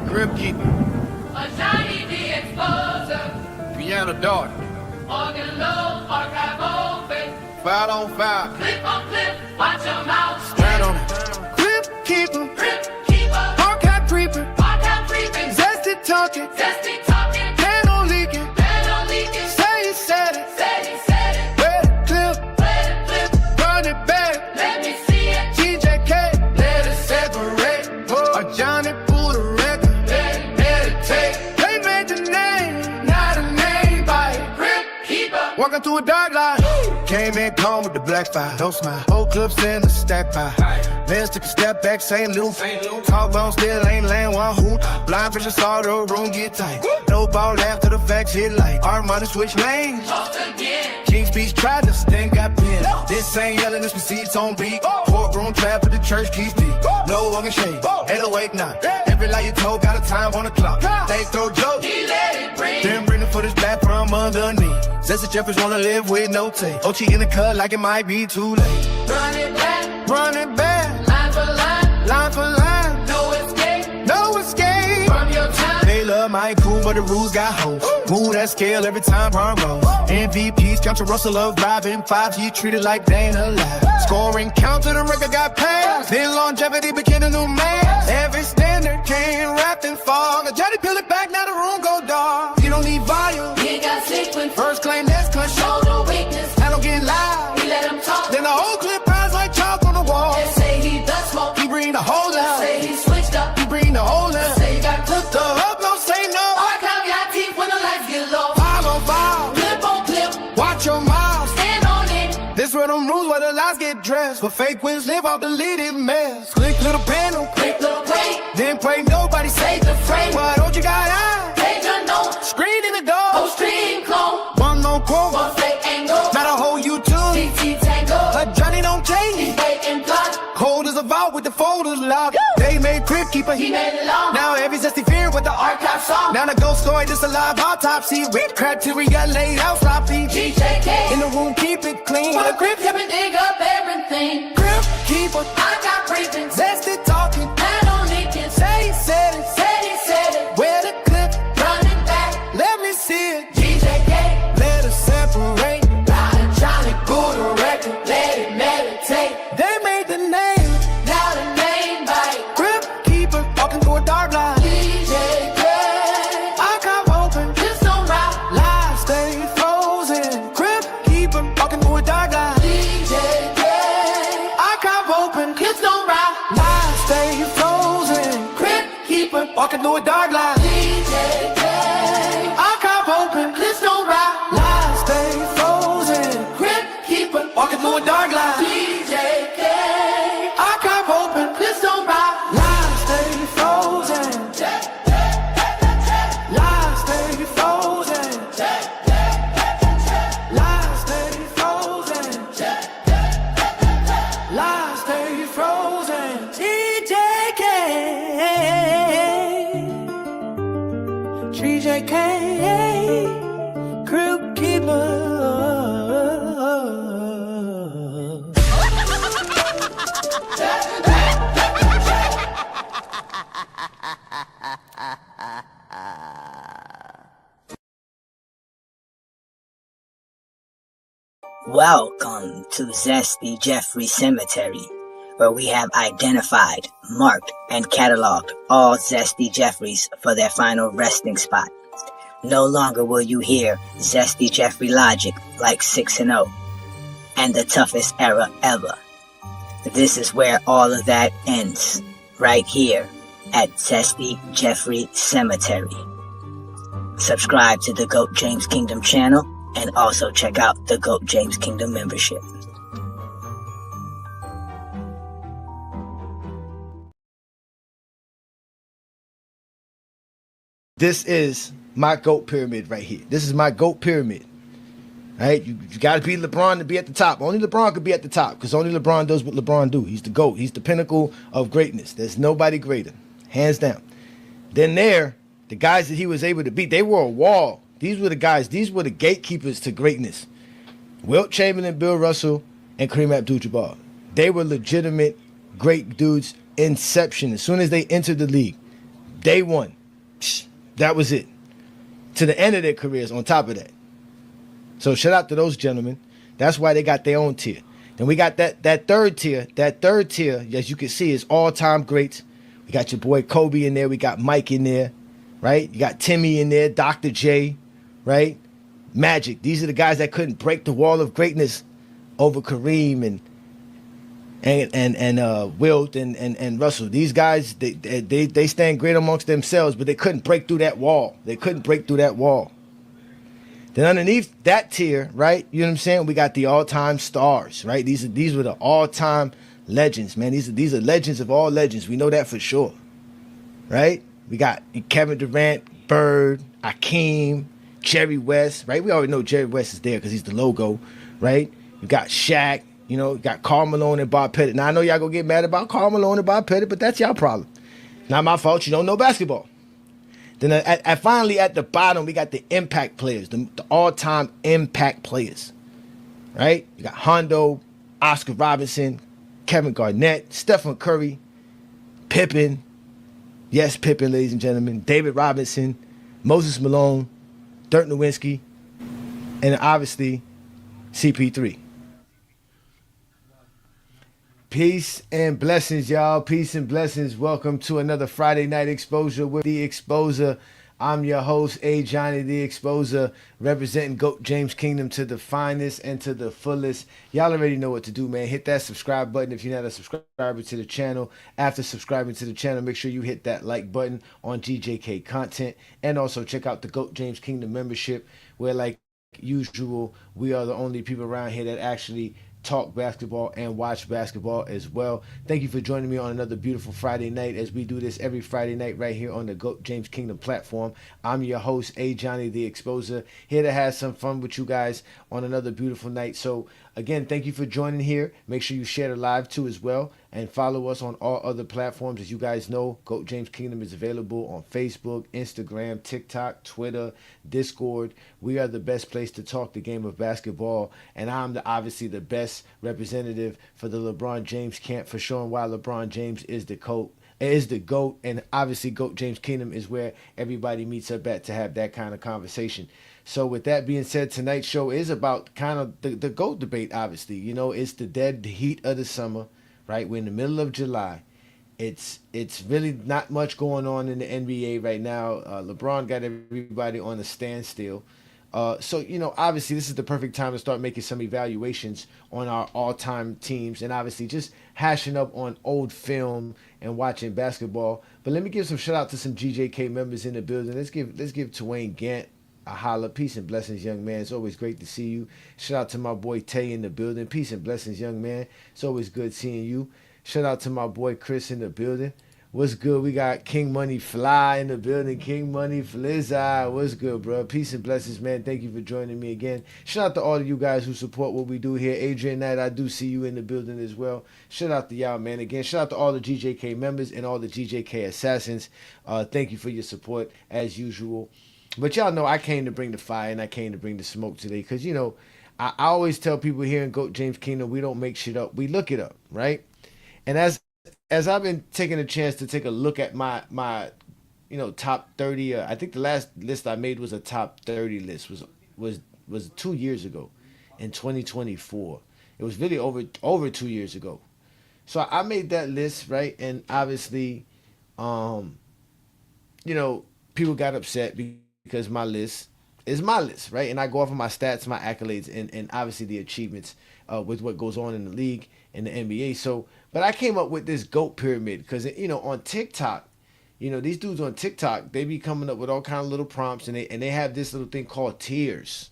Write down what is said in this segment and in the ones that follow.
Grip keeper. Ajani the exposer. Piano dart. Organ low, archive open. Foul on foul. Clip on clip, watch your mouth. Stand on it. Grip keeper. Grip keeper. Archive creeper. Archive creeping. Zesty talking. Zesty talking. Panel leaking. Panel leaking. Say he said it. Said he said it. Where the clip. Play the clip. Run it back. Let me see it. TJK. Let it separate. Ajani pull the record. Let it meditate. They made the name. Not a name by it. Grip keeper. Walking through a dark line. Came in calm with the black fire. Don't smile. Whole clips in the stack pie. Let's take a step back, St. Luke. Talk long, still ain't laying one hoop. Blind vision saw the room get tight. No ball after the facts hit light. Armani switch lanes. Toast again. King's Speech tried to sting, got pinned. This ain't yelling, this receipts on beat. Courtroom trap for the church keys deep. No one can shake. 808 now. Every lie you told got a time on the clock. They throw jokes. He let it breathe. Then bring the footage back from underneath. Zesty Jeffers wanna live with no tape. OT in the cut like it might be too late. Run it back. Run it back. Line for line. Line for line. No escape. No escape. From your time. They love my cool, but the rules got hoes. Move that scale every time Ron rolls. MVPs, count to Russell of driving 5G treated like they ain't alive. Scoring count to the record got passed. Then longevity became a new man. Every standard came wrapped in fog. Johnny peel it back, now the room go dark. You don't need volume. He ain't got sequence. First claim that's control. Show no weakness. I don't get loud. He let him talk. Then the whole clip piles like chalk on the wall. They say he does smoke. He bring the whole out. Say he switched up. He bring the whole out. Say he got cooked The up. hub don't say no. Archive got teeth when the lights get low. File on file. Clip on clip. Watch your mouth. Stand on it. This where them rules where the lies get dressed. But fake wins live off deleted mess. Click little panel. Quick little play. Then pray nobody say Save the frame. why don't you got eyes? Page unknown. Screen in the door. Post stream clone. One no quote. One fake angle. Not a whole YouTube. TT tango. But Johnny don't He change. wait and plot. Cold as a vault with the folders locked. They made Crib Keeper. He made it long. Now every zesty fear with the Archive song. Now the ghost story, this a live autopsy. With criteria laid out sloppy. GJK. In the room, keep it clean. For the grip, hip and dig up everything. Crib Keeper. I got briefings. Zesty talking. I don't need this. Say he said it. Said he said it. Where the clip? Run it back. Let me see it. GJK. Let us separate. Now Johnny pull the record. Let it meditate. They made the name. Now the name bite. Crib Keeper. Walking through a dark line. DJK. Archive open. Just don't rock. Live stay frozen. Crib Keeper. Walking through a dark line. DJK. Archive open. Just don't rock. Live stay frozen. Grip keeper. Walking through a dark line. DJK. Archive open. Just don't rock. Live stay frozen. Grip keeper. Walking through a dark line. DJK. Archive open. Just don't rock. Live stay frozen. Live stay frozen. Live stay frozen. Live stay frozen. TJK. TJK. Crew Keeper. Welcome to Zesty Jeffrey Cemetery, where we have identified, marked, and cataloged all Zesty Jeffreys for their final resting spot. No longer will you hear Zesty Jeffrey logic like 6-0 and the toughest era ever. This is where all of that ends, right here at Zesty Jeffrey Cemetery. Subscribe to the GOAT James Kingdom channel and also check out the GOAT James Kingdom membership. This is my GOAT pyramid right here. This is my GOAT pyramid. All right, you got to be LeBron to be at the top. Only LeBron could be at the top because only LeBron does what LeBron do. He's the GOAT. He's the pinnacle of greatness. There's nobody greater, hands down. Then the guys that he was able to beat, they were a wall. These were the guys. These were the gatekeepers to greatness. Wilt Chamberlain, Bill Russell, and Kareem Abdul-Jabbar. They were legitimate great dudes. Inception. As soon as they entered the league, day one. That was it. To the end of their careers on top of that. So shout out to those gentlemen. That's why they got their own tier. Then we got that third tier. That third tier, as you can see, is all-time greats. We got your boy Kobe in there. We got Mike in there, right? You got Timmy in there, Dr. J, right? Magic. These are the guys that couldn't break the wall of greatness over Kareem and Wilt and Russell. These guys, they stand great amongst themselves, but they couldn't break through that wall. They couldn't break through that wall. Then underneath that tier, right, you know what I'm saying? We got the all-time stars, right? These were the all-time legends, man. These are legends of all legends. We know that for sure, right? We got Kevin Durant, Bird, Hakeem, Jerry West, right? We already know Jerry West is there because he's the logo, right? We got Shaq, you know, got Karl Malone and Bob Pettit. Now, I know y'all gonna get mad about Karl Malone and Bob Pettit, but that's y'all problem. Not my fault. You don't know basketball. Then finally at the bottom, we got the impact players, the all-time impact players, right? You got Hondo, Oscar Robinson, Kevin Garnett, Stephen Curry, Pippen, yes, Pippen, ladies and gentlemen, David Robinson, Moses Malone, Dirk Nowitzki, and obviously CP3. Peace and blessings, y'all. Peace and blessings. Welcome to another Friday Night Exposure with The Exposer. I'm your host, Ajani, The Exposer, representing GOAT James Kingdom to the finest and to the fullest. Y'all already know what to do, man. Hit that subscribe button if you're not a subscriber to the channel. After subscribing to the channel, make sure you hit that like button on GJK content. And also check out the GOAT James Kingdom membership, where, like usual, we are the only people around here that actually talk basketball and watch basketball as well. Thank you for joining me on another beautiful Friday night, as we do this every Friday night right here on the GOAT James Kingdom platform. I'm your host, Ajani, The Exposer, here to have some fun with you guys on another beautiful night. So again, thank you for joining here. Make sure you share the live too as well, and follow us on all other platforms. As you guys know, GOAT James Kingdom is available on Facebook, Instagram, TikTok, Twitter, Discord. We are the best place to talk the game of basketball, and I'm obviously the best representative for the LeBron James camp, for showing why LeBron James is the GOAT, and obviously GOAT James Kingdom is where everybody meets up at to have that kind of conversation. So with that being said, tonight's show is about kind of the GOAT debate, obviously. You know, it's the dead heat of the summer, right? We're in the middle of July. It's really not much going on in the NBA right now. LeBron got everybody on a standstill. So, you know, obviously this is the perfect time to start making some evaluations on our all-time teams, and obviously just hashing up on old film and watching basketball. But let me give some shout out to some GJK members in the building. Let's give Twain Gant a holla. Peace and blessings, young man. It's always great to see you. Shout out to my boy Tay in the building. Peace and blessings, young man. It's always good seeing you. Shout out to my boy Chris in the building. What's good? We got King Money Fly in the building. King Money Flizzy. What's good, bro? Peace and blessings, man. Thank you for joining me again. Shout out to all of you guys who support what we do here. Adrian Knight, I do see you in the building as well. Shout out to y'all, man. Again, shout out to all the GJK members and all the GJK assassins. Thank you for your support, as usual. But y'all know I came to bring the fire and I came to bring the smoke today, because, you know, I always tell people here in GOAT James Kingdom, we don't make shit up. We look it up, right? And as I've been taking a chance to take a look at my you know, top 30, I think the last list I made was a top 30 list, was 2 years ago in 2024. It was really over 2 years ago. So I made that list, right? And obviously, you know, people got upset because my list is my list, right? And I go off of my stats, my accolades, and obviously the achievements with what goes on in the league and the NBA. So, but I came up with this GOAT pyramid because, you know, on TikTok, you know, these dudes on TikTok, they be coming up with all kind of little prompts, and they have this little thing called tiers.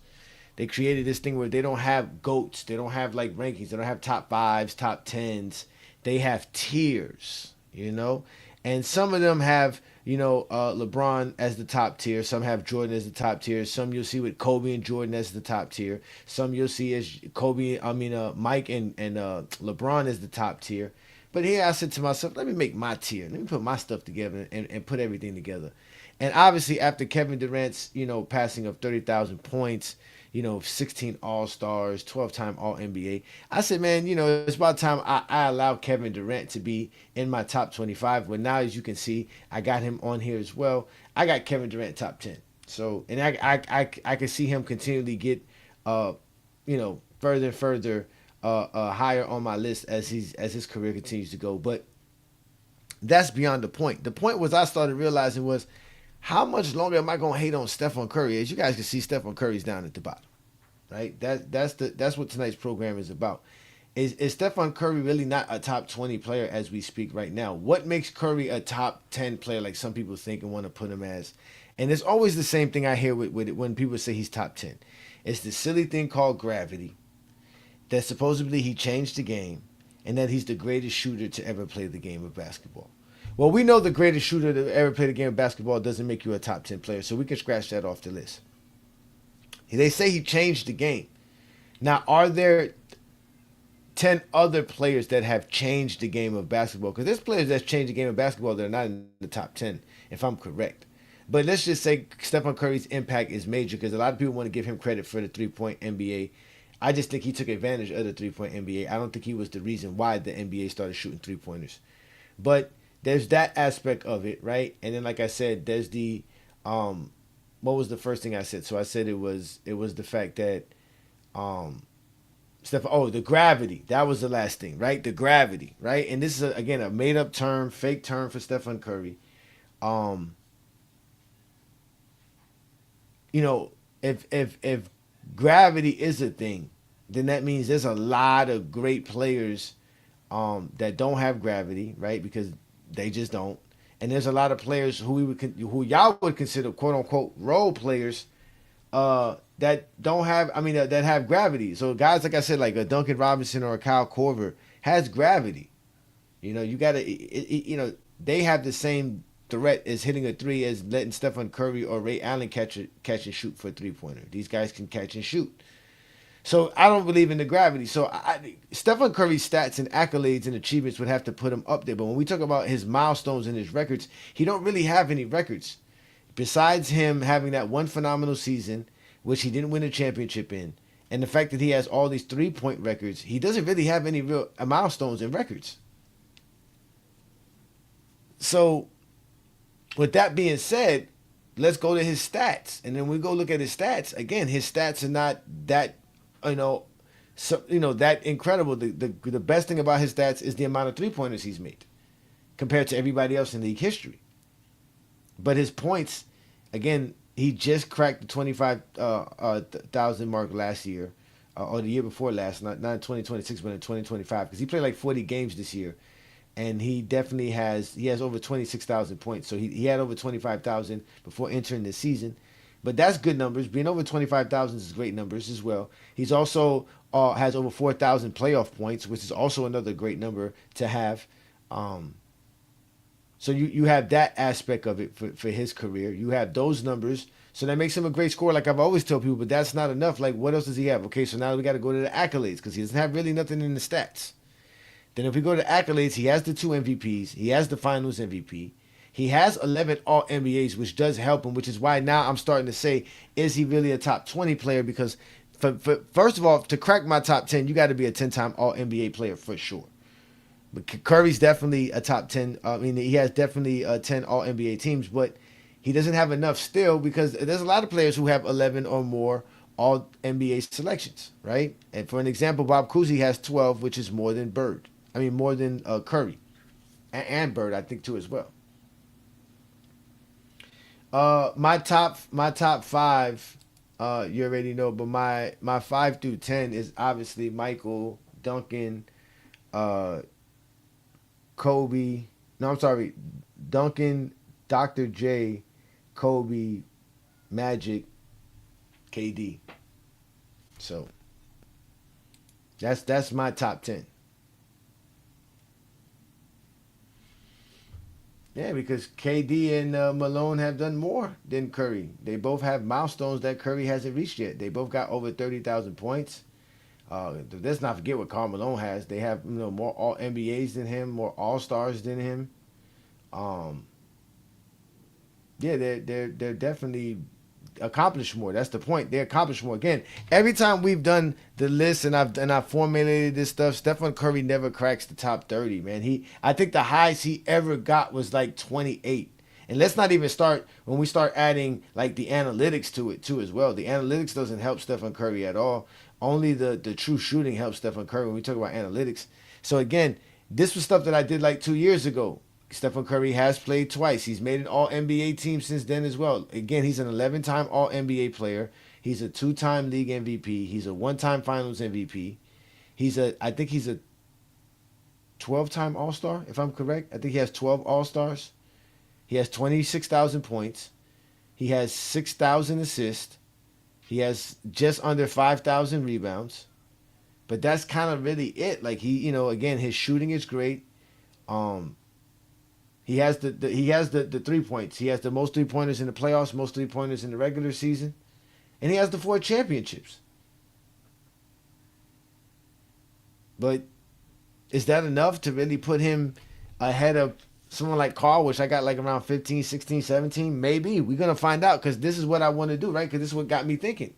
They created this thing where they don't have GOATs, they don't have like rankings, they don't have top fives, top tens. They have tiers, you know, and some of them have, you know, LeBron as the top tier. Some have Jordan as the top tier. Some you'll see with Kobe and Jordan as the top tier. Some you'll see as Mike and LeBron as the top tier. But here I said to myself, let me make my tier. Let me put my stuff together and put everything together. And obviously after Kevin Durant's, you know, passing of 30,000 points, 16 All-Stars, 12-time All-NBA. I said, man, it's about time I allow Kevin Durant to be in my top 25. But now, as you can see, I got him on here as well. I got Kevin Durant top 10. So, and I can see him continually get, further and further higher on my list as his career continues to go. But that's beyond the point. The point was I started realizing was how much longer am I gonna hate on Stephen Curry? As you guys can see, Stephen Curry's down at the bottom, right? That's what tonight's program is about. Is Stephen Curry really not a top 20 player as we speak right now? What makes Curry a top 10 player like some people think and want to put him as? And it's always the same thing I hear with it when people say he's top 10. It's the silly thing called gravity, that supposedly he changed the game, and that he's the greatest shooter to ever play the game of basketball. Well, we know the greatest shooter to ever play the game of basketball doesn't make you a top 10 player, so we can scratch that off the list. They say he changed the game. Now, are there 10 other players that have changed the game of basketball? Because there's players that's changed the game of basketball that are not in the top 10, if I'm correct. But let's just say Stephen Curry's impact is major because a lot of people want to give him credit for the three-point NBA. I just think he took advantage of the three-point NBA. I don't think he was the reason why the NBA started shooting three-pointers. But there's that aspect of it, right? And then, like I said, there's the what was the first thing I said? So I said it was the fact that the gravity. That was the last thing, right? The gravity, right? And this is again a made-up term, fake term for Stephen Curry. If gravity is a thing, then that means there's a lot of great players that don't have gravity, right? Because they just don't. And there's a lot of players who y'all would consider quote unquote role players that don't have, that have gravity. So guys, like I said, like a Duncan Robinson or a Kyle Korver has gravity. You gotta, they have the same threat as hitting a three as letting Stephen Curry or Ray Allen catch and shoot for a three-pointer. These guys can catch and shoot. So I don't believe in the gravity. So Stephen Curry's stats and accolades and achievements would have to put him up there. But when we talk about his milestones and his records, he don't really have any records. Besides him having that one phenomenal season, which he didn't win a championship in, and the fact that he has all these three-point records, he doesn't really have any real milestones and records. So with that being said, let's go to his stats. And then we go look at his stats. Again, his stats are not that, that incredible. The best thing about his stats is the amount of three-pointers he's made compared to everybody else in league history. But his points, again, he just cracked the 25,000 mark last year, or the year before last, not in 2026, but in 2025, because he played like 40 games this year. And he definitely has over 26,000 points. So he had over 25,000 before entering the season. But that's good numbers. Being over 25,000 is great numbers as well. He's also has over 4,000 playoff points, which is also another great number to have. So you have that aspect of it for his career. You have those numbers. So that makes him a great scorer, like I've always told people. But that's not enough. Like, what else does he have? Okay, so now we got to go to the accolades because he doesn't have really nothing in the stats. Then if we go to accolades, he has the 2 MVPs. He has the finals MVP. He has 11 All-NBAs, which does help him, which is why now I'm starting to say, is he really a top 20 player? Because first of all, to crack my top 10, you got to be a 10-time All-NBA player for sure. But Curry's definitely a top 10. He has definitely 10 All-NBA teams, but he doesn't have enough still because there's a lot of players who have 11 or more All-NBA selections, right? And for an example, Bob Cousy has 12, which is more than more than Curry and Bird, I think, too, as well. My top 5, you already know, but my 5 through 10 is obviously Michael, Duncan, Kobe. No, I'm sorry, Duncan, Dr. J, Kobe, Magic, KD. So that's my top 10. Yeah, because KD and Malone have done more than Curry. They both have milestones that Curry hasn't reached yet. They both got over 30,000 points. Let's not forget what Karl Malone has. They have more All NBAs than him, more All Stars than him. They're definitely accomplish more. That's the point. They accomplish more. Again, every time we've done the list and I've formulated this stuff, Stephen Curry never cracks the top 30, man. I think the highest he ever got was like 28. And let's not even start when we start adding like the analytics to it too as well. The analytics doesn't help Stephen Curry at all. Only the true shooting helps Stephen Curry when we talk about analytics. So again, this was stuff that I did like 2 years ago. Stephen Curry has played twice. He's made an All-NBA team since then as well. Again, he's an 11-time All-NBA player. He's a 2-time league MVP. He's a 1-time Finals MVP. I think he's a 12-time All-Star, if I'm correct. I think he has 12 All-Stars. He has 26,000 points. He has 6,000 assists. He has just under 5,000 rebounds. But that's kind of really it. Like again, his shooting is great. He has the 3 points. He has the most 3-pointers in the playoffs, most 3-pointers in the regular season, and he has the 4 championships. But is that enough to really put him ahead of someone like Carl, which I got like around 15, 16, 17? Maybe. We're going to find out because this is what I want to do, right? Because this is what got me thinking.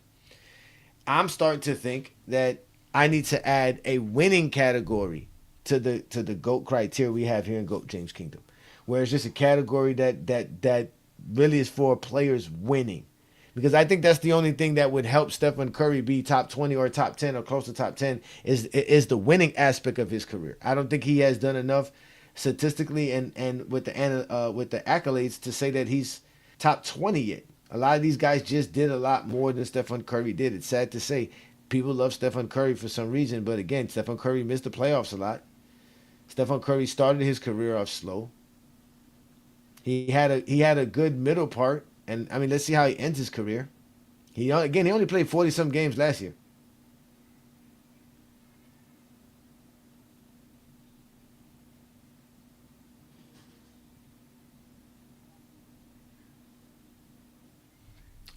I'm starting to think that I need to add a winning category to the GOAT criteria we have here in GOAT James Kingdom, where it's just a category that really is for players winning. Because I think that's the only thing that would help Stephen Curry be top 20 or top 10 or close to top 10 is the winning aspect of his career. I don't think he has done enough statistically and with the accolades to say that he's top 20 yet. A lot of these guys just did a lot more than Stephen Curry did. It's sad to say. People love Stephen Curry for some reason, but again, Stephen Curry missed the playoffs a lot. Stephen Curry started his career off slow. He had a good middle part, and I mean, let's see how he ends his career. He only played 40-some games last year.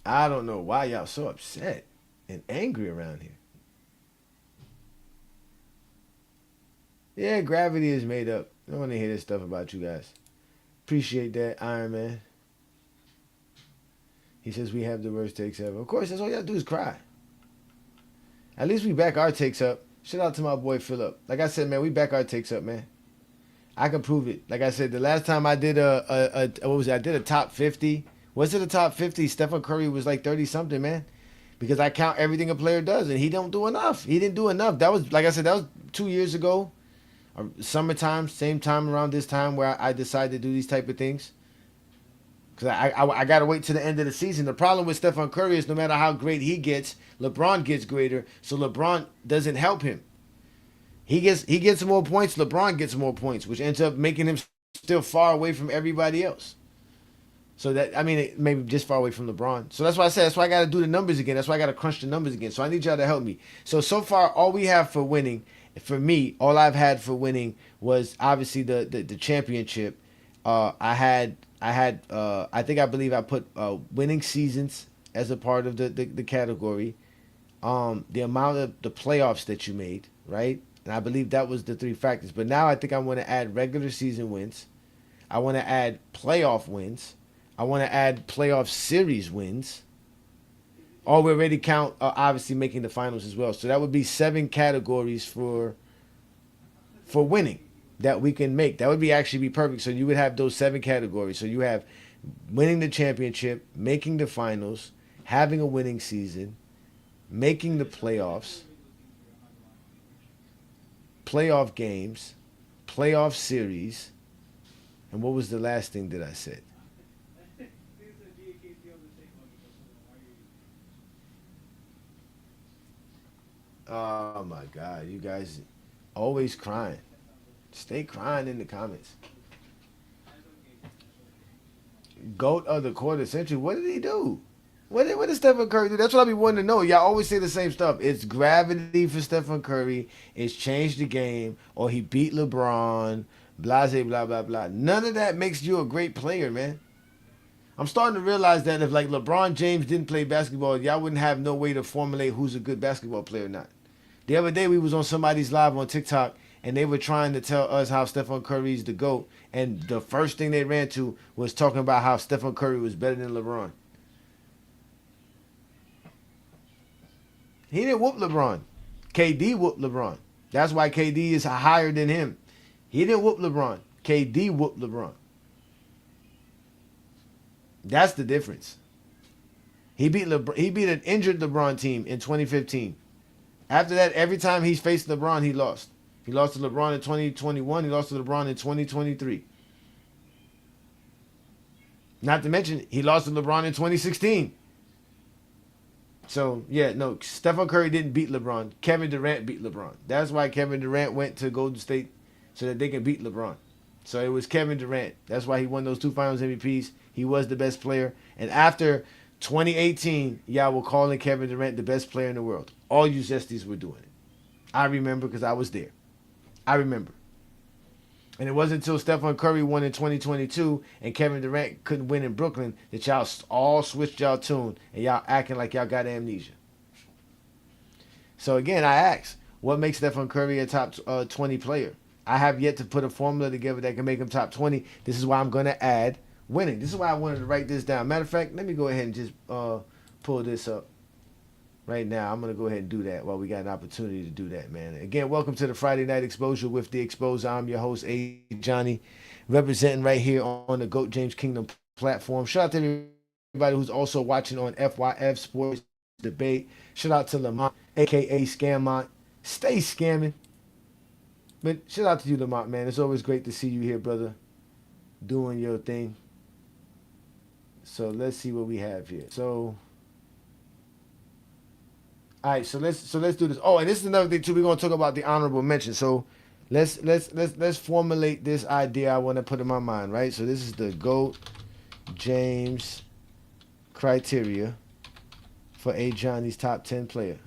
I don't know why y'all so upset and angry around here. Yeah, gravity is made up. I don't want to hear this stuff about you guys. Appreciate that, Iron Man. He says we have the worst takes ever. Of course, that's all y'all do is cry. At least we back our takes up. Shout out to my boy Philip. Like I said, man, we back our takes up, man. I can prove it. Like I said, the last time I did what was it? I did a top 50. Was it a top 50? Stephen Curry was like 30-something, man. Because I count everything a player does, and he don't do enough. He didn't do enough. That was, like I said, that was 2 years ago. Summertime, same time around this time where I decided to do these type of things. Because I got to wait to the end of the season. The problem with Stephen Curry is no matter how great he gets, LeBron gets greater. So LeBron doesn't help him. He gets more points. LeBron gets more points, which ends up making him still far away from everybody else. So that, I mean, maybe just far away from LeBron. So that's why I said, that's why I got to do the numbers again. That's why I got to crunch the numbers again. So I need y'all to help me. So far, all we have for winning, for me, all I've had for winning was obviously the championship. I believe I put winning seasons as a part of the category. The amount of the playoffs that you made, right? And I believe that was the 3 factors. But now I think I want to add regular season wins. I want to add playoff wins. I want to add playoff series wins. Or we already count, obviously, making the finals as well. So that would be 7 categories for winning that we can make. That would actually be perfect. So you would have those 7 categories. So you have winning the championship, making the finals, having a winning season, making the playoffs, playoff games, playoff series, and what was the last thing that I said? Oh my God, you guys always crying. Stay crying in the comments. GOAT of the quarter century. What did he do? What did Stephen Curry do? That's what I be wanting to know. Y'all always say the same stuff. It's gravity for Stephen Curry. It's changed the game. Or he beat LeBron. Blase, blah, blah, blah. None of that makes you a great player, man. I'm starting to realize that if like LeBron James didn't play basketball, y'all wouldn't have no way to formulate who's a good basketball player or not. The other day we was on somebody's live on TikTok and they were trying to tell us how Stephen Curry's the GOAT, and the first thing they ran to was talking about how Stephen Curry was better than LeBron. He didn't whoop LeBron. KD whooped LeBron. That's why KD is higher than him. He didn't whoop LeBron. KD whooped LeBron. That's the difference. He beat an injured LeBron team in 2015. After that, every time he's faced LeBron, he lost. He lost to LeBron in 2021. He lost to LeBron in 2023. Not to mention, he lost to LeBron in 2016. So, yeah, no, Stephen Curry didn't beat LeBron. Kevin Durant beat LeBron. That's why Kevin Durant went to Golden State, so that they can beat LeBron. So it was Kevin Durant. That's why he won those 2 Finals MVPs. He was the best player. And after 2018, y'all were calling Kevin Durant the best player in the world. All you Zesties were doing it. I remember because I was there. I remember. And it wasn't until Stephen Curry won in 2022 and Kevin Durant couldn't win in Brooklyn that y'all all switched y'all tune and y'all acting like y'all got amnesia. So again, I ask, what makes Stephen Curry a top 20 player? I have yet to put a formula together that can make him top 20. This is why I'm going to add winning. This is why I wanted to write this down. Matter of fact, let me go ahead and just pull this up right now. I'm going to go ahead and do that while we got an opportunity to do that, man. Again, welcome to the Friday Night Exposure with The Exposure. I'm your host, Ajani, representing right here on the GOAT James Kingdom platform. Shout out to everybody who's also watching on FYF Sports Debate. Shout out to Lamont, a.k.a. Scammont. Stay scamming. But shout out to you, Lamont, man. It's always great to see you here, brother, doing your thing. So let's see what we have here. So, all right. So let's do this. Oh, and this is another thing too. We're gonna talk about the honorable mention. So let's formulate this idea I want to put in my mind, right? So this is the GOAT James criteria for Ajani's top 10 player.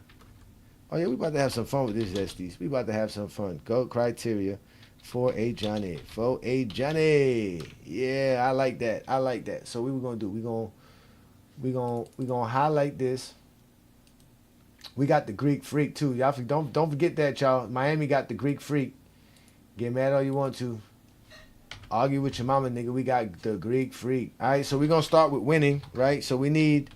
Oh yeah, we about to have some fun with this, Zesties. We about to have some fun. GOAT criteria for Ajani. For Ajani. Yeah, I like that. I like that. So what we're gonna do? We're gonna highlight this. We got the Greek Freak too. Y'all don't forget that, y'all. Miami got the Greek Freak. Get mad all you want to. Argue with your mama, nigga. We got the Greek Freak. All right, so we're gonna start with winning, right? So we need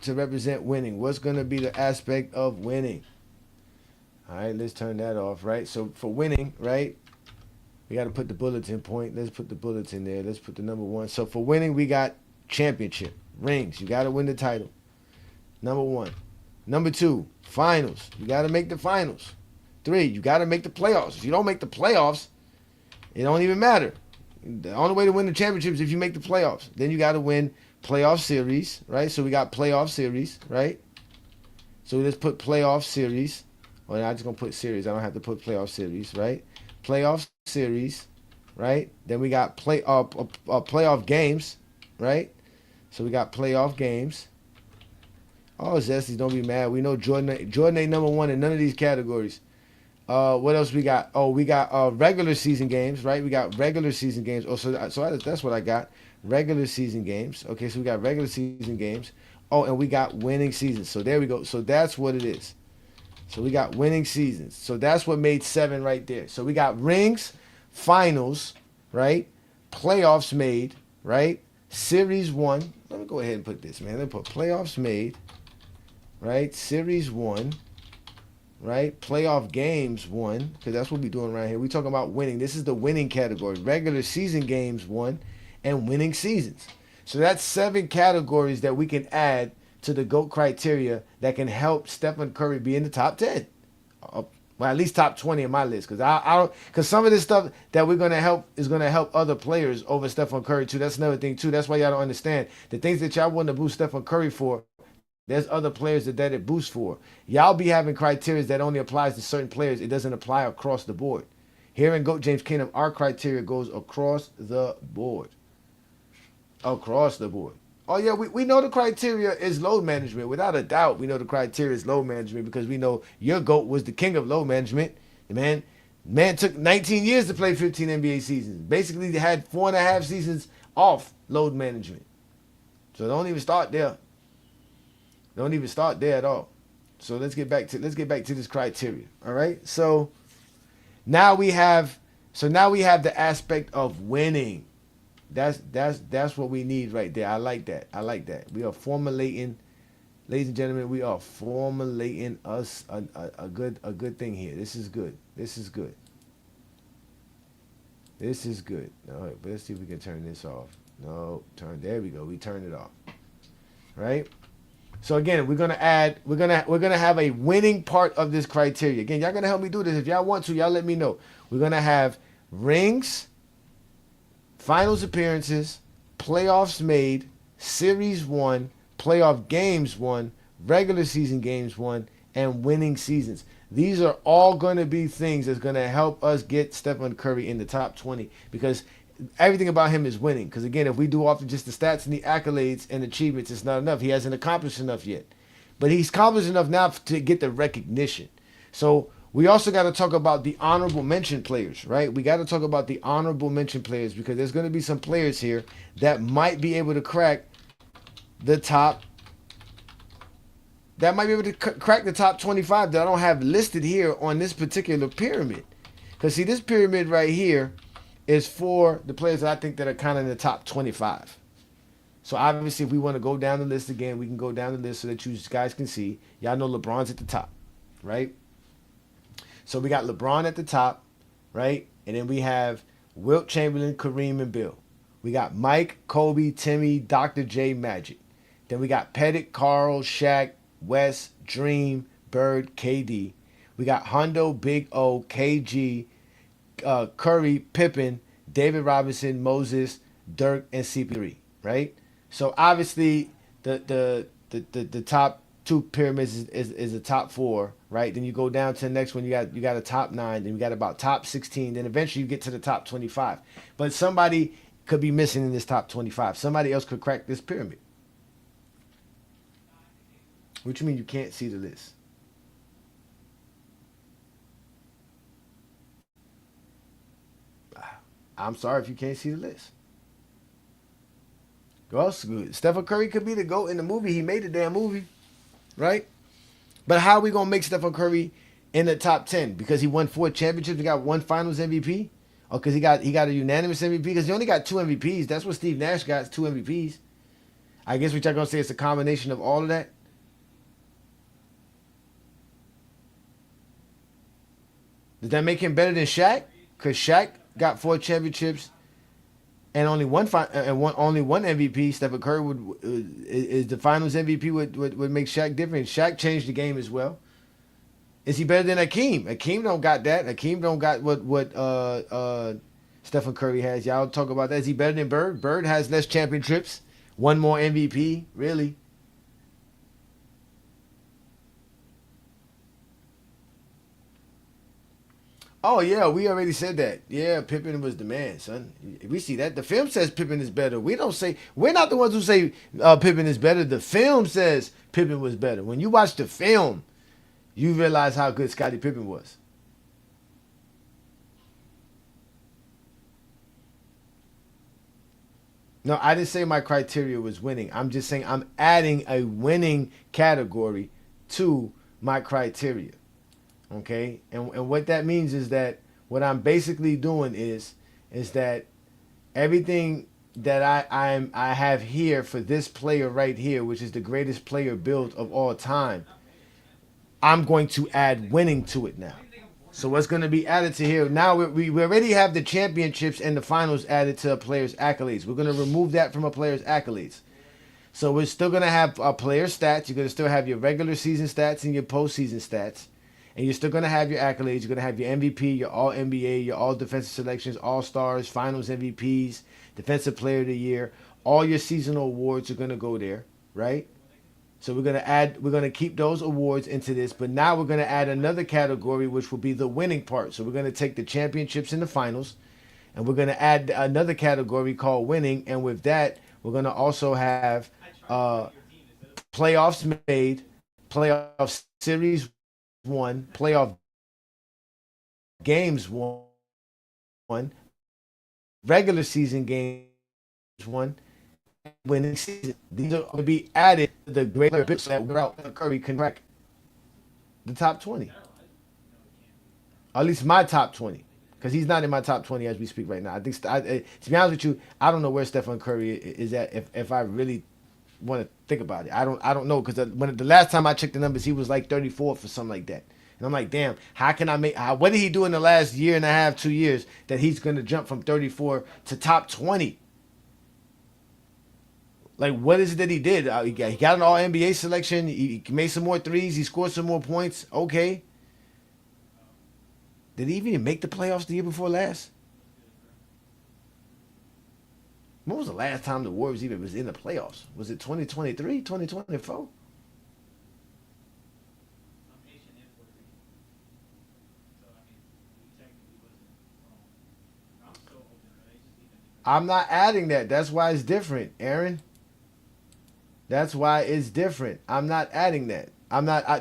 to represent winning. What's gonna be the aspect of winning? All right, let's turn that off, right? So for winning, right, we got to put the bulletin point. Let's put the bulletin there. Let's put the number 1. So for winning, we got championship, rings. You got to win the title. Number 1. Number 2, finals. You got to make the finals. 3, you got to make the playoffs. If you don't make the playoffs, it don't even matter. The only way to win the championship is if you make the playoffs. Then you got to win playoff series, right? So we got playoff series, right? So let's put playoff series. Well, I'm just going to put series. I don't have to put playoff series, right? Playoff series, right? Then we got playoff games, right? So we got playoff games. Oh, Zesties, don't be mad. We know Jordan ain't number 1 in none of these categories. What else we got? Oh, we got regular season games, right? We got regular season games. Oh, so that's what I got. Regular season games. Okay, so we got regular season games. Oh, and we got winning seasons. So there we go. So that's what it is. So we got winning seasons. So that's what made 7 right there. So we got rings, finals, right? Playoffs made, right? Series won. Let me go ahead and put this, man. Let me put playoffs made, right? Series won, right? Playoff games won, because that's what we're doing right here. We're talking about winning. This is the winning category. Regular season games won and winning seasons. So that's 7 categories that we can add to the GOAT criteria that can help Stephen Curry be in the top 10. Well, at least top 20 in my list. Because some of this stuff that we're going to help is going to help other players over Stephen Curry too. That's another thing too. That's why y'all don't understand. The things that y'all want to boost Stephen Curry for, there's other players that it boosts for. Y'all be having criteria that only applies to certain players. It doesn't apply across the board. Here in GOAT James Kingdom, our criteria goes across the board. Across the board. Oh, yeah, we know the criteria is load management. Without a doubt, we know the criteria is load management because we know your GOAT was the king of load management. The man took 19 years to play 15 NBA seasons. Basically, they had 4.5 seasons off load management. So don't even start there. Don't even start there at all. So let's get back to this criteria. All right. So now we have the aspect of winning. That's what we need right there. I like that. We are formulating ladies and gentlemen, we are formulating us a good thing here. This is good. This is good. This is good. All right, but let's see if we can turn this off. No, there we go. We turned it off. Right? So again, we're gonna have a winning part of this criteria. Again, y'all gonna help me do this. If y'all want to, y'all let me know. We're gonna have rings, finals appearances, playoffs made, series won, playoff games won, regular season games won, and winning seasons. These are all going to be things that's going to help us get Stephen Curry in the top 20 because everything about him is winning. Because again, if we do off just the stats and the accolades and achievements, it's not enough. He hasn't accomplished enough yet. But he's accomplished enough now to get the recognition. So we also got to talk about the honorable mention players, right? We got to talk about the honorable mention players because there's going to be some players here that might be able to crack the top. That might be able to crack the top 25 that I don't have listed here on this particular pyramid. Because see, this pyramid right here is for the players that I think that are kind of in the top 25. So obviously, if we want to go down the list again, we can go down the list so that you guys can see. Y'all know LeBron's at the top, right? So we got LeBron at the top, right? And then we have Wilt Chamberlain, Kareem, and Bill. We got Mike, Kobe, Timmy, Dr. J, Magic. Then we got Pettit, Carl, Shaq, West, Dream, Bird, KD. We got Hondo, Big O, KG, Curry, Pippen, David Robinson, Moses, Dirk, and CP3, right? So obviously the top two pyramids is the top four, right? Then you go down to the next one, you got a top 9, then you got about top 16, then eventually you get to the top 25. But somebody could be missing in this top 25. Somebody else could crack this pyramid. What you mean you can't see the list? I'm sorry if you can't see the list. Well, Stephen Curry could be the GOAT in the movie. He made the damn movie, right? But how are we going to make Stephen Curry in the top 10? Because he won 4 championships, he got 1 finals MVP? Or because he got a unanimous MVP? Because he only got 2 MVPs. That's what Steve Nash got, 2 MVPs. I guess what y'all going to say it's a combination of all of that? Does that make him better than Shaq? Because Shaq got 4 championships and only one MVP. Stephen Curry is the Finals MVP would make Shaq different. Shaq changed the game as well. Is he better than Hakeem? Hakeem don't got that. Hakeem don't got what Stephen Curry has. Y'all talk about that. Is he better than Bird? Bird has less championships, 1 more MVP. Really? Oh yeah, we already said that. Yeah, Pippen was the man, son. We see that. The film says Pippen is better. We're not the ones who say Pippen is better. The film says Pippen was better. When you watch the film, you realize how good Scottie Pippen was. No, I didn't say my criteria was winning. I'm just saying I'm adding a winning category to my criteria. Okay, and what that means is that what I'm basically doing is that everything that I have here for this player right here, which is the greatest player build of all time, I'm going to add winning to it now. So what's going to be added to here now? We already have the championships and the finals added to a player's accolades. We're going to remove that from a player's accolades. So we're still going to have a player stats. You're going to still have your regular season stats and your postseason stats. And you're still going to have your accolades. You're going to have your MVP, your All-NBA, your All-Defensive Selections, All-Stars, Finals MVPs, Defensive Player of the Year. All your seasonal awards are going to go there, right? So we're going to keep those awards into this. But now we're going to add another category, which will be the winning part. So we're going to take the championships and the finals, and we're going to add another category called winning. And with that, we're going to also have playoffs made, playoff series won, playoff games won, regular season games won, winning season. These are going to be added to the greater bits that Curry can crack the top 20. Or at least my top 20. Because he's not in my top 20 as we speak right now. I think, to be honest with you, I don't know where Stephen Curry is at if I really want to think about it. I don't know because when the last time I checked the numbers, he was like 34th or something like that. And I'm like, damn, how can I make? What did he do in the last year and a half, 2 years that he's gonna jump from 34 to top 20? Like, what is it that he did? He got an All NBA selection. He made some more threes. He scored some more points. Okay. Did he even make the playoffs the year before last? When was the last time the Warriors even was in the playoffs? Was it 2023, 2024? I'm not adding that. That's why it's different, Aaron. That's why it's different. I'm not adding that.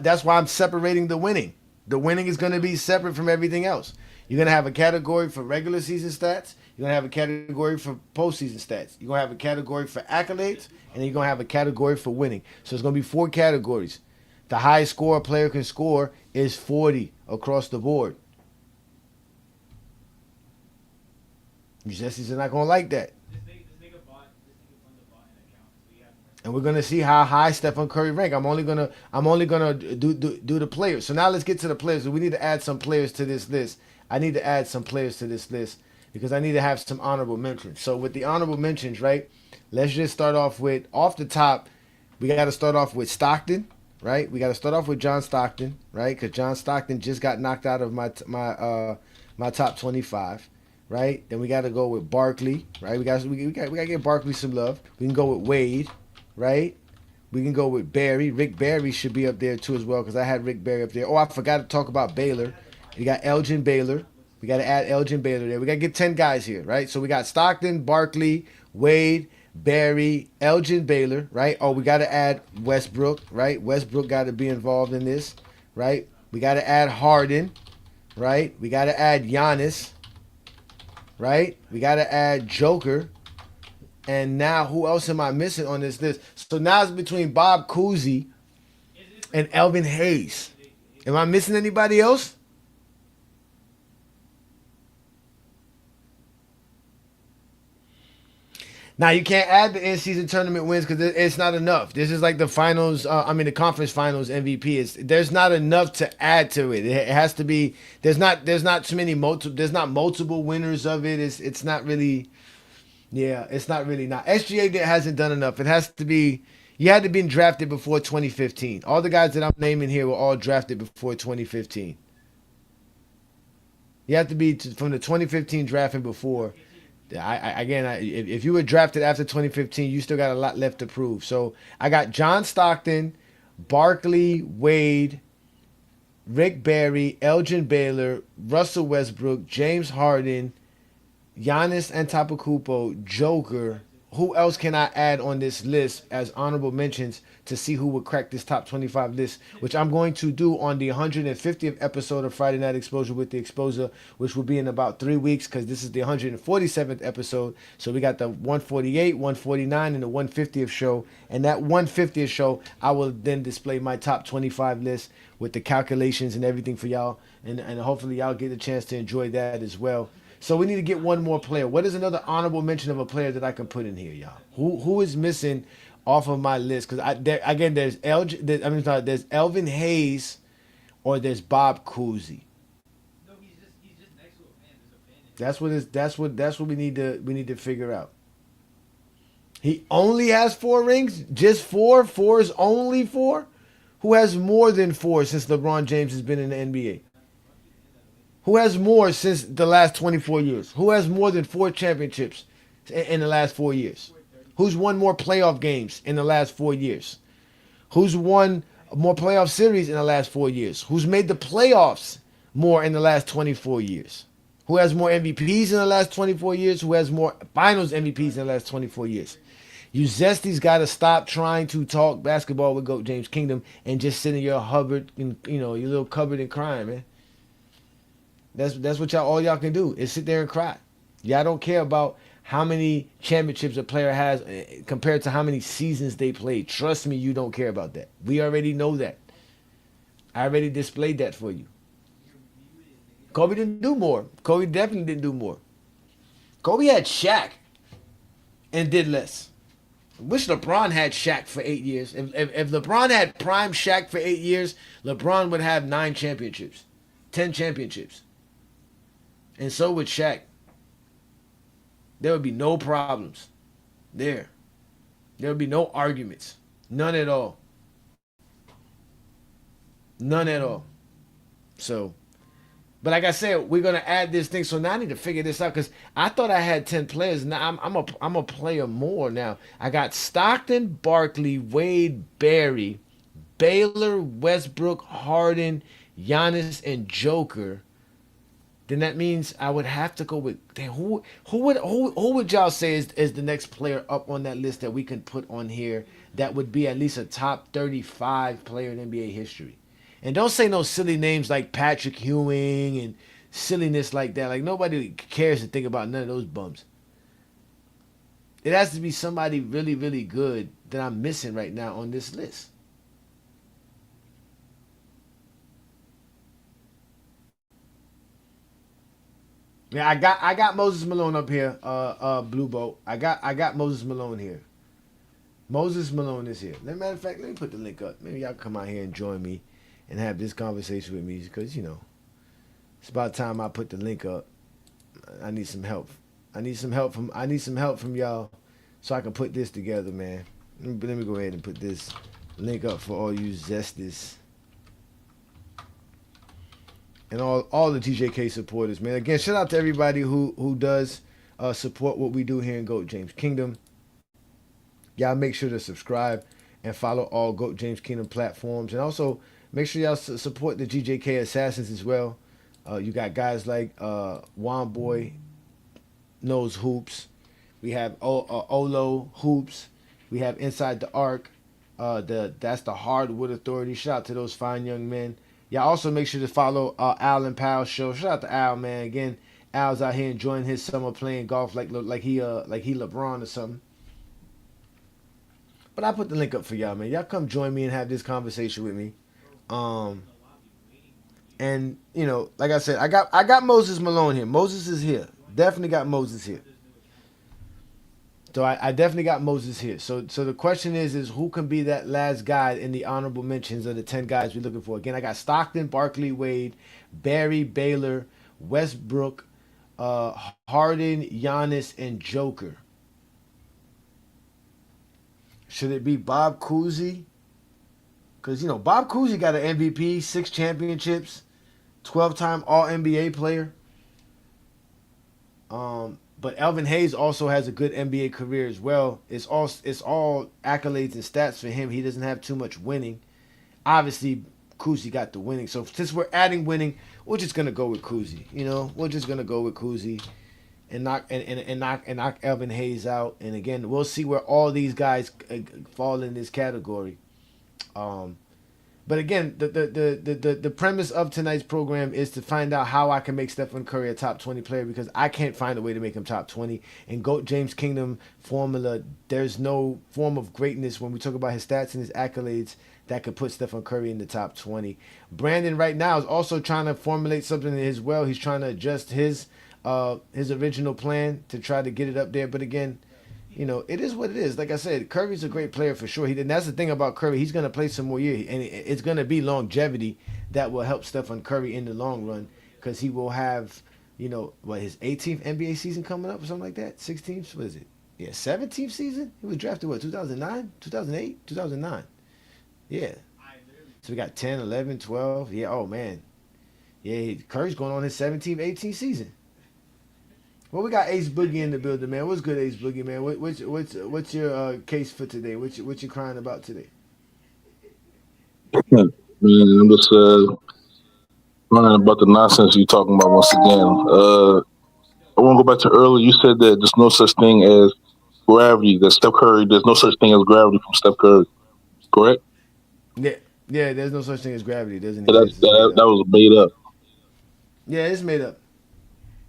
That's why I'm separating the winning. The winning is going to be separate from everything else. You're going to have a category for regular season stats. You're going to have a category for postseason stats. You're going to have a category for accolades. And then you're going to have a category for winning. So it's going to be 4 categories. The highest score a player can score is 40 across the board. You Jessies are not going to like that. And we're gonna see how high Stephen Curry rank. I'm only gonna do the players. So now let's get to the players. We need to add some players to this list. I need to add some players to this list because I need to have some honorable mentions. So with the honorable mentions, right? Let's just start off the top. We got to start off with Stockton, right? We got to start off with John Stockton, right? Because John Stockton just got knocked out of my top 25. Right? Then we got to go with Barkley, right? We got to give Barkley some love. We can go with Wade, right? We can go with Barry. Rick Barry should be up there too as well because I had Rick Barry up there. Oh, I forgot to talk about Baylor. We got Elgin Baylor. We got to add Elgin Baylor there. We got to get 10 guys here, right? So we got Stockton, Barkley, Wade, Barry, Elgin Baylor, right? Oh, we got to add Westbrook, right? Westbrook got to be involved in this, right? We got to add Harden, right? We got to add Giannis, right? We got to add Joker. And now, who else am I missing on this list? So now it's between Bob Cousy and Elvin Hayes. Am I missing anybody else? Now, you can't add the in-season tournament wins because it's not enough. This is like the finals, the conference finals MVP. There's not enough to add to it. It has to be, there's not too many, there's not multiple winners of it. It's not really, yeah, it's not really not. SGA hasn't done enough. It has to be, you had to be drafted before 2015. All the guys that I'm naming here were all drafted before 2015. You have to be from the 2015 draft and before. If you were drafted after 2015, you still got a lot left to prove. So I got John Stockton, Barkley, Wade, Rick Barry, Elgin Baylor, Russell Westbrook, James Harden, Giannis Antetokounmpo, Joker. Who else can I add on this list as honorable mentions to see who would crack this top 25 list, which I'm going to do on the 150th episode of Friday Night Exposure with the Exposer, which will be in about 3 weeks because this is the 147th episode. So we got the 148, 149, and the 150th show. And that 150th show, I will then display my top 25 list with the calculations and everything for y'all. And hopefully y'all get a chance to enjoy that as well. So we need to get one more player. What is another honorable mention of a player that I can put in here, y'all? Who is missing off of my list? Because there's Elvin Hayes, or there's Bob Cousy. No, he's just next to a fan. There's a fan. That's what we need to figure out. He only has 4 rings, just 4. 4 is only 4. Who has more than 4 since LeBron James has been in the NBA? Who has more since the last 24 years? Who has more than 4 championships in the last 4 years? Who's won more playoff games in the last 4 years? Who's won more playoff series in the last 4 years? Who's made the playoffs more in the last 24 years? Who has more MVPs in the last 24 years? Who has more finals MVPs in the last 24 years? You Zesties got to stop trying to talk basketball with GOAT James Kingdom and just sit in your Hubbard, your little cupboard and crying, man. That's what all y'all can do is sit there and cry. Y'all don't care about how many championships a player has compared to how many seasons they played. Trust me, you don't care about that. We already know that. I already displayed that for you. Kobe didn't do more. Kobe definitely didn't do more. Kobe had Shaq and did less. Wish LeBron had Shaq for 8 years. If LeBron had prime Shaq for 8 years, LeBron would have 9 championships, 10 championships, and so would Shaq. There would be no problems there. There would be no arguments, none at all, none at all. So, but like I said, we're gonna add this thing. So now I need to figure this out because I thought I had 10 players. Now I'm a player more now. I got Stockton, Barkley, Wade, Barry, Baylor, Westbrook, Harden, Giannis, and Joker. Then that means I would have to go with damn, who would y'all say is the next player up on that list that we can put on here that would be at least a top 35 player in NBA history? And don't say no silly names like Patrick Ewing and silliness like that. Like nobody cares to think about none of those bums. It has to be somebody really, really good that I'm missing right now on this list. Yeah, I got Moses Malone up here, Blue Boat. I got Moses Malone here. Moses Malone is here. Matter of fact, let me put the link up. Maybe y'all come out here and join me and have this conversation with me because it's about time I put the link up. I need some help. I need some help from y'all so I can put this together, man. Let me go ahead and put this link up for all you zesties and all the TJK supporters, man. Again, shout out to everybody who does support what we do here in GOAT James Kingdom. Y'all make sure to subscribe and follow all GOAT James Kingdom platforms, and also make sure y'all support the GJK Assassins as well. You got guys like Juan Boy Knows Hoops. We have Olo Hoops. We have Inside the Arc. That's the Hardwood Authority. Shout out to those fine young men. Y'all also make sure to follow Al and Powell's show. Shout out to Al, man. Again, Al's out here enjoying his summer playing golf like he LeBron or something. But I put the link up for y'all, man. Y'all come join me and have this conversation with me. And like I said, I got Moses Malone here. Moses is here. Definitely got Moses here. So I definitely got Moses here. So the question is who can be that last guy in the honorable mentions of the 10 guys we're looking for? Again, I got Stockton, Barkley, Wade, Barry, Baylor, Westbrook, Harden, Giannis, and Joker. Should it be Bob Cousy? Because Bob Cousy got an MVP, 6 championships, 12-time All-NBA player. But Elvin Hayes also has a good NBA career as well. It's all accolades and stats for him. He doesn't have too much winning. Obviously, Cousy got the winning. So since we're adding winning, we're just gonna go with Cousy. We're just gonna go with Cousy and knock Elvin Hayes out. And again, we'll see where all these guys fall in this category. But again, the premise of tonight's program is to find out how I can make Stephen Curry a top 20 player because I can't find a way to make him top 20. In GOAT James Kingdom formula, there's no form of greatness when we talk about his stats and his accolades that could put Stephen Curry in the top 20. Brandon right now is also trying to formulate something as well. He's trying to adjust his original plan to try to get it up there. But again, it is what it is. Like I said, Curry's a great player for sure. And that's the thing about Curry. He's going to play some more years. And it's going to be longevity that will help Stephen Curry in the long run because he will have, his 18th NBA season coming up or something like that? 16th? What is it? Yeah, 17th season? He was drafted, 2009? 2008? 2009. Yeah. So we got 10, 11, 12. Yeah, oh, man. Yeah, Curry's going on his 17th, 18th season. Well, we got Ace Boogie in the building, man. What's good, Ace Boogie, man? What's your case for today? What you crying about today? Man, I'm just learning about the nonsense you talking about once again. I want to go back to earlier. You said that there's no such thing as gravity. That Steph Curry, there's no such thing as gravity from Steph Curry. Correct? Yeah. There's no such thing as gravity. It doesn't So exist. that was made up. Yeah, it's made up.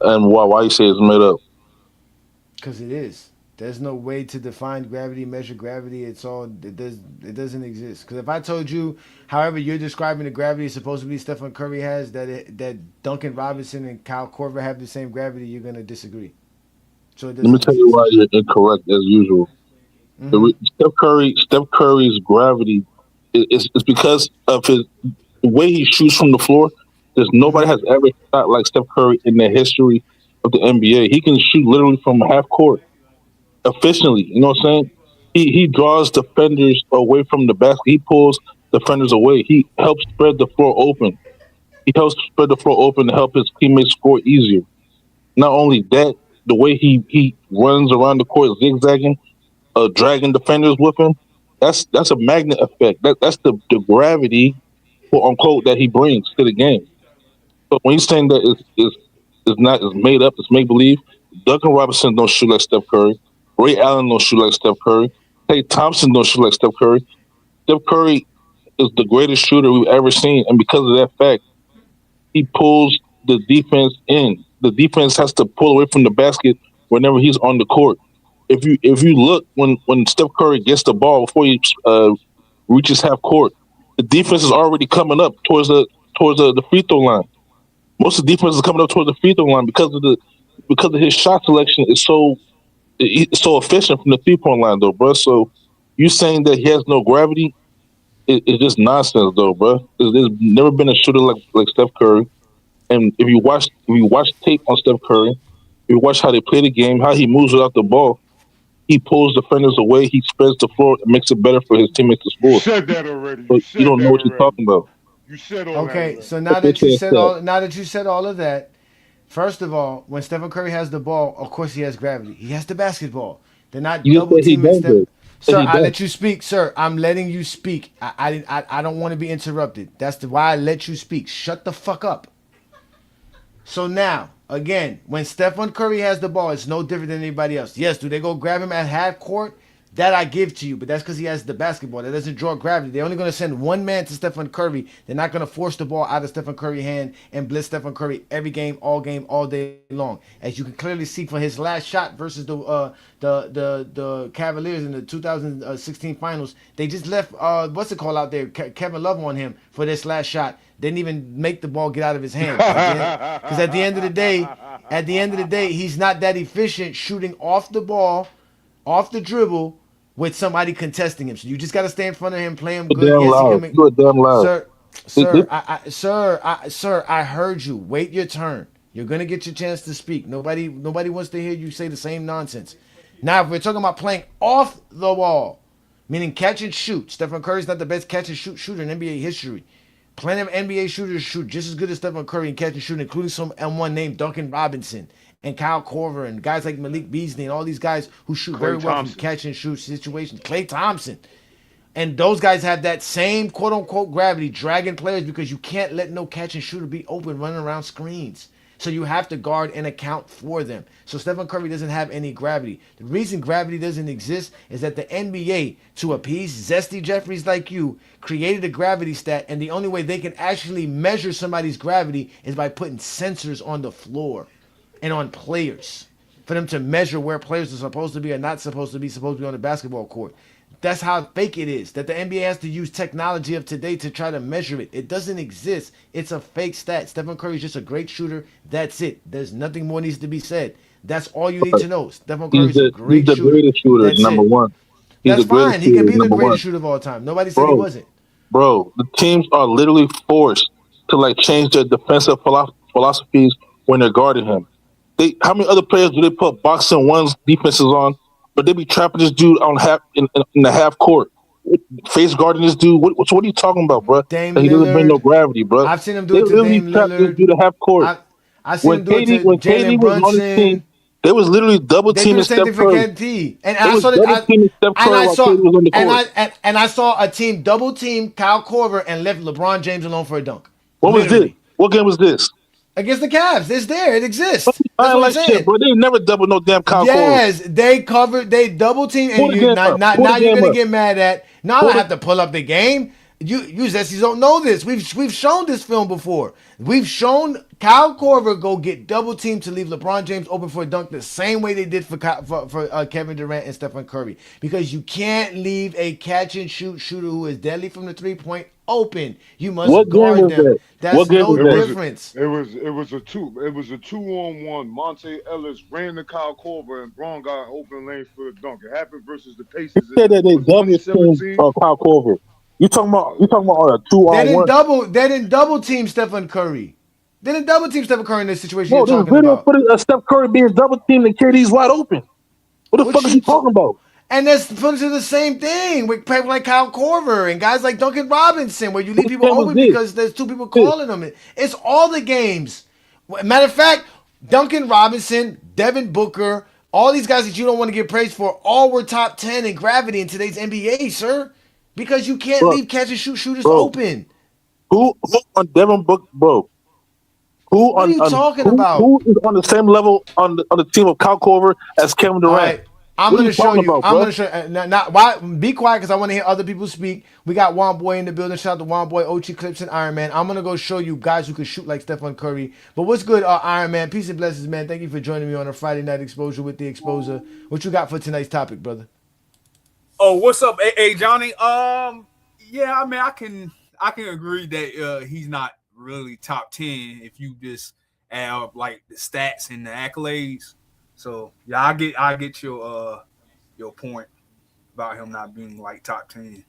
And why you say it's made up? Because it is. There's no way to define gravity, measure gravity. It doesn't exist. Because if I told you, however you're describing the gravity supposedly Stephen Curry has, that Duncan Robinson and Kyle Korver have the same gravity, you're gonna disagree. So it Let me doesn't tell you exist. why you're incorrect as usual. Steph Curry's gravity is because of the way he shoots from the floor. There's nobody has ever shot like Steph Curry in the history of the NBA. He can shoot literally from half court efficiently. You know what I'm saying? He draws defenders away from the basket. He pulls defenders away. He helps spread the floor open. He helps spread the floor open to help his teammates score easier. Not only that, the way he runs around the court zigzagging, dragging defenders with him, that's a magnet effect. That's the gravity, quote unquote, that he brings to the game. So when he's saying that is not is made up, it's make believe. Duncan Robinson don't shoot like Steph Curry. Ray Allen don't shoot like Steph Curry. Klay Thompson don't shoot like Steph Curry. Steph Curry is the greatest shooter we've ever seen, and because of that fact, he pulls the defense in. The defense has to pull away from the basket whenever he's on the court. If you look when Steph Curry gets the ball before he reaches half court, the defense is already coming up towards the free throw line. Most of the defense is coming up towards the free throw line because of his shot selection is it's so efficient from the 3 point line though, bro. So you saying that he has no gravity is just nonsense though, bro. There's never been a shooter like Steph Curry. And if you watch tape on Steph Curry, if you watch how they play the game, how he moves without the ball, he pulls defenders away, he spreads the floor, and makes it better for his teammates to You score. said that already. You But you said don't know that what you're already. talking about. You said all that Okay, already. so That's what you said. now that you said all of that, first of all, when Stephen Curry has the ball, of course he has gravity. He has the basketball. They're not You just double said he teaming does Steph. it. Said Sir, he I does. let you speak, sir. I'm letting you speak. I don't want to be interrupted. Why I let you speak. Shut the fuck up. So now, again, when Stephen Curry has the ball, it's no different than anybody else. Yes, do they go grab him at half court? That I give to you, but that's because he has the basketball. That doesn't draw gravity. They're only going to send one man to Stephen Curry. They're not going to force the ball out of Stephen Curry's hand and blitz Stephen Curry every game, all day long. As you can clearly see for his last shot versus the Cavaliers in the 2016 finals, they just left what's it called out there, Kevin Love on him for this last shot. Didn't even make the ball get out of his hand. Because at the end of the day, he's not that efficient shooting off the ball, off the dribble, with somebody contesting him. So you just got to stay in front of him, play him You're good. damn Yes, he can loud. make. You're damn loud. Sir, This, sir, this, sir, I heard you. Wait your turn. You're gonna get your chance to speak. Nobody wants to hear you say the same nonsense. Now, if we're talking about playing off the wall, meaning catch and shoot, Stephen Curry's not the best catch and shoot shooter in NBA history. Plenty of NBA shooters shoot just as good as Stephen Curry in catch and shoot, including some M1 named Duncan Robinson and Kyle Korver and guys like Malik Beasley and all these guys who shoot very Klay well from Thompson. catch and shoot situations. Klay Thompson. And those guys have that same quote unquote gravity, dragging players because you can't let no catch and shooter be open running around screens. So you have to guard and account for them. So Stephen Curry doesn't have any gravity. The reason gravity doesn't exist is that the NBA, to appease zesty Jeffries like you, created a gravity stat, and the only way they can actually measure somebody's gravity is by putting sensors on the floor and on players for them to measure where players are supposed to be or not supposed to be on the basketball court. That's how fake it is. That the NBA has to use technology of today to try to measure it. It doesn't exist. It's a fake stat. Stephen Curry is just a great shooter. That's it. There's nothing more needs to be said. That's all you need to know. Stephen Curry is a he's great the shooter. greatest shooter, That's number it. one. He's That's the greatest fine. He can shooter, be the number one. greatest shooter of all time. Nobody said he Bro, wasn't. bro, the teams are literally forced to like change their defensive philosophies when they're guarding him. How many other players do they put boxing ones defenses on, but they be trapping this dude on in the half court, face guarding this dude? What are you talking about, bro? Dame That he doesn't bring no Lillard. gravity, bro. I've seen him do They it to literally Dame trapped this Lillard. dude at half court. I've seen him do it to When KD Jalen was on his team, Brunson. they was literally double They do teaming the same Steph thing for Curry. KD. And They I was saw double that. teaming Steph And Curry I while saw KD was on the and court. I saw a team double team Kyle Korver and left LeBron James alone for a dunk. What was this? Literally. What game was this? Against the Cavs. It's there. It exists. I That's ain't what I'm like shit, saying. bro. They never double no damn Kyle Korver. Yes, they double team, and Pull the you game not up. not Pull the now you're game gonna up. get mad at. Now I'm Pull gonna the have to pull up the game. You Zesties don't know this. We've shown this film before. We've shown Kyle Korver go get double teamed to leave LeBron James open for a dunk the same way they did for Kevin Durant and Stephen Curry. Because you can't leave a catch and shoot shooter who is deadly from the 3 point open. You must What game guard was them. that? That's What game was no It that? was difference. a 2-on-1. Monte Ellis ran to Kyle Korver and Braun got an open lane for the dunk. It happened versus the Pacers Said in that they was it double teamed 2017? Kyle Korver. You Uh, talking about a two They on didn't one? double. They didn't double team Stephen Curry. They didn't double team Stephen Curry in this situation you're No, there's talking video about. footage of Steph Curry being double teamed and KD's wide open. What the What fuck is you he talking talk? about? And that's footage of the same thing with people like Kyle Korver and guys like Duncan Robinson, where you leave Which people game was open this? because there's two people This. calling them. It's all the games. Matter of fact, Duncan Robinson, Devin Booker, all these guys that you don't want to get praised for, all were top 10 in gravity in today's NBA, sir. Because you can't Bro, leave catch and shoot shooters bro, open. who on Devin Book, bro? Who What are on, you on talking about? who is on the same level on the team of Kyle Korver as Kevin All Durant? right. I'm What are you gonna show talking you. about, I'm bro? gonna show. Not why. Be quiet, because I want to hear other people speak. We got Juan Boy in the building. Shout out to Juan Boy, Ochi Clips, and Iron Man. I'm gonna go show you guys who can shoot like Stephen Curry. But what's good, Iron Man? Peace and blessings, man. Thank you for joining me on a Friday night exposure with the Exposer. What you got for tonight's topic, brother? Oh, what's up, Johnny? Yeah, I mean, I can agree that he's not really top 10 if you just add up like the stats and the accolades. So yeah, I get your point about him not being like top 10.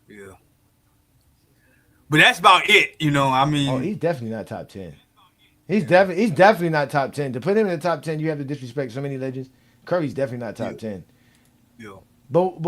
Yeah, but that's about it. I Oh, mean, he's definitely not top 10. He's definitely not top 10. To put him in the top 10, you have to disrespect so many legends. Curry's definitely not yeah, top 10. yeah. But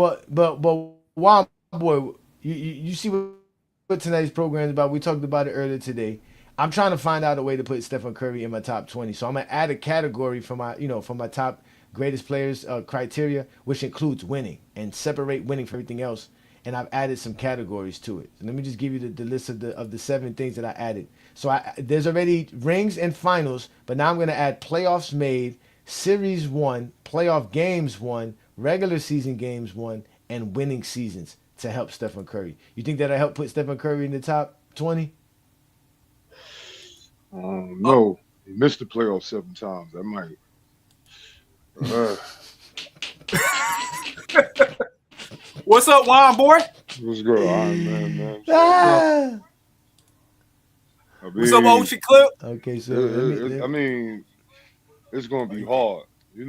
Juan Boy, you see what tonight's program is about. We talked about it earlier today. I'm trying to find out a way to put Stephen Curry in my top 20. So I'm gonna add a category for my top greatest players criteria, which includes winning and separate winning from everything else. And I've added some categories to it. So let me just give you the list of the 7 things that I added. So there's already rings and finals, but now I'm gonna add playoffs made, series won, playoff games won, regular season games won, and winning seasons to help Stephen Curry. You think that'll help put Stephen Curry in the top 20? no, he missed the playoffs 7 times. That might. Uh, What's up, Juan boy? let's go, Iron Man. Ah! I What's up, mean, Ochi Clip? Okay, so I mean, it's gonna be hard. It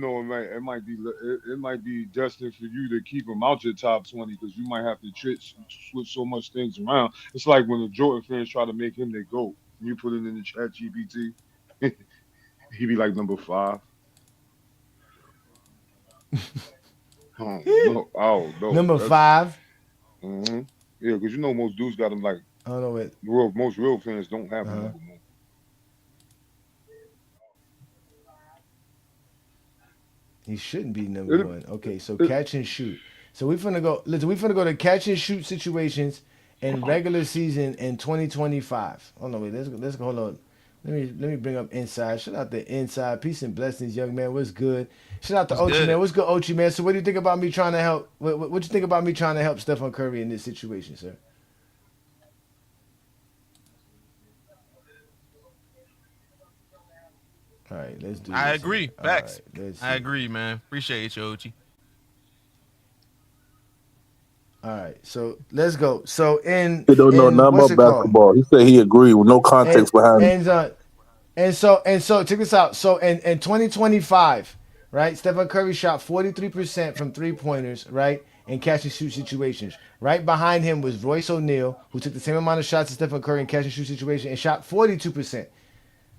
might be destined for you to keep him out your top 20 because you might have to switch so much things around. It's like when the Jordan fans try to make him their GOAT. You put it in the chat GPT, he be like number 5. No, oh no, number that's 5. yeah, because most dudes got him like I don't know what. most real fans don't have him Uh-huh. number 1. He shouldn't be number It, 1. Okay, so it, catch and shoot. So we finna go. Listen, we finna go to catch and shoot situations in regular season in 2025. Oh no, wait. Let's go. Hold on. Let me bring up Inside. Shout out to Inside. Peace and blessings, young man. What's good? Shout out to What's Ochi good? man. What's good, Ochi man? So what do you think about me trying to help? What you think about me trying to help Stephen Curry in this situation, sir? All right, let's do I this. agree. All Facts. right, let's I see. agree, man. Appreciate you, Ochi. All right, so let's go. So He don't know nothing what's about it called? basketball. He said he agreed with no And context behind it. and uh, and so check this out. So in 2025, right? Stephen Curry shot 43% from 3-pointers, right? In catch and shoot situations. Right behind him was Royce O'Neal, who took the same amount of shots as Stephen Curry in catch and shoot situation and shot 42%.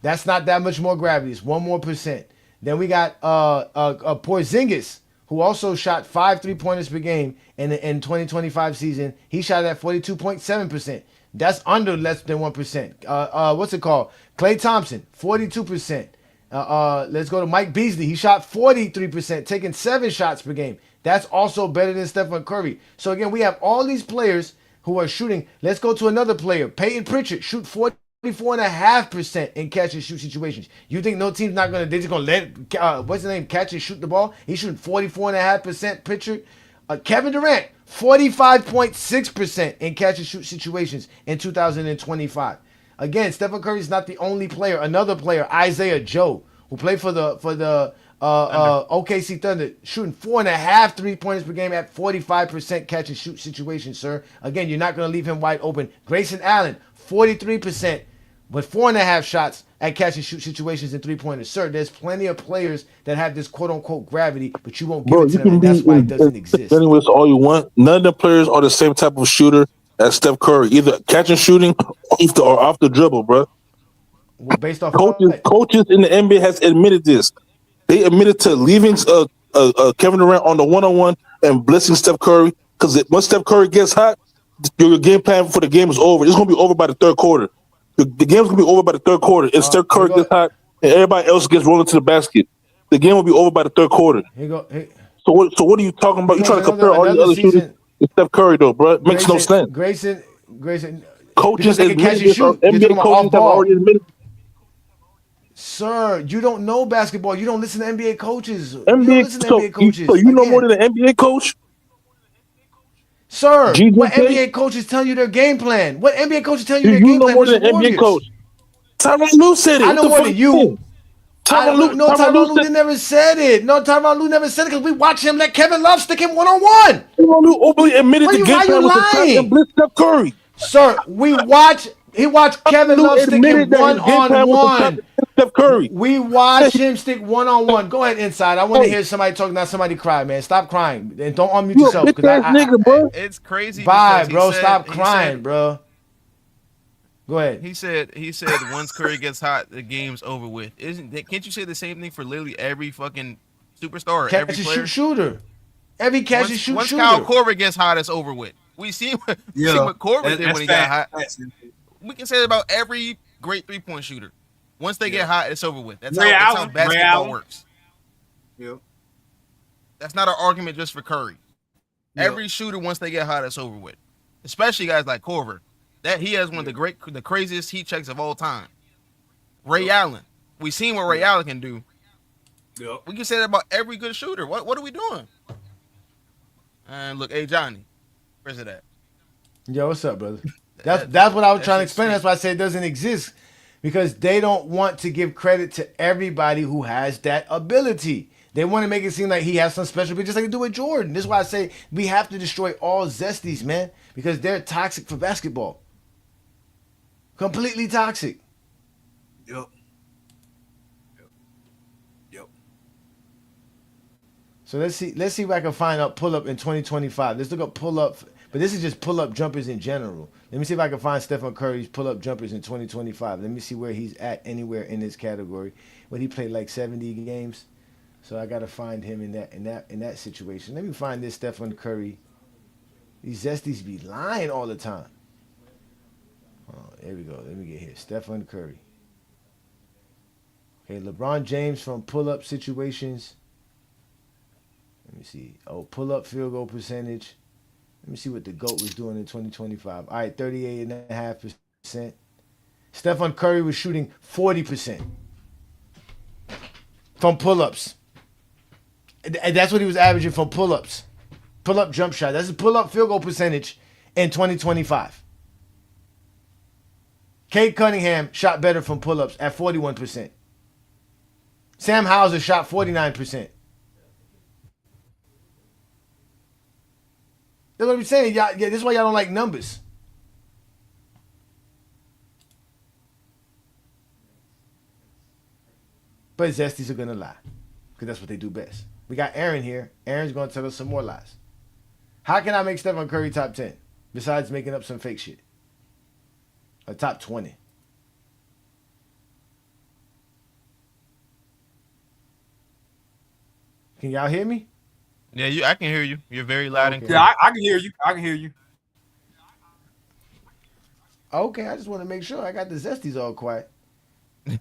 That's not that much more gravity. It's 1 more percent. Then we got Porzingis, who also shot 5 3-pointers per game in 2025 season. He shot at 42.7%. That's under less than 1%. What's it called? Klay Thompson, 42%. Let's go to Mike Beasley. He shot 43%, taking 7 shots per game. That's also better than Stephen Curry. So again, we have all these players who are shooting. Let's go to another player. Peyton Pritchard, shoot 44.5% in catch and shoot situations. You think no team's not they're just gonna let what's his name catch and shoot the ball? He's shooting 44.5% Pritchard. Kevin Durant, 45.6% in catch and shoot situations in 2025. Again, Stephen Curry is not the only player. Another player, Isaiah Joe, who played for the OKC Thunder shooting 4.5 3-pointers per game at 45% catch and shoot situation, sir. Again, you're not going to leave him wide open. Grayson Allen, 43% with 4.5 shots at catch and shoot situations in 3-pointers. Sir, there's plenty of players that have this quote unquote gravity, but you won't give Bro, it to you them, can and be that's why it doesn't exist. anyways all you want. None of the players are the same type of shooter as Steph Curry, either catch and shooting or off the dribble, bro. Well, based off Coaches in the NBA has admitted this. They admitted to leaving Kevin Durant on the one-on-one and blitzing Steph Curry because once Steph Curry gets hot, your game plan for the game is over. It's going to be over by the third quarter. The game's going to be over by the third quarter. If Steph Curry gets hot and everybody else gets rolling to the basket, the game will be over by the third quarter. So what are you talking about? You're trying to compare all these other shooters with Steph Curry, though, bro. It makes no sense. Grayson. Coaches admitted this. NBA coaches have already admitted. Sir, you don't know basketball. You don't listen to NBA coaches. So you know more than an NBA coach? Sir, what NBA coach is telling you their game plan? What NBA coach is telling you their game plan? You know more than an NBA coach. Tyronn Lue said it. I know more than you. Tyronn Lue never said it. No, Tyronn Lue never said it because we watched him let Kevin Love stick him one-on-one. Tyronn Lue openly admitted the game plan was to try and blitz Steph Curry. Sir, he watched Kevin Love stick him one-on-one. Steph Curry. We watched him stick one-on-one. Go ahead, inside. I want to hear somebody talk, not somebody cry, man. Stop crying. And don't unmute yourself. Nigga, bro. It's crazy. Bye, bro. Stop crying, bro. Go ahead. He said once Curry gets hot, the game's over with. Can't you say the same thing for literally every fucking superstar or every player? Shooter. Every catch and shoot once shooter. Kyle Korver gets hot, it's over with. We see what Korver did when he got hot. We can say it about every great 3-point shooter. Once they get hot, it's over with. That's how basketball works. Yep. That's not an argument just for Curry. Yep. Every shooter, once they get hot, it's over with. Especially guys like Korver. That he has one of the craziest heat checks of all time. Ray Allen. We seen what Ray Allen can do. Yep. We can say that about every good shooter. What are we doing? And look, Ajani, where's it at? Yo, what's up, brother? That's what I was trying to explain. That's why I said it doesn't exist. Because they don't want to give credit to everybody who has that ability. They want to make it seem like he has some special, just like they do with Jordan. This is why I say we have to destroy all zesties, man, because they're toxic for basketball. Completely toxic. Yep. So let's see if I can find out pull up in 2025. Let's look up pull up, but this is just pull up jumpers in general. Let me see if I can find Stephen Curry's pull up jumpers in 2025. Let me see where he's at anywhere in this category. But he played like 70 games, so I got to find him in that situation. Let me find this Stephen Curry. These zesties be lying all the time. Oh, there we go. Let me get here. Stephen Curry. Okay, LeBron James from pull up situations. Let me see. Oh, pull up field goal percentage. Let me see what the GOAT was doing in 2025. All right, 38.5%. Stephen Curry was shooting 40% from pull-ups. And that's what he was averaging from pull-ups. Pull-up jump shot. That's a pull-up field goal percentage in 2025. Cade Cunningham shot better from pull-ups at 41%. Sam Hauser shot 49%. That's what I'm saying. Y'all, this is why y'all don't like numbers. But zesties are going to lie. Because that's what they do best. We got Aaron here. Aaron's going to tell us some more lies. How can I make Stephen Curry top 10? Besides making up some fake shit. A top 20. Can y'all hear me? Yeah, I can hear you. You're very loud and clear. Yeah, I can hear you. I can hear you. Okay, I just want to make sure I got the zesties all quiet. I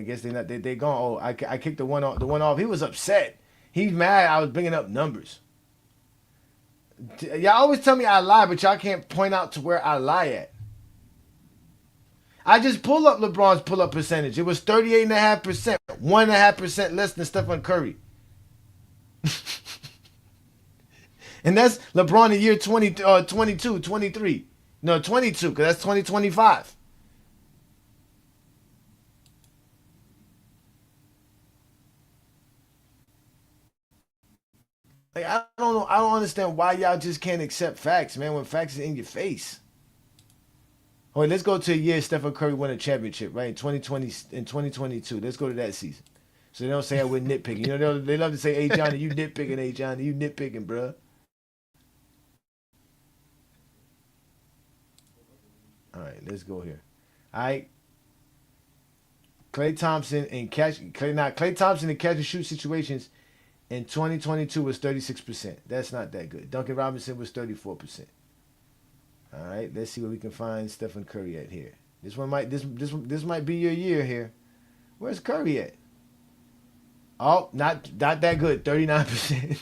guess they're not. They gone. Oh, I kicked the one off. The one off. He was upset. He's mad. I was bringing up numbers. Y'all always tell me I lie, but y'all can't point out to where I lie at. I just pull up LeBron's pull up percentage. It was 38.5%, 1.5% less than Stephen Curry. And that's LeBron in year 22, 23. No, 22, because that's Like I don't know. I don't understand why y'all just can't accept facts, man. When facts is in your face. Oh, wait, let's go to a year Stephen Curry won a championship, right? In 2020, in 2022. Let's go to that season. So they don't say I we're nitpicking. You know, they love to say, "Hey Johnny, you nitpicking, hey Johnny, you nitpicking, bruh." All right, let's go here. All right. Klay Thompson and Klay Thompson in catch and shoot situations in 2022 was 36%. That's not that good. Duncan Robinson was 34%. All right, let's see where we can find Stephen Curry at here. This might be your year here. Where's Curry at? Oh, not that good. 39%.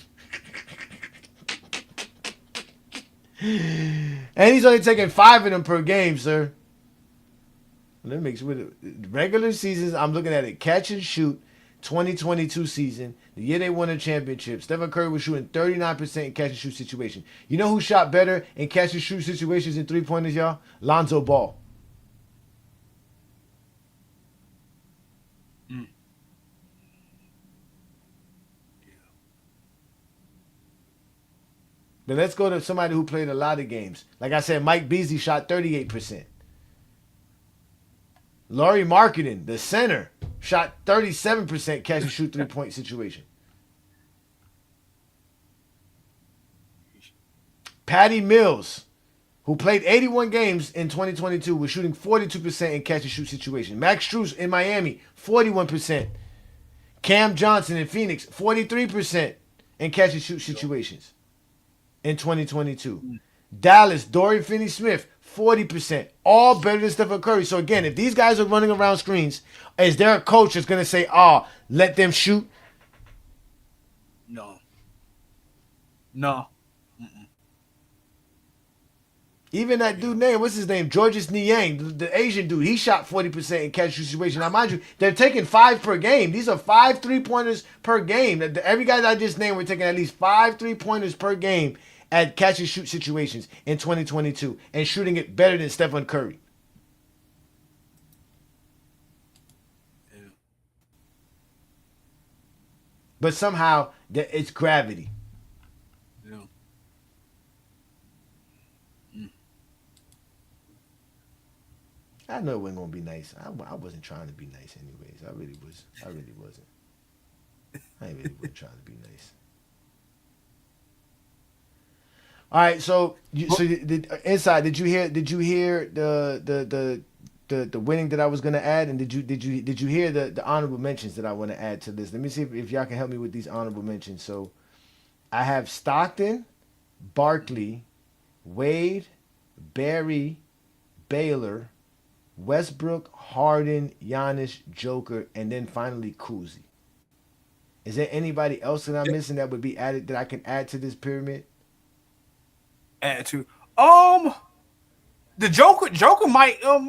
And he's only taking 5 of them per game, sir. Let me make sure. Regular seasons, I'm looking at it. Catch and shoot, 2022 season, the year they won a championship. Stephen Curry was shooting 39% in catch and shoot situation. You know who shot better in catch and shoot situations in 3-pointers, y'all? Lonzo Ball. But let's go to somebody who played a lot of games. Like I said, Mike Beasley shot 38%. Laurie Marketing, the center, shot 37% catch and shoot 3-point situation. Patty Mills, who played 81 games in 2022, was shooting 42% in catch and shoot situation. Max Strus in Miami, 41%. Cam Johnson in Phoenix, 43% in catch and shoot situations in 2022. Dallas, Dorian Finney-Smith, 40%. All better than Stephen Curry. So again, if these guys are running around screens, is there a coach that's going to say, let them shoot? No. Even that dude name, what's his name? Georges Niang, the Asian dude, he shot 40% in catch situation. Now, mind you, they're taking 5 per game. These are 5 3-pointers per game. Every guy that I just named, we're taking at least 5 3-pointers per game at catch and shoot situations in 2022 and shooting it better than Stephen Curry. Yeah. But somehow, it's gravity. Yeah. I know it wasn't gonna be nice. I wasn't trying to be nice, anyways. I really wasn't. I really wasn't trying to be nice. All right, so inside, did you hear the winning that I was gonna add, and did you hear the honorable mentions that I want to add to this? Let me see if y'all can help me with these honorable mentions. So I have Stockton, Barkley, Wade, Barry, Baylor, Westbrook, Harden, Giannis, Joker, and then finally Kuzi. Is there anybody else that I'm missing that would be added that I can add to this pyramid? Add to the Joker might I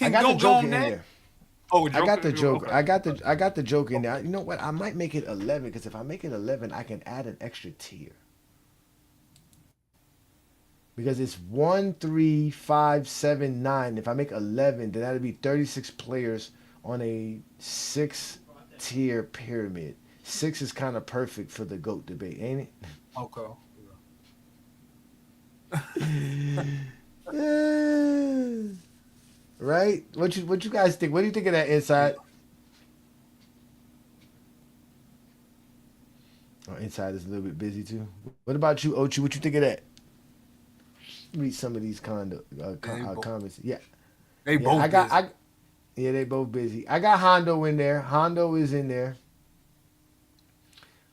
got the Joker in that. there. Oh, I got the Joker. Okay. I got the Joker in there. You know what? I might make it 11 because if I make it 11, I can add an extra tier. Because it's 1, 3, 5, 7, 9. If I make 11, then that'd be 36 players on a 6-tier pyramid. 6 is kind of perfect for the GOAT debate, ain't it? Okay. Right? What you guys think? What do you think of that inside? Oh, inside is a little bit busy too. What about you, Ochi? What you think of that? Read some of these comments. Yeah, They both. Yeah, they both busy. I got Hondo in there. Hondo is in there.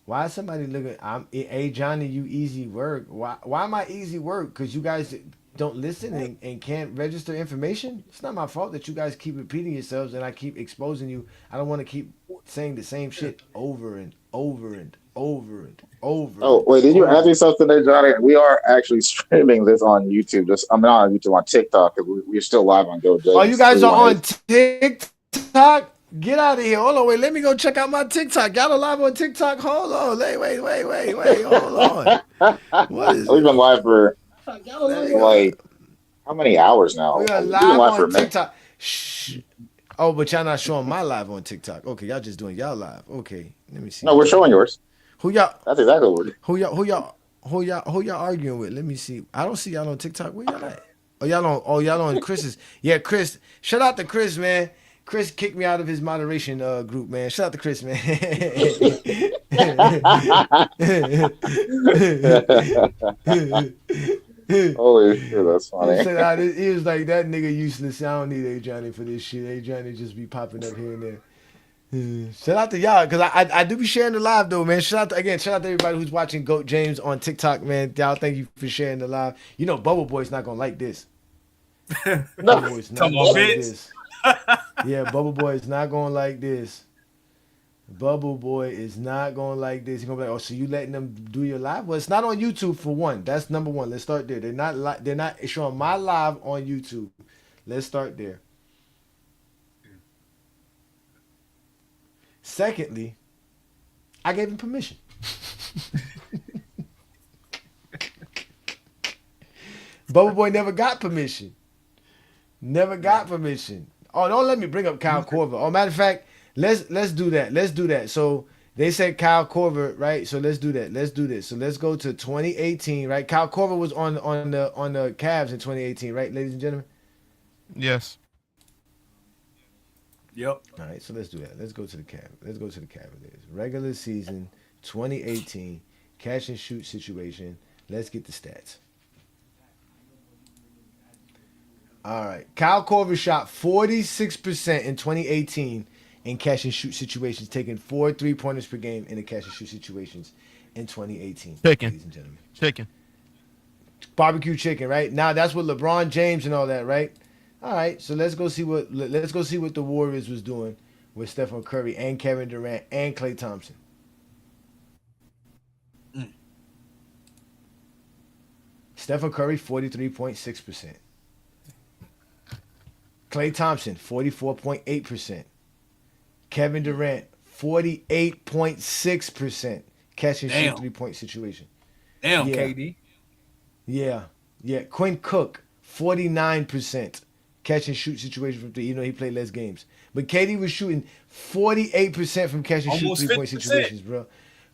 Why is somebody looking? Hey Johnny, you easy work. Why am I easy work? Because you guys don't listen and can't register information. It's not my fault that you guys keep repeating yourselves and I keep exposing you. I don't want to keep saying the same shit over and over and over and over. Oh wait, did you ask me something there, Johnny? We are actually streaming this on YouTube. I'm not on YouTube, on TikTok. We're still live on GoJ. Oh, you guys are on TikTok? Get out of here. Hold on, wait. Let me go check out my TikTok. Y'all are live on TikTok? Hold on. Wait. Hold on. What is We've been live for like how many hours now? We are We've live been live for on a minute. TikTok. Shh. Oh, but y'all not showing my live on TikTok. Okay, y'all just doing y'all live. Okay, let me see. No, we're showing yours. Who y'all? That's exactly what. Who y'all arguing with? Let me see. I don't see y'all on TikTok. Where y'all at? Y'all on Chris's. Yeah, Chris. Shout out to Chris, man. Chris kicked me out of his moderation group, man. Shout out to Chris, man. Holy shit, that's He funny. said, he was like, that nigga useless. I don't need Ajani for this shit. Ajani just be popping up here and there. Shout out to y'all, because I do be sharing the live though, man. Shout out to everybody who's watching Goat James on TikTok, man. Y'all, thank you for sharing the live. You know, Bubble Boy's not gonna like this. Bubble Boy's not gonna like this. Yeah, Bubble Boy is not gonna like this. Bubble Boy is not gonna like this. He's gonna be like, "Oh, so you letting them do your live?" Well, it's not on YouTube for one. That's number one. Let's start there. They're not showing my live on YouTube. Let's start there. Secondly, I gave him permission. Bubble Boy never got permission. Never got permission. Oh, don't let me bring up Kyle Korver. Oh, matter of fact, let's do that. Let's do that. So they said Kyle Korver, right? So let's do that. Let's do this. So let's go to 2018, right? Kyle Korver was on the Cavs in 2018, right, ladies and gentlemen? Yes. Yep. All right, so let's do that. Let's go to the Cavs. Let's go to the Cavaliers. Regular season 2018 catch and shoot situation. Let's get the stats. All right. Kyle Korver shot 46% in 2018 in catch and shoot situations, taking 4 3-pointers per game in the catch and shoot situations in 2018. Chicken. Ladies and gentlemen. Chicken. Barbecue chicken, right? Now that's with LeBron James and all that, right? All right. So let's go see what the Warriors was doing with Stephen Curry and Kevin Durant and Klay Thompson. Stephen Curry 43.6%. Klay Thompson, 44.8%. Kevin Durant, 48.6% catch and shoot 3-point situation. Damn, Yeah. KD. Yeah. Quinn Cook, 49% catch and shoot situation from three, even though he played less games. But KD was shooting 48% from catch and shoot Almost 3-point 50%. situations, bro.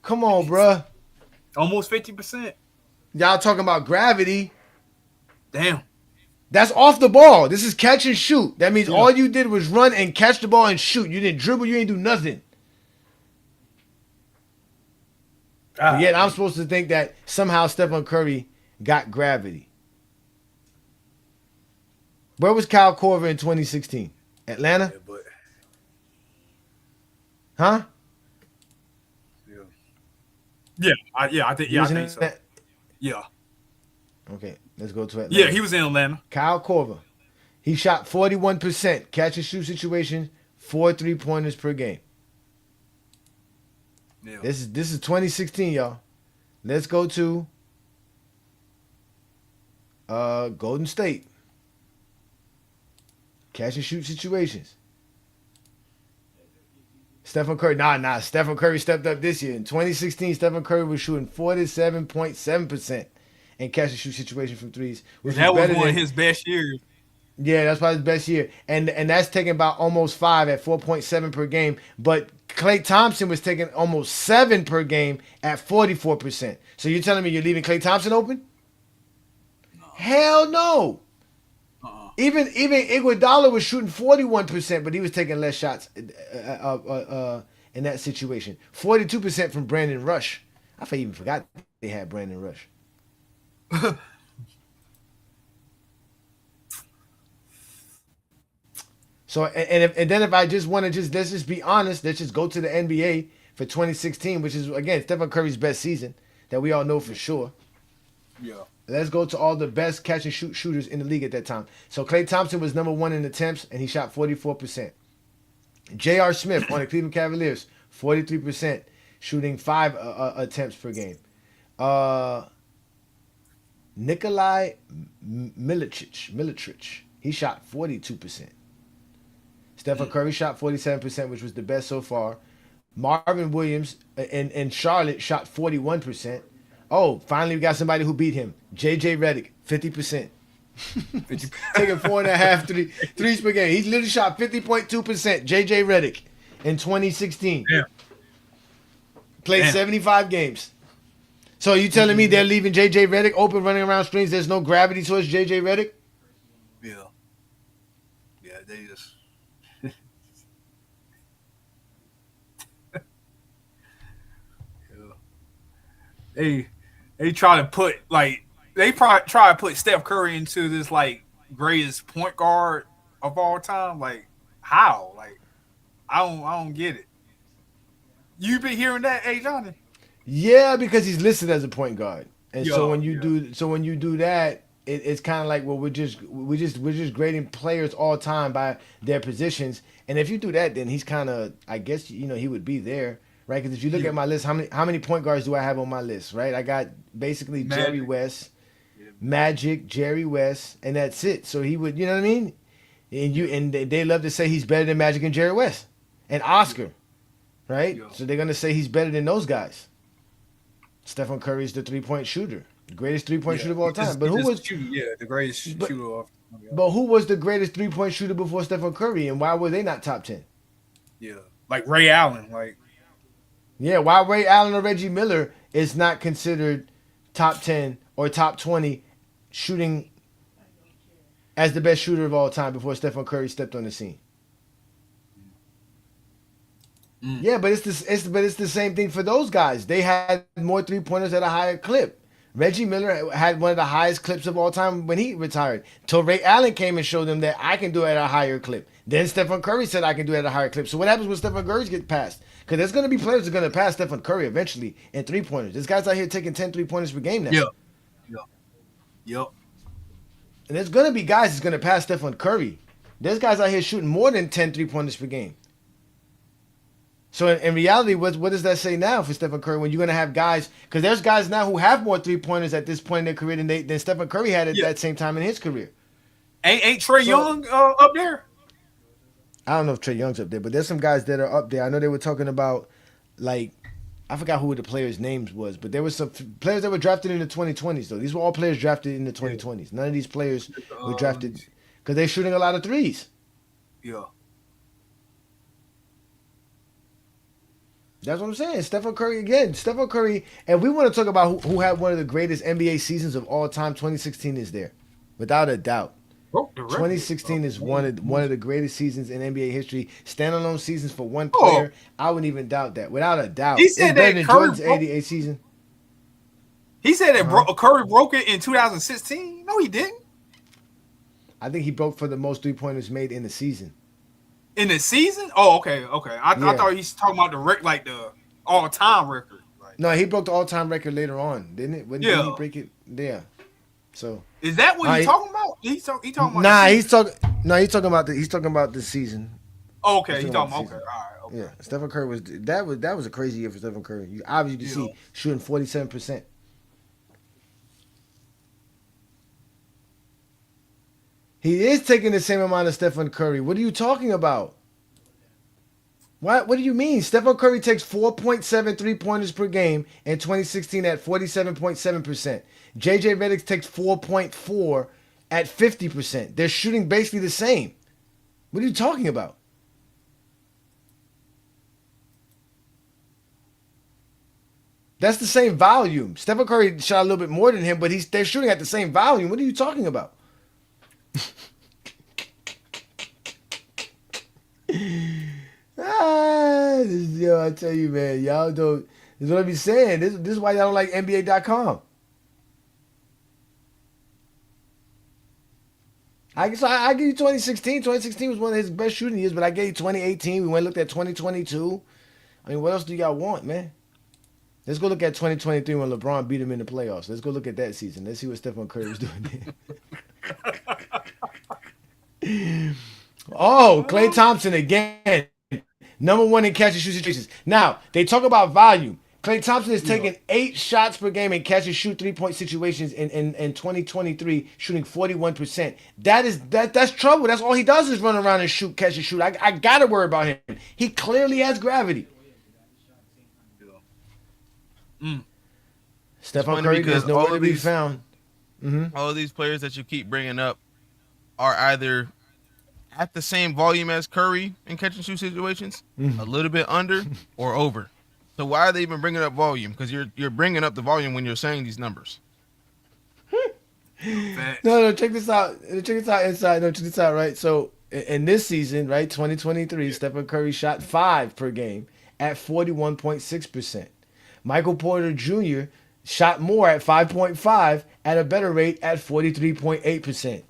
Come on, bro. Almost 50%. Y'all talking about gravity. Damn. That's off the ball. This is catch and shoot. That means all you did was run and catch the ball and shoot. You didn't dribble. You didn't do nothing. But yet I'm supposed to think that somehow Stephen Curry got gravity. Where was Kyle Korver in 2016? Atlanta? Huh? I think so. Yeah. Okay, let's go to Atlanta. Yeah, he was in Atlanta. Kyle Korver. He shot 41% catch and shoot situations, 4 3-pointers per game. Yeah. This is 2016, y'all. Let's go to Golden State. Catch and shoot situations. Stephen Curry. Nah. Stephen Curry stepped up this year. In 2016, Stephen Curry was shooting 47.7% in catch and shoot situations from threes. That was one of his best years. Yeah, that's probably his best year. And that's taking about almost 5 at 4.7 per game. But Klay Thompson was taking almost 7 per game at 44%. So you're telling me you're leaving Klay Thompson open? No. Hell no. Even Iguodala was shooting 41%, but he was taking less shots in that situation. 42% from Brandon Rush. I even forgot they had Brandon Rush. So and then if I just want to let's just be honest, let's just go to the NBA for 2016, which is again Stephen Curry's best season that we all know for sure. Yeah. Let's go to all the best catch and shoot shooters in the league at that time. So Klay Thompson was number 1 in attempts and he shot 44%. J.R. Smith on the Cleveland Cavaliers, 43%, shooting 5 attempts per game. Nikolai Milicic, he shot 42%. Stephen Curry shot 47%, which was the best so far. Marvin Williams in Charlotte shot 41%. Oh, finally we got somebody who beat him. J.J. Redick, 50%. Taking 4.5 threes per game. He literally shot 50.2%. J.J. Redick in 2016. Yeah. Played 75 games. So you telling me they're leaving JJ Redick open, running around screens? There's no gravity towards JJ Redick? Yeah. Yeah, they just. Yeah. They try to put they probably try to put Steph Curry into this greatest point guard of all time. Like how? Like I don't get it. You been hearing that, Johnny? Yeah, because he's listed as a point guard, and so Yo, when you do that, it's kind of like, well, we're just grading players all time by their positions, and if you do that, then he's kind of, I guess, he would be there, right? Because if you look at my list, how many point guards do I have on my list, right? I got basically Jerry West, Magic, Jerry West, and that's it. So he would, you know what I mean? And they love to say he's better than Magic and Jerry West and Oscar, right? Yeah. So they're gonna say he's better than those guys. Stephen Curry is the 3-point shooter, the greatest 3-point shooter of all time. But who was the greatest shooter of? But who was the greatest 3-point shooter before Stephen Curry, and why were they not top 10? Yeah, like Ray Allen, Yeah, why Ray Allen or Reggie Miller is not considered top 10 or top 20 shooting as the best shooter of all time before Stephen Curry stepped on the scene. Yeah, but it's the same thing for those guys. They had more 3-pointers at a higher clip. Reggie Miller had one of the highest clips of all time when he retired. Till Ray Allen came and showed them that I can do it at a higher clip. Then Stephen Curry said I can do it at a higher clip. So what happens when Stephen Curry gets passed? Because there's going to be players that are going to pass Stephen Curry eventually in 3-pointers. There's guys out here taking 10 3-pointers per game now. Yep. And there's going to be guys that's going to pass Stephen Curry. There's guys out here shooting more than 10 3-pointers per game. So in reality, what does that say now for Stephen Curry when you're going to have guys? Because there's guys now who have more 3-pointers at this point in their career than Stephen Curry had at that same time in his career. Ain't Trae Young up there? I don't know if Trae Young's up there, but there's some guys that are up there. I know they were talking about, I forgot who the players' names was, but there were some players that were drafted in the 2020s, though. These were all players drafted in the 2020s. None of these players were drafted because they're shooting a lot of threes. Yeah. That's what I'm saying. Stephen Curry again. Stephen Curry, and we want to talk about who had one of the greatest NBA seasons of all time. 2016 is there, without a doubt. 2016 is one of the greatest seasons in NBA history. Standalone seasons for one player. I wouldn't even doubt that, without a doubt. He said it's better than Curry Jordan's 88 season. He said that Curry broke it in 2016. No, he didn't. I think he broke for the most 3-pointers made in the season. In the season? Oh, okay. I thought he's talking about the all-time record. No, he broke the all-time record later on, didn't it? Didn't he break it? Yeah. So is that what he's talking about? He talking about? Nah, he's talking about the season. Oh, okay, he's talking about. Okay, all right. Okay. Yeah, Stephen Curry was a crazy year for Stephen Curry. You obviously see shooting 47%. He is taking the same amount of Stephen Curry. What are you talking about? What do you mean? Stephen Curry takes 4.7 3-pointers per game in 2016 at 47.7%. JJ Redick takes 4.4 at 50%. They're shooting basically the same. What are you talking about? That's the same volume. Stephen Curry shot a little bit more than him, but they're shooting at the same volume. What are you talking about? I tell you, man, y'all don't. This is what I be saying. This is why y'all don't like NBA.com. I give you 2016. 2016 was one of his best shooting years, but I gave you 2018. We went and looked at 2022. I mean, what else do y'all want, man? Let's go look at 2023 when LeBron beat him in the playoffs. Let's go look at that season. Let's see what Stephen Curry was doing there. Oh, Klay Thompson again. Number 1 in catch and shoot situations. Now, they talk about volume. Klay Thompson is taking 8 shots per game in catch and shoot 3-point situations in 2023, shooting 41%. That's trouble. That's all he does is run around and shoot, catch and shoot. I gotta worry about him. He clearly has gravity. Stephen Curry is nowhere to be found. All of these players that you keep bringing up are either at the same volume as Curry in catch and shoot situations, a little bit under or over. So why are they even bringing up volume? Because you're bringing up the volume when you're saying these numbers. No, check this out. Check this out inside. No, check this out, right? So in this season, right, 2023, Stephen Curry shot 5 per game at 41.6%. Michael Porter Jr. shot more at 5.5 at a better rate at 43.8%.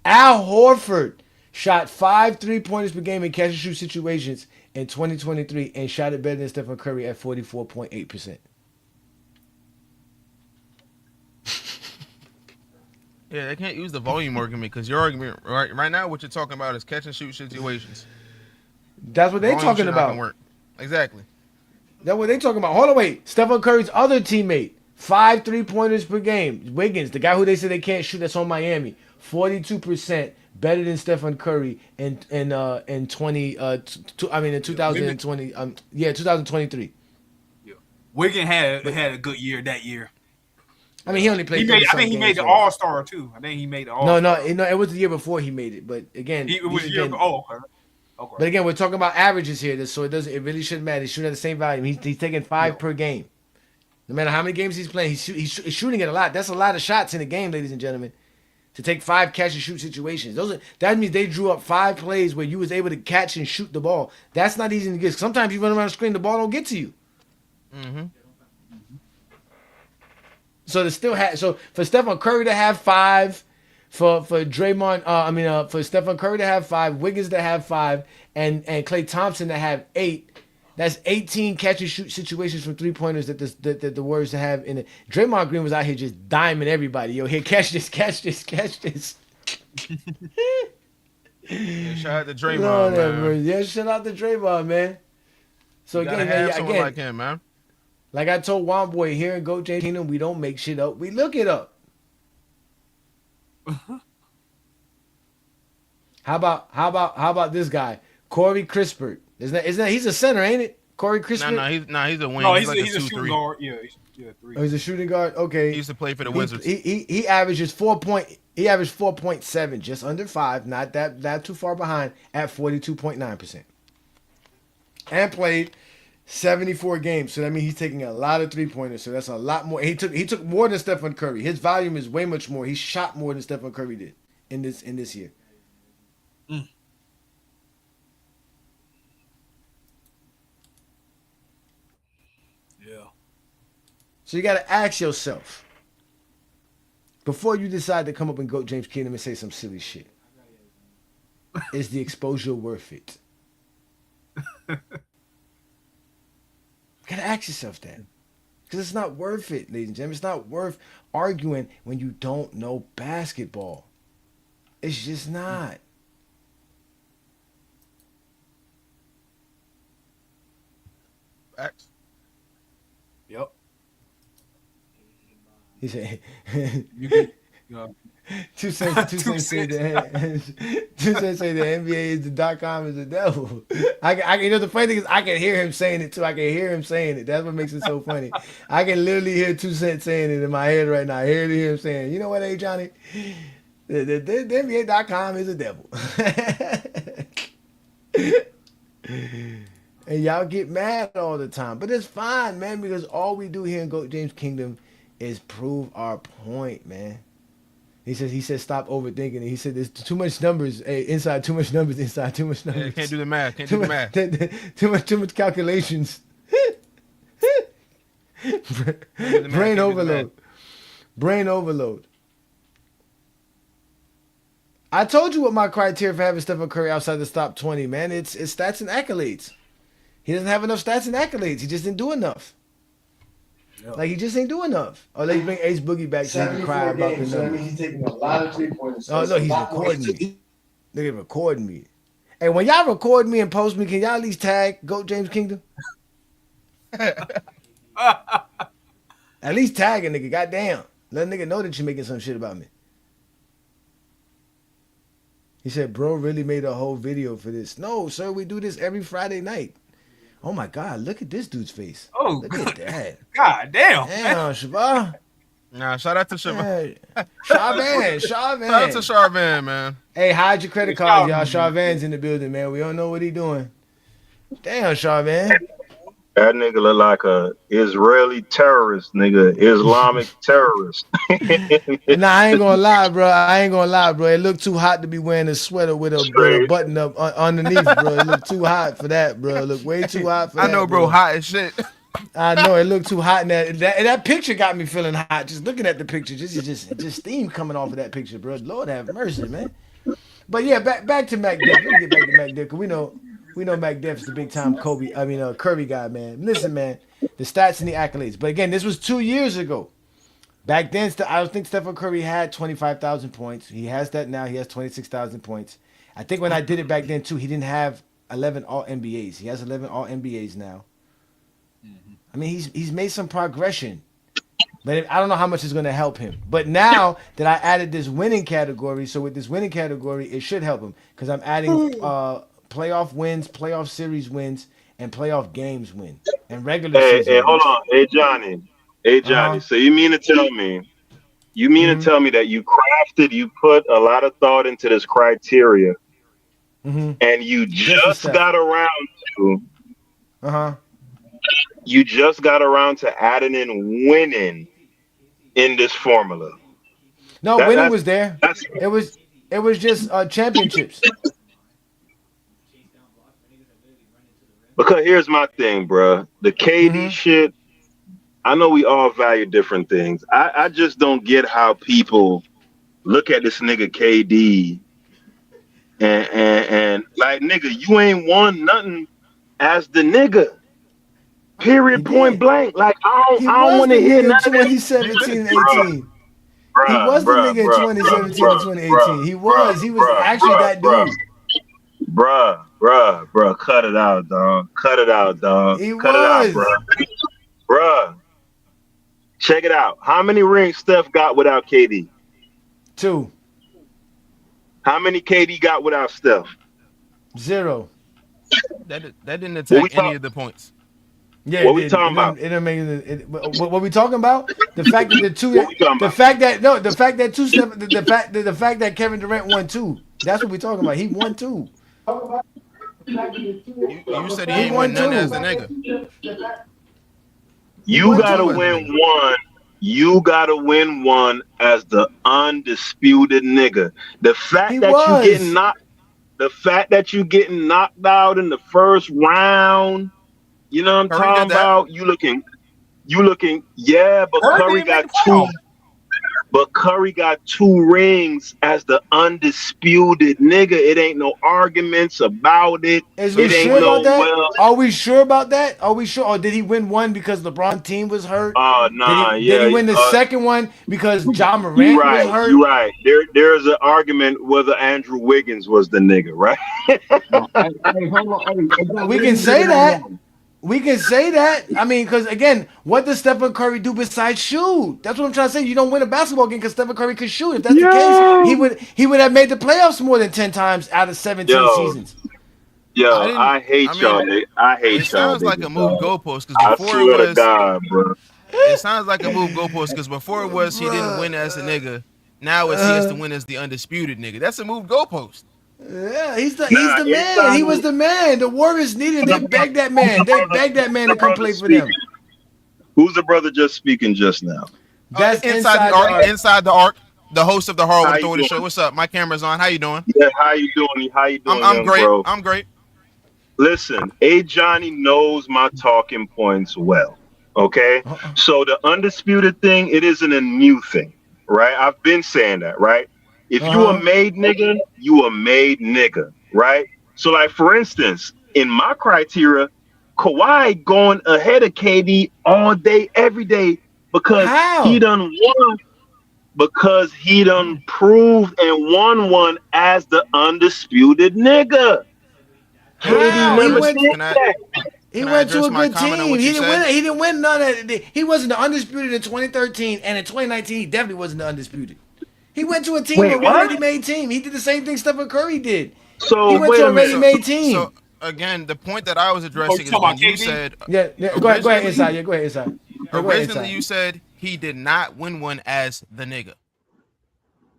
Al Horford shot 5 3-pointers per game in catch and shoot situations in 2023 and shot it better than Stephen Curry at 44.8%. Yeah, they can't use the volume argument because your argument right now, what you're talking about is catch and shoot situations. That's what they're talking about. Work. Exactly. That's what they talking about. Hold on, wait. Stephen Curry's other teammate, 5 3-pointers per game. Wiggins, the guy who they say they can't shoot, that's on Miami, 42% better than Stephen Curry in 2020. In 2020. 2023. Yeah. Wiggins had a good year that year. I mean, he only played. I think he made the All Star too. I think he made the All Star. No, it was the year before he made it. But again, it was year. Okay. But again, we're talking about averages here, so it really shouldn't matter. He's shooting at the same volume. He's taking 5 per game. No matter how many games he's playing, he's shooting it a lot. That's a lot of shots in a game, ladies and gentlemen. To take 5 catch and shoot situations, that means they drew up 5 plays where you was able to catch and shoot the ball. That's not easy to get. Sometimes you run around the screen, the ball don't get to you. Mm-hmm. So for Stephen Curry to have 5, for Draymond, for Stephen Curry to have 5, Wiggins to have 5, and Klay Thompson to have 8, that's 18 catch and shoot situations from 3-pointers that the Warriors have in it. Draymond Green was out here just diming everybody. Yo, here, catch this. Yeah, shout out to Draymond, man. Yeah, shout out to Draymond, man. So again, like him, man. Like I told Juan Boy here in Go James Kingdom, we don't make shit up. We look it up. How about this guy, Corey Crispert? Isn't that he's a center, ain't it? Corey Crispert? No, he's a wing. No, he's a shooting guard. Yeah, he's 3. Oh, he's a shooting guard. Okay. He used to play for the Wizards. He averages 4.7, just under 5, not that too far behind, at 42.9%. And played 74 games, so that means he's taking a lot of 3-pointers. So that's a lot more. He took more than Stephen Curry. His volume is way much more. He shot more than Stephen Curry did in this year. Mm. Yeah. So you got to ask yourself before you decide to come up and go James Kingdom and say some silly shit. Is the exposure worth it? You gotta ask yourself that. Because it's not worth it, ladies and gentlemen. It's not worth arguing when you don't know basketball. It's just not. Facts. Yep. He said, you 2 cents say the NBA is the .com is the devil. I the funny thing is I can hear him saying it too. I can hear him saying it. That's what makes it so funny. I can literally hear 2 cents saying it in my head right now. I hear him saying, you know what, Ajani? The NBA.com is the devil. And y'all get mad all the time. But it's fine, man, because all we do here in Go James Kingdom is prove our point, man. He says stop overthinking it. He said there's too much numbers inside too much numbers. Yeah, can't do the math. Too much calculations. Brain overload. I told you what my criteria for having Stephen Curry outside the top 20, man. It's stats and accolades. He doesn't have enough stats and accolades. He just didn't do enough. Yep. Like, he just ain't doing enough. Oh, they bring Ace Boogie back so he can cry about the numbers. He's taking a lot of 3-pointers. Oh, no, he's recording me. They're recording me. Hey, when y'all record me and post me, can y'all at least tag Goat James Kingdom? At least tag a nigga, goddamn. Let a nigga know that you're making some shit about me. He said, bro really made a whole video for this. No, sir, we do this every Friday night. Oh my God, look at this dude's face. Oh, look at that. God damn. Damn, Shabba. Nah, shout out to Shabba. Charvan. Shout out to Charvan, man. Hey, hide your credit cards, y'all. Charvan's in the building, man. We don't know what he doing. Damn, Charvan. That nigga look like a Israeli terrorist, nigga, Islamic terrorist. Nah, I ain't gonna lie, bro. I ain't gonna lie, bro. It looked too hot to be wearing a sweater with a Straight. button up underneath, bro. It looked too hot for that, bro. It looked way too hot for I know, that, bro, bro. hot as shit. I know it looked too hot in that picture got me feeling hot. Just looking at the picture, just steam coming off of that picture, bro. Lord have mercy, man. But yeah, back to Mac Def. Let's get back to Mac Def, cause we know Mac Def's the big time Curry guy, man. Listen, man, the stats and the accolades. But again, this was 2 years ago. Back then, I don't think Stephen Curry had 25,000 points. He has that now. He has 26,000 points. I think when I did it back then too, he didn't have 11 All NBAs. He has 11 All NBAs now. I mean, he's made some progression, but I don't know how much is going to help him. But now that I added this winning category, so with this winning category, it should help him because I'm adding playoff wins, playoff series wins, and playoff games win, and regular Hey, season hold wins. on. Hey, Johnny. Hey, Uh Johnny. huh. So you mean to tell me, that you put a lot of thought into this criteria and Just for Steph. to, Uh huh. you just got around to adding in winning in this formula. No, That winning that's was there. that's It was just championships. because here's my thing, bruh. The KD Mm-hmm. shit. I know we all value different things. I just don't get how people look at this nigga KD and like nigga, you ain't won nothing as the nigga. He Period. Point did. blank. Like He I don't was want the to hear nigga in none of that, 2017 and 18. He bruh, was the bruh, nigga in bruh, 2017 and bruh, bruh, 2018. He bruh, was. He was bruh, actually bruh, that bruh, dude. bruh. Cut it out, dog. Cut it out, dog. He Cut it out, bruh. was. Bruh. Check it out. How many rings Steph got without KD? Two. How many KD got without Steph? Zero. That didn't What we attack any talk? of the points. Yeah, it What we didn't. It talking about? didn't. It didn't make what we talking about? The fact that What we talking the about? fact that no, the fact that two step, the fact that Kevin Durant won two. That's what we talking about. He won two. You said he He ain't win won none as two. the nigga. He You won Won gotta two two. as a win nigga. one. You gotta win one as the undisputed nigga. The He fact that you getting was. knocked, the fact that you getting knocked out in the first round. You know what I'm Curry did talking that. about? You looking. Yeah, but Curry Curry didn't make got the two. playoffs. But Curry got two rings as the undisputed nigga. It ain't no arguments about it. Is we It sure ain't about no that? well. Are we sure about that? Are we sure? Or did he win one because LeBron team was hurt? Did he Nah, did he yeah. win the second one because John You Morant was right. You hurt? right. There's an argument whether Andrew Wiggins was the nigga, right? Hey, hold on. Hey, John, We let can me get say in on that. one. We can say that. I mean, because again, what does Stephen Curry do besides shoot? That's what I'm trying to say. You don't win a basketball game because Stephen Curry could shoot. If that's the case, Yo, he would have made the playoffs more than 10 times out of 17 yo, seasons. I yo. didn't. I I hate y'all. mean, I it hate y'all sounds like a niggas, move dog. goalpost because I before it swear to was, God, bro. it sounds like a move goalpost because before it was he didn't win as a nigga. Now it's he has to win as the undisputed nigga. That's a move goalpost. Yeah, he's Nah, the man. He was anytime the man. The Warriors needed him. They begged that who's man. the They brother, begged that man the to come brother play for them. speaking? Who's the brother just speaking just now? That's Inside the inside the arc, arc. inside the arc, the host of the How Harlem you Authority doing? Show. What's up? My camera's on. How you doing? Yeah, how you doing? How you doing, I'm young great. bro? I'm great. Listen, A Johnny knows my talking points well. Okay. So the undisputed thing, it isn't a new thing, right? I've been saying that, right? If you a Uh-huh. made nigga, you a made nigga, right? So, like, for instance, in my criteria, Kawhi going ahead of KD all day, every day, because he How? done won, because he done proved and won one as the undisputed nigga. KD How? He never went. did Can I that. He can I went to address a my good comment on team. what He you didn't win. said? He didn't win none of. He wasn't the undisputed in 2013, and in 2019 he definitely wasn't the undisputed. He went to a team, Wait, a what? ready-made team. He did the same thing Stephen Curry did. He So went wait to a a minute. So ready-made so team. again, the point that I was Oh, you addressing is talking about when you KD? said Yeah, yeah. Go ahead originally inside. Yeah, go ahead inside. Yeah, go ahead originally inside. you said he did not win one as the nigga.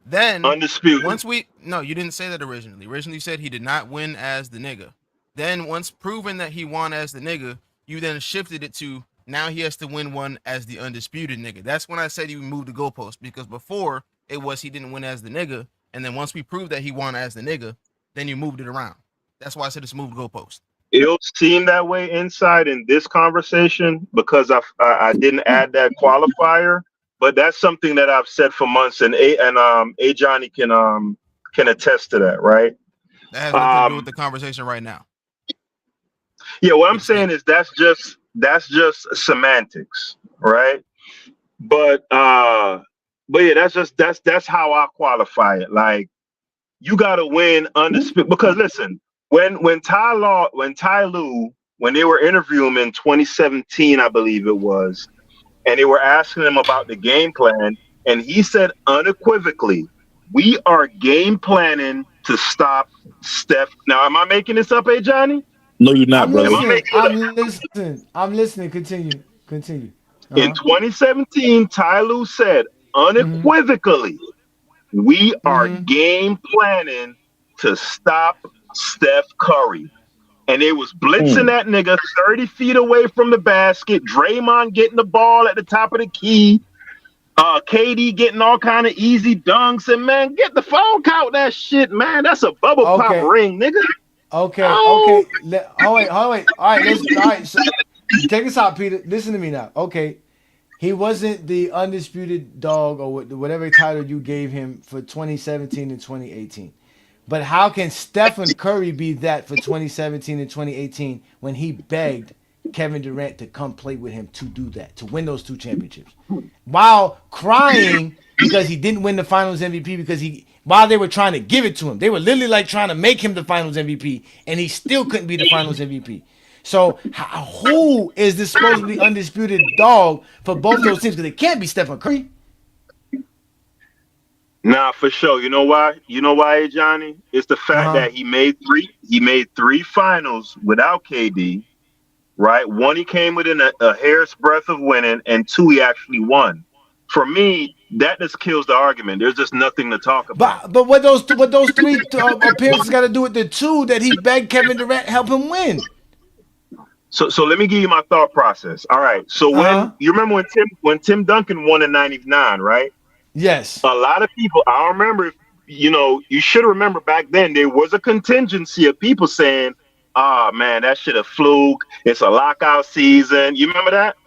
Then Undisputed. once we no, you didn't say that originally. Originally you said he did not win as the nigga. Then once proven that he won as the nigga, you then shifted it to now he has to win one as the undisputed nigga. That's when I said you moved the goalpost, because before it was he didn't win as the nigga, and then once we proved that he won as the nigga, then you moved it around. That's why I said it's moved goalpost. It'll seem that way inside in this conversation because I didn't add that qualifier, but that's something that I've said for months, and Ajani can attest to that, right? That has nothing to do with the conversation right now. Yeah, what I'm saying is that's just semantics, right? But yeah, that's how I qualify it. Like, you gotta win undisputed, because listen, when Ty Lue, when they were interviewing him in 2017, I believe it was, and they were asking him about the game plan, and he said unequivocally, "We are game planning to stop Steph." Now, am I making this up, Johnny? No, you're not, I'm brother. listening. I'm listening. Continue. In 2017, Ty Lue said unequivocally, "We are game planning to stop Steph Curry." And they was blitzing that nigga 30 feet away from the basket. Draymond getting the ball at the top of the key. KD getting all kind of easy dunks. And man, get the phone count that shit, man. That's a bubble pop ring, nigga. Okay. Oh. Okay. Wait. All right. So, take us out, Peter. Listen to me now. Okay. He wasn't the undisputed dog or whatever title you gave him for 2017 and 2018. But how can Stephen Curry be that for 2017 and 2018 when he begged Kevin Durant to come play with him to do that, to win those 2 championships, while crying because he didn't win the Finals MVP because while they were trying to give it to him, they were literally like trying to make him the Finals MVP, and he still couldn't be the Finals MVP. So who is this supposedly undisputed dog for both those teams? Because it can't be Stephen Curry. Nah, for sure. You know why? Johnny? It's the fact that he made three finals without KD, right? One, he came within a hair's breadth of winning, and 2, he actually won. For me, that just kills the argument. There's just nothing to talk about. But what those 3 appearances got to do with the 2 that he begged Kevin Durant help him win? So let me give you my thought process. All right. So when you remember when Tim Duncan won in '99, right? Yes. A lot of people, I remember, you should remember back then, there was a contingency of people saying, man, that shit a fluke. It's a lockout season. You remember that?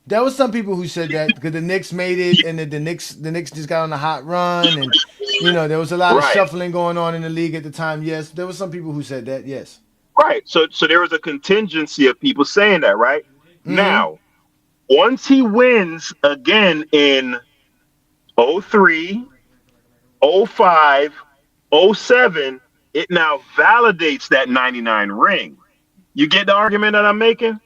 There was some people who said that because the Knicks made it, and the Knicks just got on a hot run, and there was a lot of shuffling going on in the league at the time. Yes, there was some people who said that. Yes. Right. So there was a contingency of people saying that, right? Now, once he wins again in 03, 05, 07, it now validates that 99 ring. You get the argument that I'm making?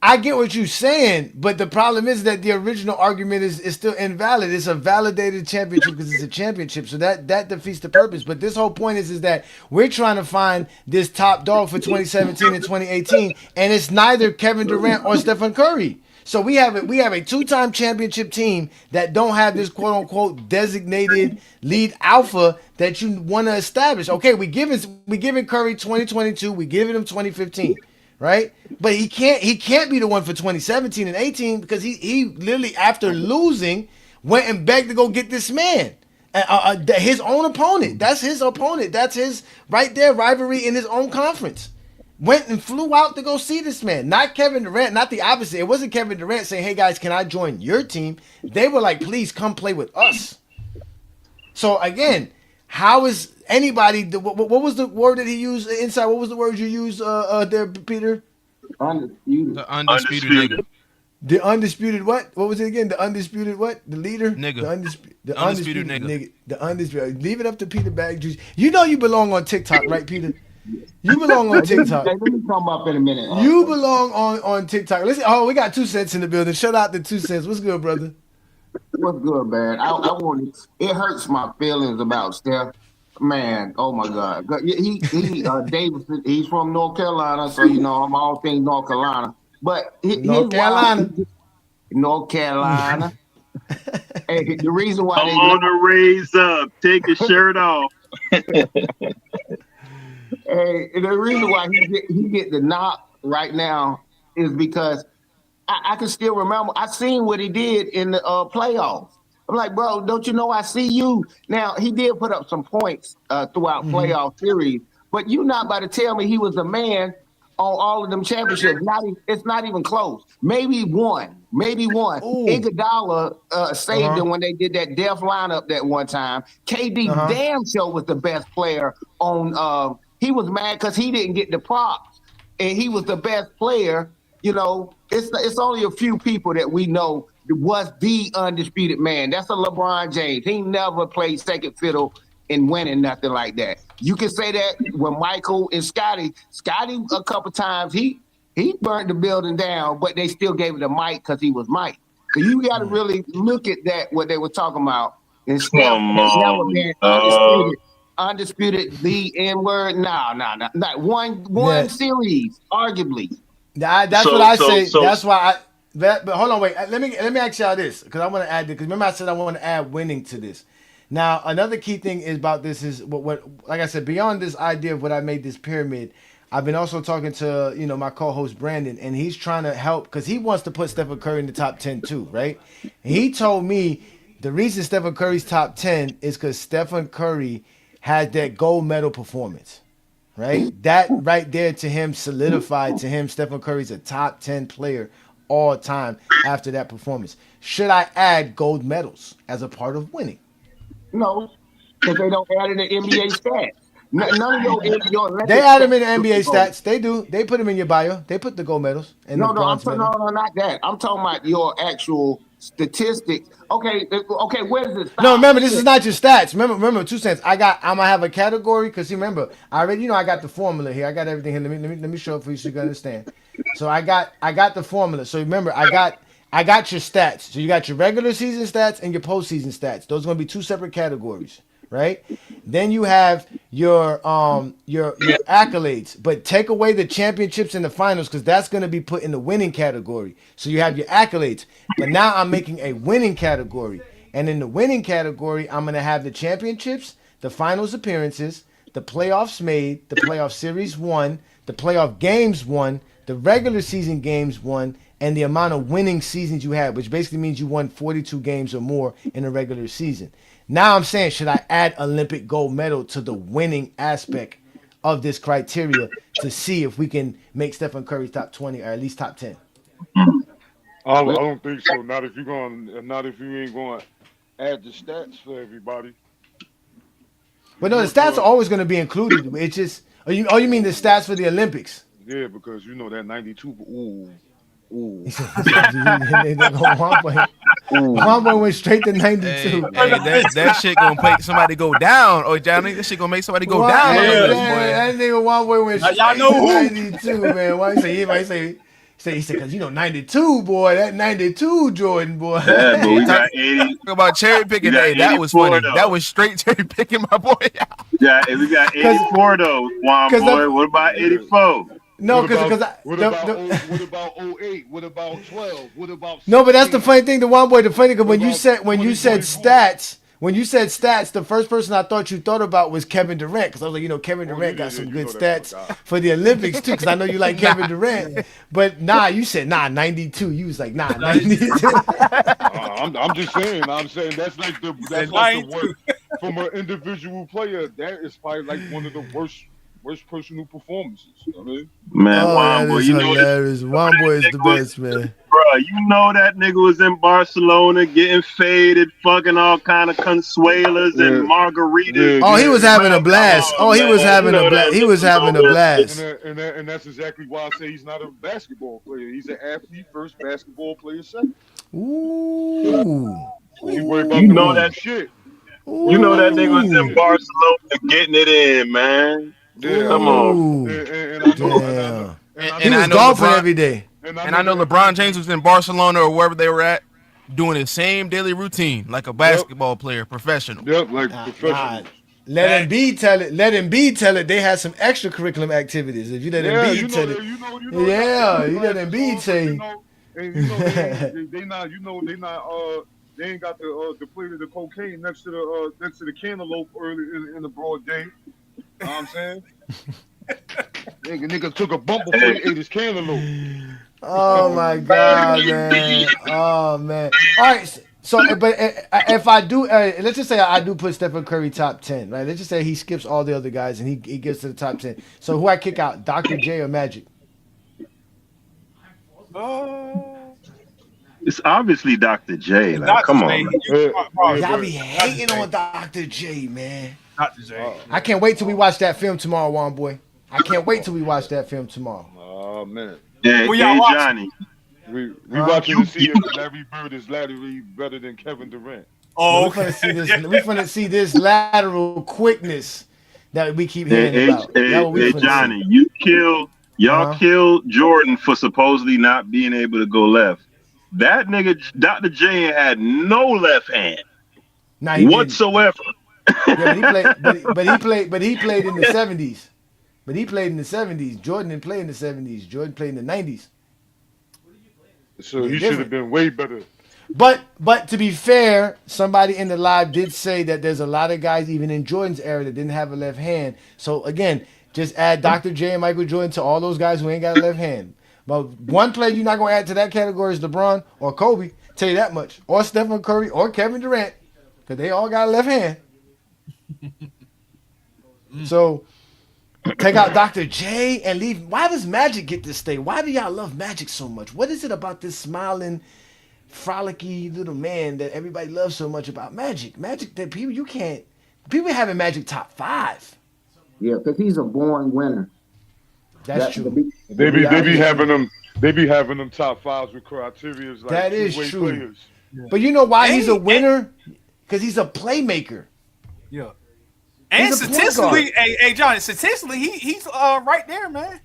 I get what you're saying, but the problem is that the original argument is still invalid. It's a validated championship because it's a championship, so that defeats the purpose. But this whole point is that we're trying to find this top dog for 2017 and 2018, and it's neither Kevin Durant or Stephen Curry. So we have a 2-time championship team that don't have this quote unquote designated lead alpha that you want to establish. Okay, we giving Curry 2022, we giving him 2015. Right, but he can't be the one for 2017 and 18 because he literally, after losing, went and begged to go get this man, his own opponent. That's his opponent. That's his right there rivalry in his own conference. Went and flew out to go see this man, not Kevin Durant, not the opposite. It wasn't Kevin Durant saying, "Hey guys, can I join your team?" They were like, "Please come play with us." So again, how is anybody? What was the word that he used inside? What was the word you used there, Peter? Undisputed. The undisputed nigga. The undisputed what? What was it again? The undisputed what? The leader? Nigga. The undisputed nigga. The undisputed. Leave it up to Peter Bag Juice. You know you belong on TikTok, right, Peter? You belong on TikTok. Let me come up in a minute. You belong on TikTok. Listen, we got 2 cents in the building. Shout out to 2 cents. What's good, brother? What's good, man? I want it hurts my feelings about Steph. Man, oh my God. He Davidson, he's from North Carolina, so I'm all things North Carolina. But North Carolina. Hey, the reason why I'm on the raise up, take a shirt off. Hey, the reason why he get the knock right now is because I can still remember. I seen what he did in the playoffs. I'm like, bro, don't you know I see you? Now he did put up some points throughout playoff series, but you not about to tell me he was the man on all of them championships. It's not even close. Maybe one. Ooh. Iguodala saved them when they did that death lineup that one time. KD damn sure was the best player on. He was mad because he didn't get the props, and he was the best player. You know, it's only a few people that we know was the undisputed man. That's a LeBron James. He never played second fiddle in winning nothing like that. You can say that when Michael and Scotty a couple times he burnt the building down, but they still gave it to Mike because he was Mike. So you got to really look at that what they were talking about. And Steph has never been undisputed the N word. No. Not one series, arguably. That's what I say. That's why but hold on, wait. Let me ask y'all this because I want to add this. Because remember I said I want to add winning to this. Now another key thing is about this is what like I said beyond this idea of what I made this pyramid. I've been also talking to my co-host Brandon, and he's trying to help because he wants to put Stephen Curry in the top 10 too, right? And he told me the reason Stephen Curry's top 10 is because Stephen Curry had that gold medal performance. Right? That right there to him solidified to him Stephen Curry's a top 10 player all time after that performance. Should I add gold medals as a part of winning? No, because they don't add in the NBA stats. None of your Olympic They add them in the NBA stats. They do. They put them in your bio. They put the gold medals and the bronze medal. No, not that. I'm talking about your actual statistics. Okay, where does it stop? No, remember this is not your stats. Remember 2 cents. I'm gonna have a category because remember I already I got the formula here. I got everything here. Let me show it for you so you can understand. So I got the formula. So remember I got your stats. So you got your regular season stats and your postseason stats. Those are gonna be 2 separate categories, right? Then you have your accolades, but take away the championships and the finals because that's going to be put in the winning category. So you have your accolades, but now I'm making a winning category, and in the winning category, I'm going to have the championships, the finals appearances, the playoffs made, the playoff series won, the playoff games won, the regular season games won, and the amount of winning seasons you had, which basically means you won 42 games or more in a regular season. Now I'm saying, should I add Olympic gold medal to the winning aspect of this criteria to see if we can make Stephen Curry's top 20 or at least top 10? I don't think so. Not if you ain't going to add the stats for everybody. But no, the stats are always going to be included. It's just, you mean the stats for the Olympics? Yeah, because that 92. Ooh. One boy went straight to 92. Hey, that shit gonna make somebody go down. Oh, Johnny, that shit gonna make somebody go down. That nigga one boy went straight to 92, man. Why you say? He said, because 92, boy, that 92 Jordan, boy. Yeah, but we got 80. Talk about cherry picking. Hey, that was funny. Though. That was straight cherry picking, my boy. Yeah, we got 84 though, Juan boy. What about 84? No, because what about 08? What about 12? What about 16? No, but that's the funny thing. The one boy, the funny thing when you said stats. When you said stats, the first person I thought you thought about was Kevin Durant, because I was like, Kevin Durant got some good stats for the Olympics too, because I know you like Kevin Durant. But you said 92. You was like 92. I'm just saying. That's like the worst from an individual player. That is probably like one of the worst personal performances. I mean, man, Juan boy, Juan boy is the best, man. Bro, that nigga was in Barcelona getting faded, fucking all kind of consuelas and margaritas. He was having a blast. He was having a blast. He was having a blast. And that's exactly why I say he's not a basketball player. He's an athlete first, basketball player second. Ooh. He worried about that shit. You know that nigga was in Barcelona getting it in, man. Yeah, come on. And he was golfing every day. And I know LeBron James was in Barcelona or wherever they were at, doing the same daily routine like a basketball player, professional. Yep, like professional. Let Embiid tell it. Let Embiid tell it. They had some extracurriculum activities. If you let Embiid tell it, you let Embiid say. They ain't got the plate of the cocaine next to the cantaloupe early in the broad day. You know what I'm saying? Nigga took a bump before he ate his cantaloupe. Oh my God, man. Oh man. All right. But if I do, let's just say I do put Stephen Curry top 10, right? Let's just say he skips all the other guys and he gets to the top 10. So who I kick out, Dr. J or Magic? Oh, It's obviously Dr. J. it's Like, Dr. come J. on, man. Probably Y'all right. be Dr. hating J. on Dr. J, man. Dr. J. I can't wait till we watch that film tomorrow, Juan boy. I can't wait till we watch that film tomorrow. Oh man. Hey, Well, y'all hey, watching? Johnny. We watching to see if Larry Bird is Larry better than Kevin Durant. Oh, we're finna see this. We're finna see this lateral quickness that we keep Hey, hearing about. That's what we hey, finna Johnny, see. y'all killed Jordan for supposedly not being able to go left. That nigga, Dr. J, had no left hand Nah, he didn't. whatsoever. Yeah, but he played. But he played in the '70s. But he played in the '70s. Jordan didn't play in the '70s. Jordan played in the '90s. So They're he should have different. been way better. But to be fair, somebody in the live did say that there's a lot of guys even in Jordan's era that didn't have a left hand. So again, just add Dr. J and Michael Jordan to all those guys who ain't got a left hand. But one player you're not gonna add to that category is LeBron or Kobe. Tell you that much. Or Stephen Curry or Kevin Durant, because they all got a left hand. So take out Dr. J and leave. Why does Magic get to stay? Why do y'all love Magic so much? What is it about this smiling, frolicky little man that everybody loves so much about Magic? Magic that people you can't. People having Magic top 5. Yeah, because he's a born winner. That's true. They be having them top 5s with criteria like That is two-way true. players. But you know why he's a winner? Because he's a playmaker. Yeah. And He's a point statistically, guard. hey Johnny, statistically, he's right there, man.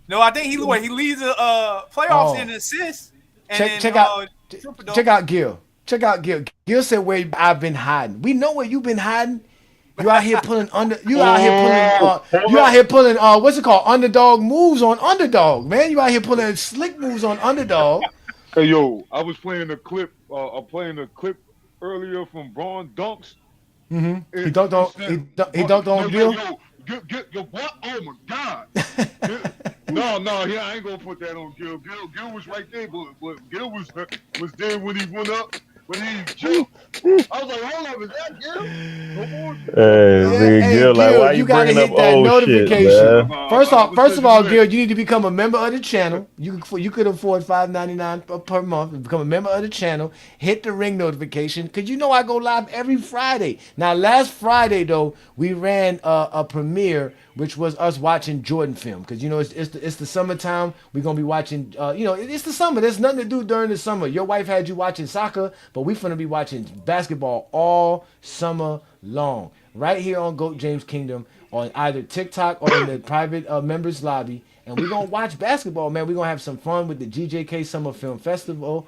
No, I think he leads the playoffs in assists. And Check out Gil. Check out Gil. Gil said where I've been hiding. We know where you've been hiding. You out here pulling what's it called? Underdog moves on underdog, man. You out here pulling slick moves on underdog. Hey yo, I was playing a clip. I'm playing a clip earlier from Braun dunks. Mm-hmm. He dunked on Gil. Yo, what? Oh my God! No, I ain't gonna put that on Gil. Gil was right there, but Gil was there when he went up, when he jumped. I was like, hold up, is that Gil? Hey, Gil, like, why you gotta bringing up hit that old notification. shit, man? First of all, Gil, you need to become a member of the channel. You could afford $5.99 per month. Become a member of the channel. Hit the ring notification because you know I go live every Friday. Now, last Friday though, we ran a premiere, which was us watching Jordan film because you know it's the summertime. We're gonna be watching. It's the summer. There's nothing to do during the summer. Your wife had you watching soccer, but we're gonna be watching basketball all summer long, right here on GOAT James Kingdom on either TikTok or in the private members lobby, and we're gonna watch basketball, man. We're gonna have some fun with the GJK Summer Film Festival.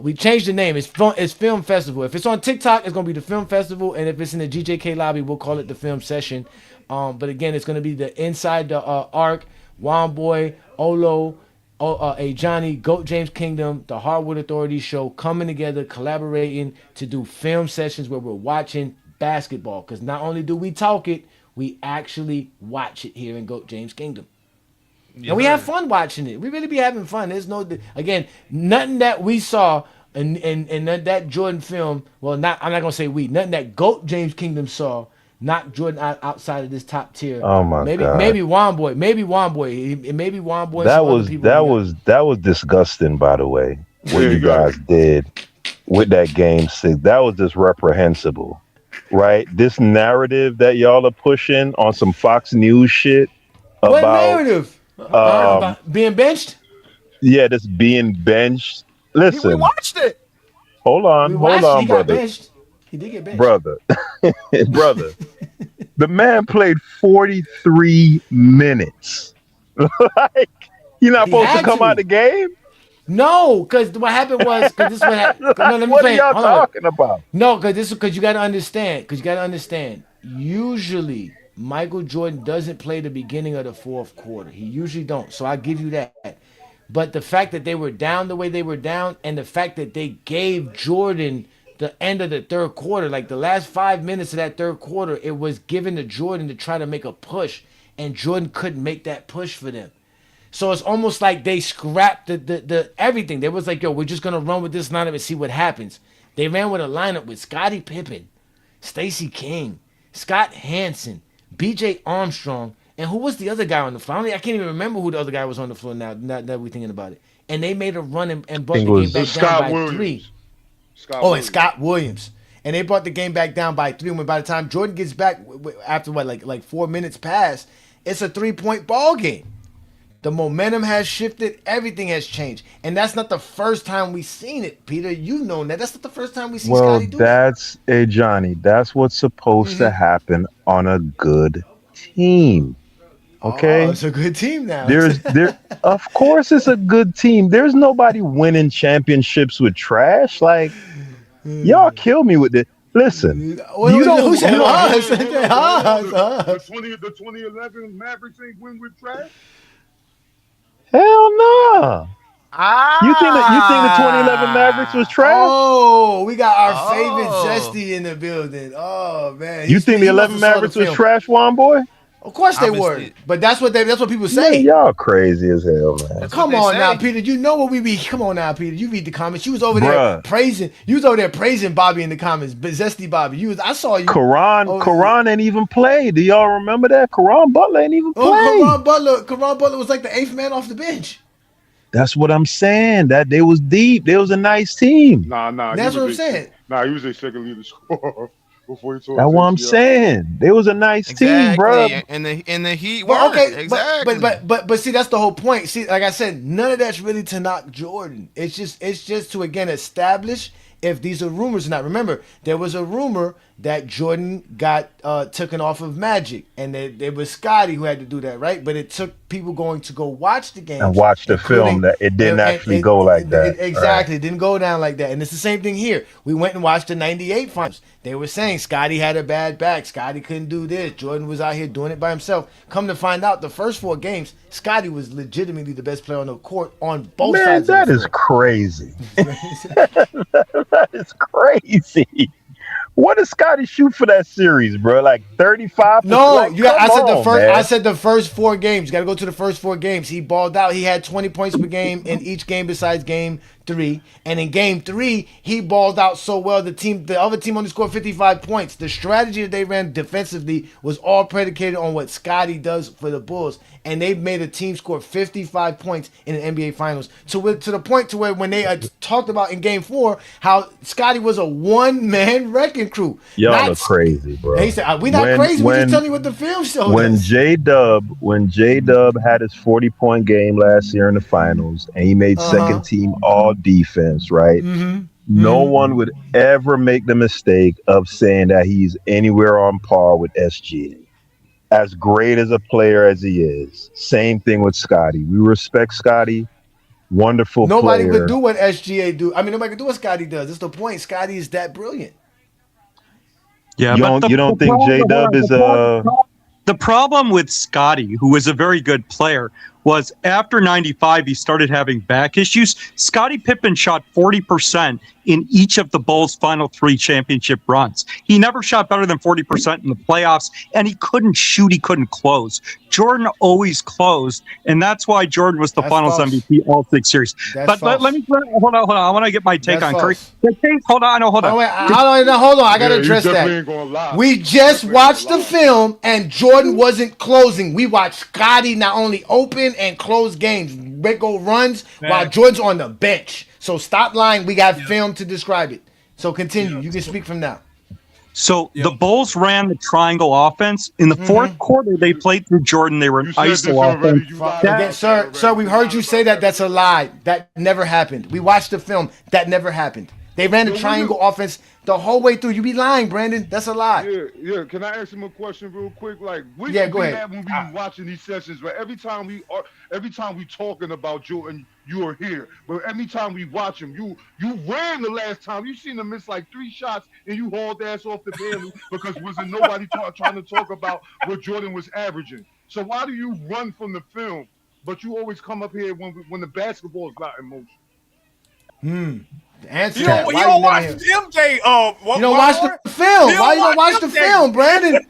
We changed the name. It's Film Festival. If it's on TikTok, it's gonna be the Film Festival, and if it's in the GJK lobby, we'll call it the Film Session. But again, it's gonna be the inside the arc. Juan Boy, Olo, Ajani, GOAT James Kingdom, the Hardwood Authority show coming together, collaborating to do film sessions where we're watching basketball. Because not only do we talk it, we actually watch it here in GOAT James Kingdom. Yeah, and we have fun watching it. We really be having fun. There's nothing that we saw in that Jordan film. Well, I'm not gonna say nothing that GOAT James Kingdom saw. Not Jordan outside of this top tier. Oh my God. Maybe Juan Boy. Maybe Juan Boy. Maybe Juan Boy. That was disgusting, by the way. What you guys did with that game 6, that was just reprehensible, right? This narrative that y'all are pushing on some Fox News shit about what narrative? About being benched? Yeah, this being benched. Listen, we watched it. Hold on, he brother. Got benched. He did get benched, brother. Brother, the man played 43 minutes. Like, you're not supposed to come out the game? No, because what happened was this is what happened. No, what are y'all talking about? No, because you got to understand. Usually, Michael Jordan doesn't play the beginning of the fourth quarter. He usually don't. So I give you that. But the fact that they were down the way they were down, and the fact that they gave Jordan the end of the third quarter, like the last 5 minutes of that third quarter, it was given to Jordan to try to make a push, and Jordan couldn't make that push for them. So it's almost like they scrapped the everything. They was like, yo, we're just gonna run with this lineup and see what happens. They ran with a lineup with Scottie Pippen, Stacey King, Scott Hansen, B.J. Armstrong, and who was the other guy on the floor? I can't even remember who the other guy was on the floor now that we're thinking about it. And they made a run and I brought think the it game was back down Scott by 3. Williams. Scott Oh, and Williams. Scott Williams. And they brought the game back down by 3. When by the time Jordan gets back after like 4 minutes pass, it's a 3-point ball game. The momentum has shifted. Everything has changed. And that's not the first time we've seen it, Peter. You've known that. That's not the first time we see Well, Scotty do that. Johnny, that's what's supposed to happen on a good team. Oh, Okay? it's a good team now. Of course it's a good team. There's nobody winning championships with trash. Like, y'all kill me with this. Listen, you don't Who said you don't us? Hold on. Us. The 2011 Mavericks ain't win with trash. hell no. You think the 2011 Mavericks was Ah. trash? Oh, we got our favorite Oh. Zesty in the building. Oh man, You think the he must 11 have saw the Mavericks was film. trash, Juan boy? Of course they were, Obviously. but that's what people Man, say. y'all crazy as hell, man. That's what Come they on say. now, Peter. You know what we read. Come on now, Peter. You read the comments. You was over there Bruh. praising. You was over there praising Bobby in the comments, but Zesty Bobby. I saw you. Karan ain't even played. Do y'all remember that? Karan Butler ain't even Oh, played. Karan Butler was like the 8th man off the bench. That's what I'm saying. That they was deep. They was a nice team. Nah. That's what I'm saying. Nah, he was a second leader scorer before he tore That's his what I'm ACL. saying. They was a nice team, bro. Exactly. And the Heat Well, were. okay, Exactly. but see, that's the whole point. See, like I said, none of that's really to knock Jordan. It's just to again establish if these are rumors or not. Remember, there was a rumor that Jordan got taken off of Magic, and it was Scotty who had to do that, right? But it took people going to go watch the game And watch the film that it didn't actually go like that. Exactly, it didn't go down like that. And it's the same thing here. We went and watched the '98 finals. They were saying Scotty had a bad back. Scotty couldn't do this. Jordan was out here doing it by himself. Come to find out, the first 4 games, Scotty was legitimately the best player on the court on both Man, sides. that of the is floor. crazy. That is crazy. What did Scotty shoot for that series, bro? Like 35%? No, Like, I said the first 4 games. You got to go to the first 4 games. He balled out. He had 20 points per game in each game besides game 3. And in game 3, he balled out so well. The other team only scored 55 points. The strategy that they ran defensively was all predicated on what Scotty does for the Bulls. And they made a team score 55 points in the NBA Finals. To the point to where when they talked about in game 4 how Scotty was a one-man wrecking crew. Y'all Not are crazy, bro. He said, "We're not crazy. We're just telling you what the film showed when us." J Dub had his 40-point game last year in the finals, and he made second team all defense, right? No one would ever make the mistake of saying that he's anywhere on par with SGA. As great as a player as he is, same thing with Scotty. We respect Scotty. Wonderful Nobody player. could do what SGA do. I mean, nobody could do what Scotty does. That's the point. Scotty is that brilliant. Yeah, You don't think J Dub is The problem with Scotty, who was a very good player, was after 95, he started having back issues. Scottie Pippen shot 40% in each of the Bulls' final 3 championship runs. He never shot better than 40% in the playoffs, and he couldn't shoot. He couldn't close. Jordan always closed, and that's why Jordan was the Finals MVP all 6 series. But let me hold on. I want to get my take on Curry. Hold on. Hold on. I got to address that. We just watched the film, and Jordan wasn't closing. We watched Scotty not only open and close games, go runs, while Jordan's on the bench. So stop lying. We got film to describe it. So continue. You can speak from now. So the Bulls ran the triangle offense. In the fourth quarter, they played through Jordan. They were an ISO offense. Again, sir, we heard you say that. That's a lie. That never happened. We watched the film. That never happened. They ran the triangle offense the whole way through. You be lying, Brandon. That's a lie. Yeah. Can I ask him a question real quick? Like, we go ahead. That when we be watching these sessions, but every time we talking about Jordan, you are here. But every time we watch him, you ran the last time. You seen him miss like 3 shots, and you hauled ass off the band because wasn't nobody trying to talk about what Jordan was averaging. So why do you run from the film, but you always come up here when the basketball is not in motion? Answer you that. don't watch MJ. You don't watch the film. Why you don't watch the film, Brandon?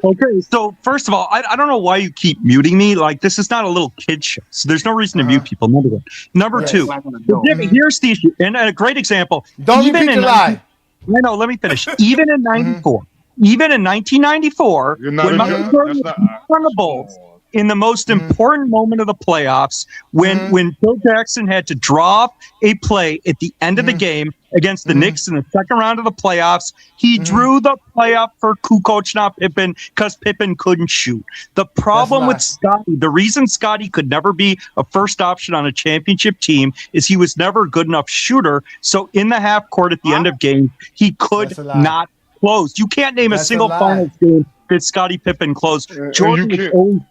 Okay, so first of all, I don't know why you keep muting me. Like, this is not a little kid show, so there's no reason to mute people. Number one. Number Yes. two, Like an adult. Jimmy, here's the issue, and a great example. Don't repeat the lie. No, let me finish. Even in '94, even in 1994, You're not when a Michael judge. Jordan That's was not. on the Bulls, in the most important moment of the playoffs, when Phil Jackson had to draw up a play at the end of the game against the Knicks in the second round of the playoffs, he drew the play up for Kukoc, not Pippen, because Pippen couldn't shoot. The problem with Scotty, the reason Scotty could never be a first option on a championship team is he was never a good enough shooter. So in the half court at the end of games, he could not close. You can't name a single finals game that Scottie Pippen closed. Jordan was always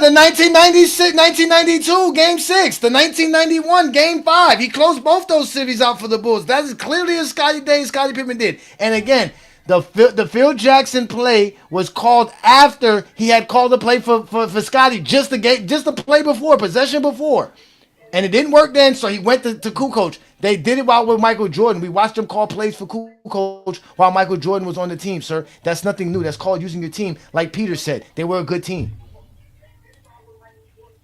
the 1996, 1992 Game 6, the 1991 Game 5. He closed both those series out for the Bulls. That is clearly a Scottie day Scottie Pippen did. And again, the Phil Jackson play was called after he had called the play for Scottie, just the play before, possession before. And it didn't work then, so he went to Kukoc. They did it while with Michael Jordan. We watched him call plays for Kukoc while Michael Jordan was on the team, sir. That's nothing new. That's called using your team. Like Peter said, they were a good team.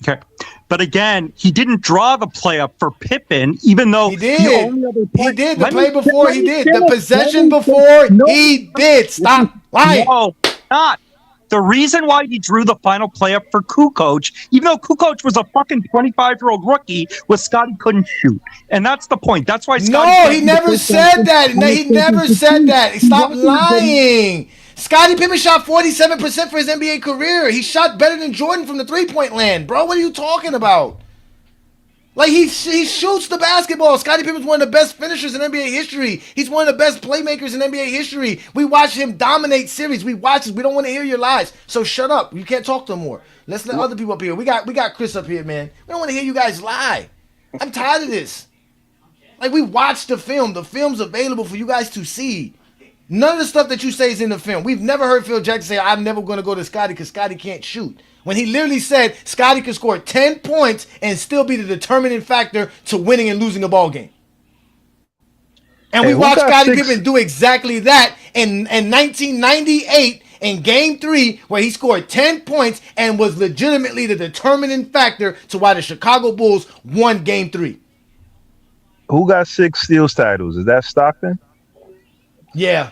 Okay. But again, he didn't draw the play up for Pippen, even though he did. The only other play, he did. The play before he did. The possession before he did. Stop lying. No, not. The reason why he drew the final play up for Kukoc, even though Kukoc was a fucking 25-year-old rookie, was Scotty couldn't shoot. And that's the point. That's why Scotty. No, he never said that. He never said that. Stop lying. Scottie Pippen shot 47% for his NBA career. He shot better than Jordan from the three-point land. Bro, what are you talking about? Like, he shoots the basketball. Scottie Pippen's one of the best finishers in NBA history. He's one of the best playmakers in NBA history. We watch him dominate series. We watch this. We don't want to hear your lies. So shut up. You can't talk no more. Let's let other people up here. We got Chris up here, man. We don't want to hear you guys lie. I'm tired of this. Like, we watched the film. The film's available for you guys to see. None of the stuff that you say is in the film. We've never heard Phil Jackson say, I'm never going to go to Scotty because Scotty can't shoot. When he literally said Scotty could score 10 points and still be the determining factor to winning and losing a ball game. And we watched Scottie Pippen do exactly that in 1998 in Game 3, where he scored 10 points and was legitimately the determining factor to why the Chicago Bulls won Game 3. Who got 6 steals titles? Is that Stockton? Yeah.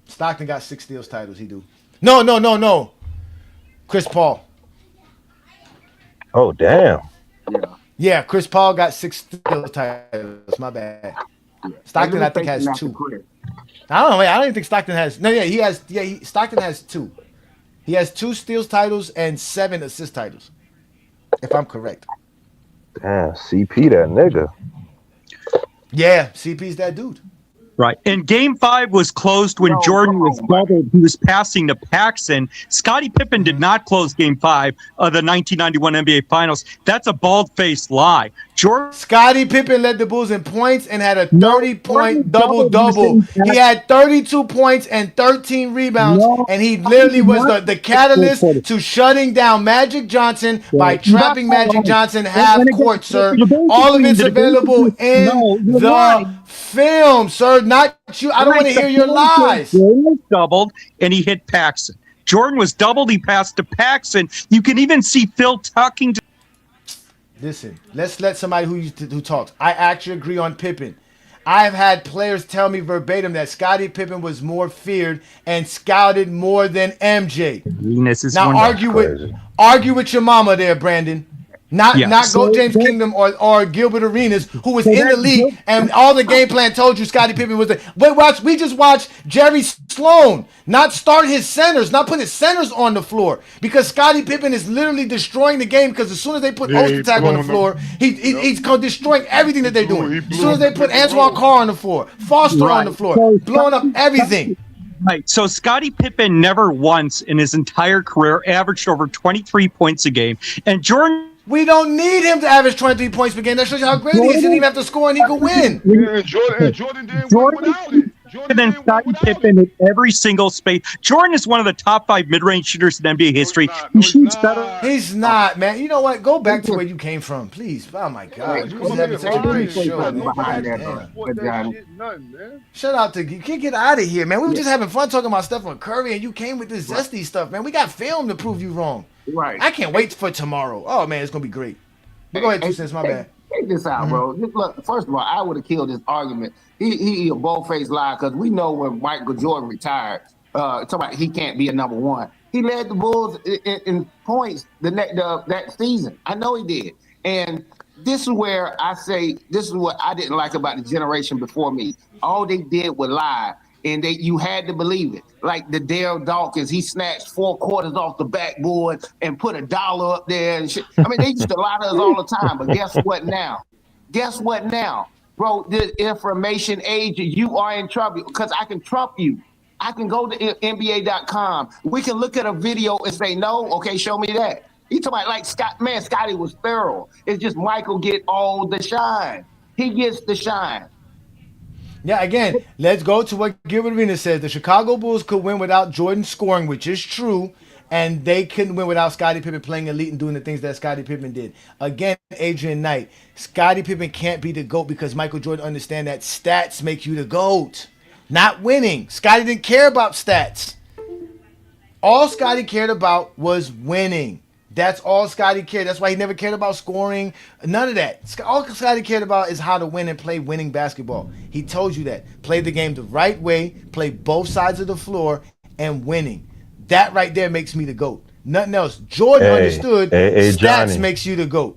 Stockton got 6 steals titles. He do. No. Chris Paul. Oh, damn. Yeah, Chris Paul got 6 steals titles. My bad. Stockton, I think, has 2. I don't know. I don't even think Stockton has. No, yeah, he has. Yeah, Stockton has 2. He has 2 steals titles and 7 assist titles, if I'm correct. Damn, CP that nigga. Yeah, CP's that dude. Right. And Game 5 was closed when Jordan was doubled. He was passing to Paxson. Scottie Pippen did not close Game 5 of the 1991 NBA Finals. That's a bald-faced lie. Scottie Pippen led the Bulls in points and had a 30-point double-double. He had 32 points and 13 rebounds, and he literally was the catalyst to shutting down Magic Johnson by trapping Magic Johnson half court, sir. All of it's available in the film, sir. Not you. I don't want to hear your lies. Jordan was doubled, and he hit Paxson. Jordan was doubled. He passed to Paxson. You can even see Phil talking to. Listen, let's let somebody who talks. I actually agree on Pippen. I've had players tell me verbatim that Scottie Pippen was more feared and scouted more than MJ. Now argue with your mama there, Brandon. Not Go James Kingdom or Gilbert Arenas, who was in the league, and all the game plan told you Scottie Pippen was the. We just watched Jerry Sloan not start his centers, not put his centers on the floor, because Scottie Pippen is literally destroying the game, because as soon as they put Ostertag on the floor, he's destroying everything that they're doing. As soon as they put Antoine Carr on the floor, Foster on the floor, blowing up everything. Right. So Scottie Pippen never once in his entire career averaged over 23 points a game. And Jordan. We don't need him to average 23 points per game. That shows you how great he is. He didn't even have to score and he could win. Yeah, Jordan didn't win without it. Jordan than didn't win Scottie without him. Pippen in every single space. Jordan is one of the top 5 mid-range shooters in NBA history. No, He he's shoots not. better. He's not, man. You know what? Go back to where you came from, please. Oh my God, Just we come was up having here such a let me great lying. say You show, got something man. nobody behind God that, to though, damn. support that Johnny. shit, nothing, man. Shout out to you. Can't get out of here, man. We were Yeah, just having fun talking about Stephen Curry, and you came with this zesty stuff, man. We got film to prove you wrong. right. I can't wait for tomorrow. Oh man, it's gonna be great. But go ahead, Hey, 2 cents. My check, bad. check this out, bro. Look, first of all, I would have killed this argument. He a bold-faced lie because we know when Michael Jordan retired, talking about he can't be a number one. He led the Bulls in points that season. I know he did. And this is where I say this is what I didn't like about the generation before me. All they did was lie, and you had to believe it. Like the Dale Dawkins, he snatched 4 quarters off the backboard and put $1 up there and shit. I mean, they used to lie to us all the time. But guess what now? Guess what now? Bro, this information age, you are in trouble because I can trump you. I can go to NBA.com. We can look at a video and say, no, okay, show me that. He talking about like Scott, man, Scotty was thorough. It's just Michael get all the shine. He gets the shine. Yeah, again, let's go to what Gilbert Arenas says. The Chicago Bulls could win without Jordan scoring, which is true, and they couldn't win without Scottie Pippen playing elite and doing the things that Scottie Pippen did. Again, Adrian Knight, Scottie Pippen can't be the GOAT because Michael Jordan understand that stats make you the GOAT, not winning. Scottie didn't care about stats. All Scottie cared about was winning. That's all Scottie cared. That's why he never cared about scoring. None of that. All Scottie cared about is how to win and play winning basketball. He told you that. Play the game the right way, play both sides of the floor, and winning. That right there makes me the GOAT. Nothing else. Jordan understood stats Johnny, makes you the GOAT.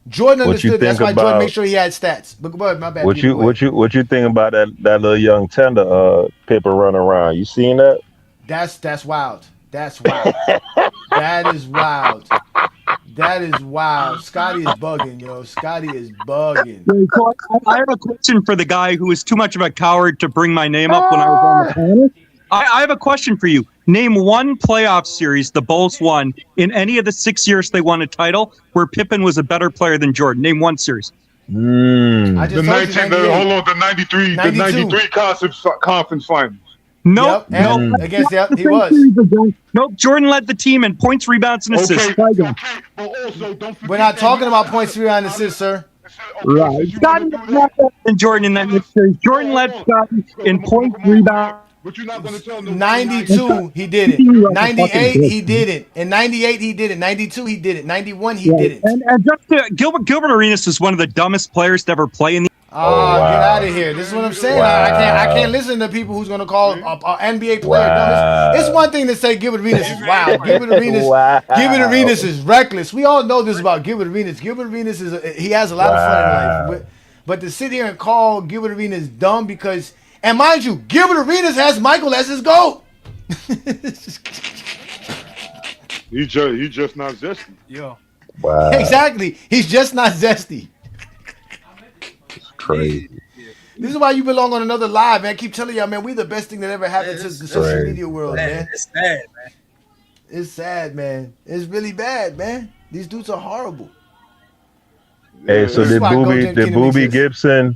Jordan understood. That's why Jordan made sure he had stats. But my bad. What you think about that little young tender Pippen running around? You seen that? That's wild. That's wild. That is wild. That is wild. Scotty is bugging, yo. Scotty is bugging. So I have a question for the guy who is too much of a coward to bring my name up when I was on the panel. I have a question for you. Name one playoff series the Bulls won in any of the 6 years they won a title where Pippen was a better player than Jordan. Name one series. I just The 93 conference finals. Nope. Yep. Nope. Against he was. Nope. Jordan led the team in points, rebounds, and assists. Okay, but also don't forget We're not talking about points, rebound, and assists, sir. Right. Scotty was not better than Jordan in that next series. Jordan led Scotty in points, rebounds. But you're not going to tell them. 92, he did it. 98, he did it. In 98, he did it. 92, he did it. 91, he did it. And just Gilbert Arenas is one of the dumbest players to ever play in the. Get out of here. This is what I'm saying. I can't listen to people who's going to call an NBA player dumb. It's one thing to say Gilbert Arenas is wild. Gilbert Arenas is reckless. We all know this about Gilbert Arenas. Gilbert Arenas he has a lot of fun in life. But to sit here and call Gilbert Arenas dumb because, and mind you, Gilbert Arenas has Michael as his GOAT. He's just not zesty. Yeah. Wow. Exactly. He's just not zesty. Crazy. This is why you belong on another live, man. I keep telling y'all, man, we the best thing that ever happened to the social media world, man. It's sad, man. It's sad, man. It's really bad, man. These dudes are horrible. Hey, so did Boobie Gibson?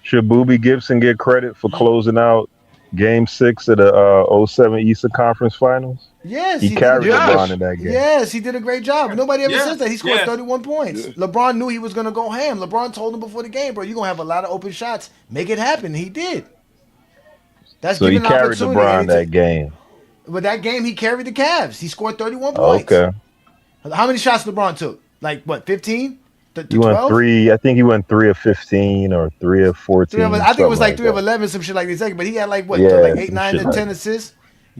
Should Boobie Gibson get credit for closing out Game 6 of the 07 Eastern Conference Finals? Yes, he carried LeBron in that game. Yes, he did a great job. Nobody ever says that. He scored 31 points. LeBron knew he was going to go ham. LeBron told him before the game, bro, you're going to have a lot of open shots. Make it happen. He did. That's so he carried LeBron that game. But that game, he carried the Cavs. He scored 31 points. Okay. How many shots LeBron took? Like, what, 15? He went 3. I think he went 3 of 15 or 3 of 14. I think it was like 3 of 11, some shit like that. But he had like, what, like 8, 9, and 10 assists?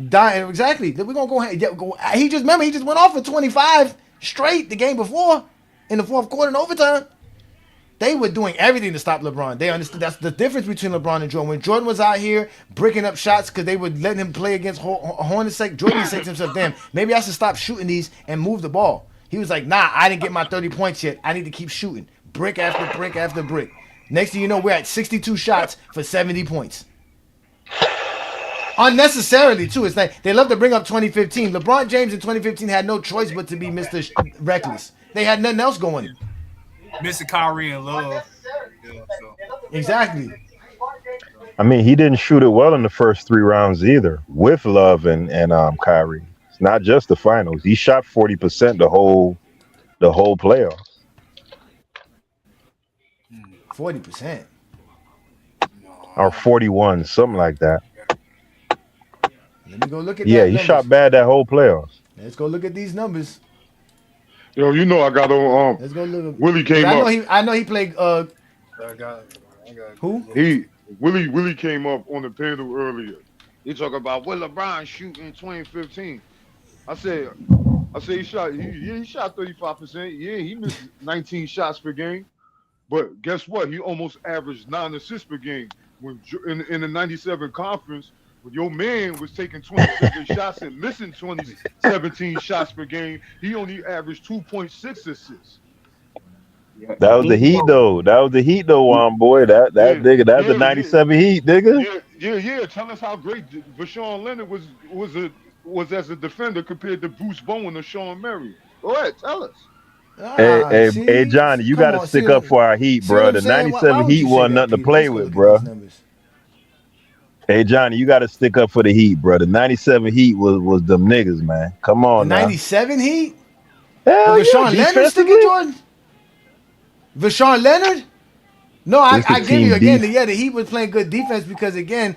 Dying exactly. We're gonna go ahead. He just went off for 25 straight the game before in the fourth quarter in overtime. They were doing everything to stop LeBron. They understood that's the difference between LeBron and Jordan. When Jordan was out here breaking up shots because they would let him play against Hornacek, Jordan said to himself, "Damn, maybe I should stop shooting these and move the ball." He was like, "Nah, I didn't get my 30 points yet. I need to keep shooting brick after brick after brick." Next thing you know, we're at 62 shots for 70 points. Unnecessarily too. It's like they love to bring up 2015. LeBron James in 2015 had no choice but to be Mr. Reckless. They had nothing else going. Mr. Kyrie and Love. Yeah, so. Exactly. I mean, he didn't shoot it well in the first 3 rounds either, with Love and Kyrie. It's not just the finals. He shot 40% the whole playoffs. 40%. Or 41, something like that. Let me go look at Yeah, that he numbers. shot bad that whole playoffs. Let's go look at these numbers. Yo, you know I got on. Let's go look. Willie Because came up. I know he played. I got Who? He Willie came up on the panel earlier. He talking about what LeBron shoot in 2015. I said he shot 35%. Yeah, he missed 19 shots per game. But guess what? He almost averaged 9 assists per game when in the '97 conference. When your man was taking 27 shots and missing 17 shots per game, he only averaged 2.6 assists. Yeah, That was the Heat though. That was the Heat though, boy. That Yeah, nigga. That's the yeah, yeah, '97 Heat, nigga. yeah. Tell us how great Vashawn Leonard was as a defender compared to Bruce Bowen or Sean Murray. Go ahead, tell us. Hey, hey, hey, See, Johnny, you come got to on, stick up for our Heat, see what bro. I'm The saying? Why '97 would Heat you say wasn't that, nothing to Peter? play Let's go with, look at these bro. numbers. Hey, Johnny, you got to stick up for the Heat, bro. The '97 Heat was them niggas, man. Come The on now. '97 Heat Hell with yeah, Vashawn Leonard sticking defensively. Jordan. Vashawn Leonard. No, This the I give you team again. def. Yeah, the Heat was playing good defense because again,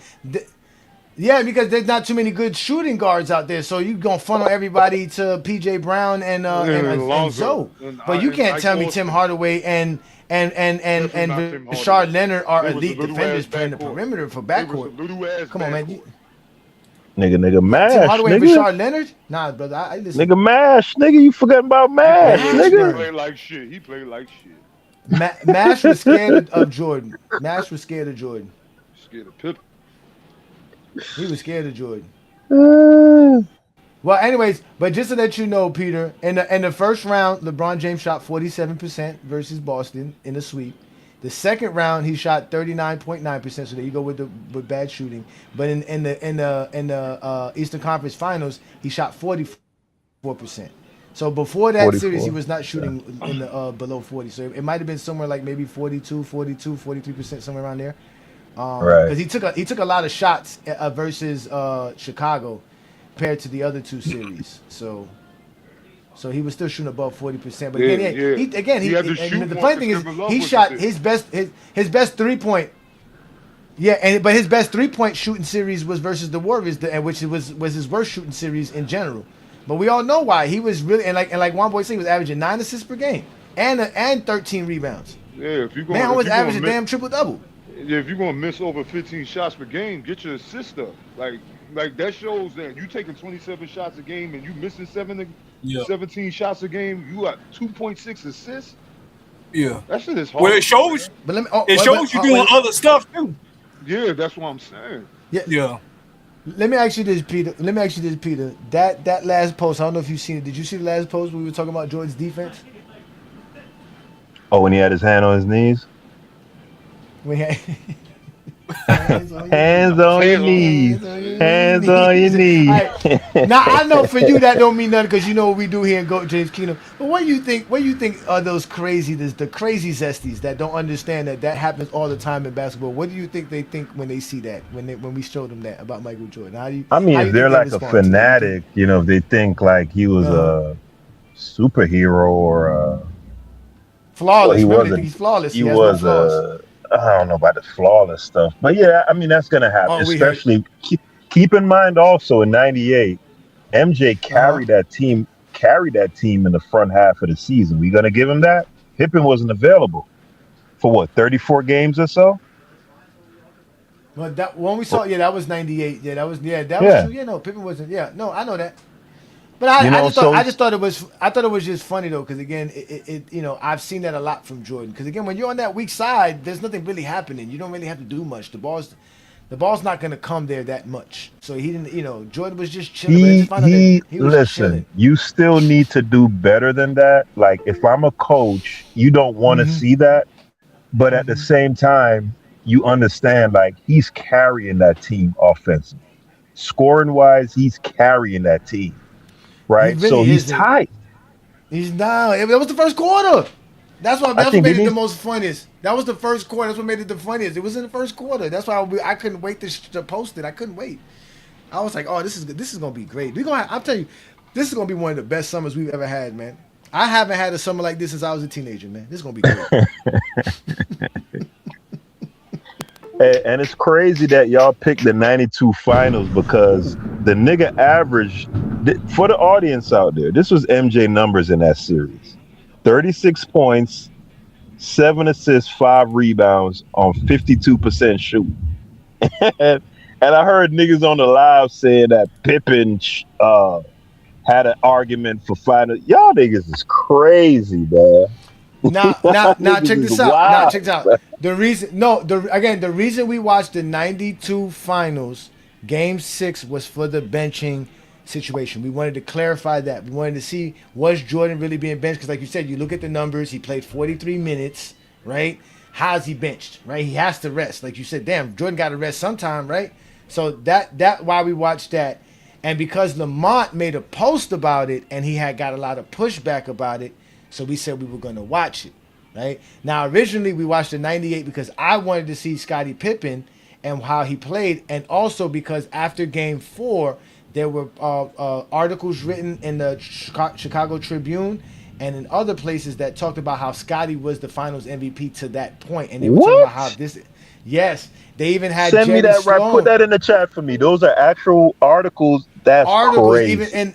yeah, because there's not too many good shooting guards out there. So you gonna funnel everybody to PJ Brown and Lonzo Zoe. But you and can't Ike tell me Tim Austin. Hardaway Definitely and not Tim Rashard Hardaway. Leonard are They was a elite little ass defenders playing the backcourt. perimeter for They was a backcourt. little ass Come on, man. backcourt. Nigga, Tim mash, Hardaway and nigga. Rashard Leonard? Nah, brother. I listen. Nigga, mash, nigga. You forgetting about mash, He nigga. Mashburn. played like shit. He played like shit. Mash was scared of Jordan. Mash was scared of Jordan. Scared of Pippen. He was scared of Jordan. Uh, Well, anyways, but just to let you know, Peter, in the first round, LeBron James shot 47% versus Boston in a sweep. The second round, he shot 39.9%. So there you go with bad shooting. But in the Eastern Conference Finals, he shot 44%. So before that series, he 44. was not shooting in the below 40. So it might have been somewhere like maybe 42, 42, 43%, somewhere around there. Right. Because he took a lot of shots versus Chicago compared to the other two series. So he was still shooting above 40%. But Yeah, again, yeah. He had to and shoot the more funny thing because is Kevin Love he wasn't shot there. his best 3-point. Yeah, but his best 3-point shooting series was versus the Warriors, which was his worst shooting series in general. But we all know why. He was really and like one boy said, he was averaging 9 assists per game and 13 rebounds. Yeah, if you're Man, going, always averaged a damn triple double. yeah, if you're gonna miss over 15 shots per game, get your assist up. Like that shows that you taking 27 shots a game and you missing 17 shots a game. You got 2.6 assists. Yeah. That shit is hard. Well, it shows. But let me. It shows you doing other stuff too. Yeah, that's what I'm saying. Yeah. Let me ask you this, Peter. That last post, I don't know if you've seen it. Did you see the last post where we were talking about Jordan's defense? Oh, when he had his hand on his knees. When he had, Hands on your knees. Hands on your knees. Alright. Now I know for you that don't mean nothing because you know what we do here in Goat James Kingdom. But what do you think? What do you think are those the crazy zesties that don't understand that happens all the time in basketball? What do you think they think when they see that when we show them that about Michael Jordan? I mean, how if do you they're think they like a respond to that? fanatic, if they think like he was a superhero or well, Flawless. he Remember, they wasn't. think he's flawless. He He has no was flaws. I don't know about the flawless stuff, but yeah, I mean that's gonna happen. Oh, we heard. Especially keep in mind also in '98, MJ carried that team in the front half of the season. We gonna give him that? Pippen wasn't available for what 34 games or so. But that when we saw, that was '98. Yeah, that was Yeah, true. Yeah, no, Pippen wasn't. Yeah, no, I know that. But I so just thought it was just funny though, because again, I've seen that a lot from Jordan. Because again, when you're on that weak side, there's nothing really happening. You don't really have to do much. The ball's not gonna come there that much. So he didn't. Jordan was just chilling. But I just found out that he was chilling. listen. You still need to do better than that. Like if I'm a coach, you don't want to see that, but at the same time, you understand like he's carrying that team offensively, scoring wise, he's carrying that team. He Right? So really he's isn't. tight. He's not. That was the first quarter. That's what I that's what think made it the didn't most funniest. That was the first quarter. That's what made it the funniest. It was in the first quarter. That's why I couldn't wait to post it. I couldn't wait. I was like, oh, this is good. This is gonna be great. I'm telling you, this is gonna be one of the best summers we've ever had, man. I haven't had a summer like this since I was a teenager, man. This is gonna be great. and it's crazy that y'all picked the 92 finals because the nigga averaged, for the audience out there, this was MJ numbers in that series. 36 points, 7 assists, 5 rebounds on 52% shooting. and I heard niggas on the live saying that Pippen had an argument for final. Y'all niggas is crazy, man. Now, Y'all niggas check is this out. Now, wild, check this out. man. The reason we watched the '92 finals, Game 6 was for the benching situation. We wanted to clarify that. We wanted to see, was Jordan really being benched? Because, like you said, you look at the numbers. He played 43 minutes, right? How's he benched, right? He has to rest, like you said. Damn, Jordan got to rest sometime, right? So that why we watched that, and because Lamont made a post about it, and he had got a lot of pushback about it. So we said we were going to watch it, right? Now, originally we watched the 98 because I wanted to see Scottie Pippen and how he played. And also because after Game 4, there were articles written in the Chicago Tribune and in other places that talked about how Scottie was the finals MVP to that point. And they were talking about how this... Yes, they even had Send me Jerry that right. Sloan. Put that in the chat for me. Those are actual articles. That's crazy. Even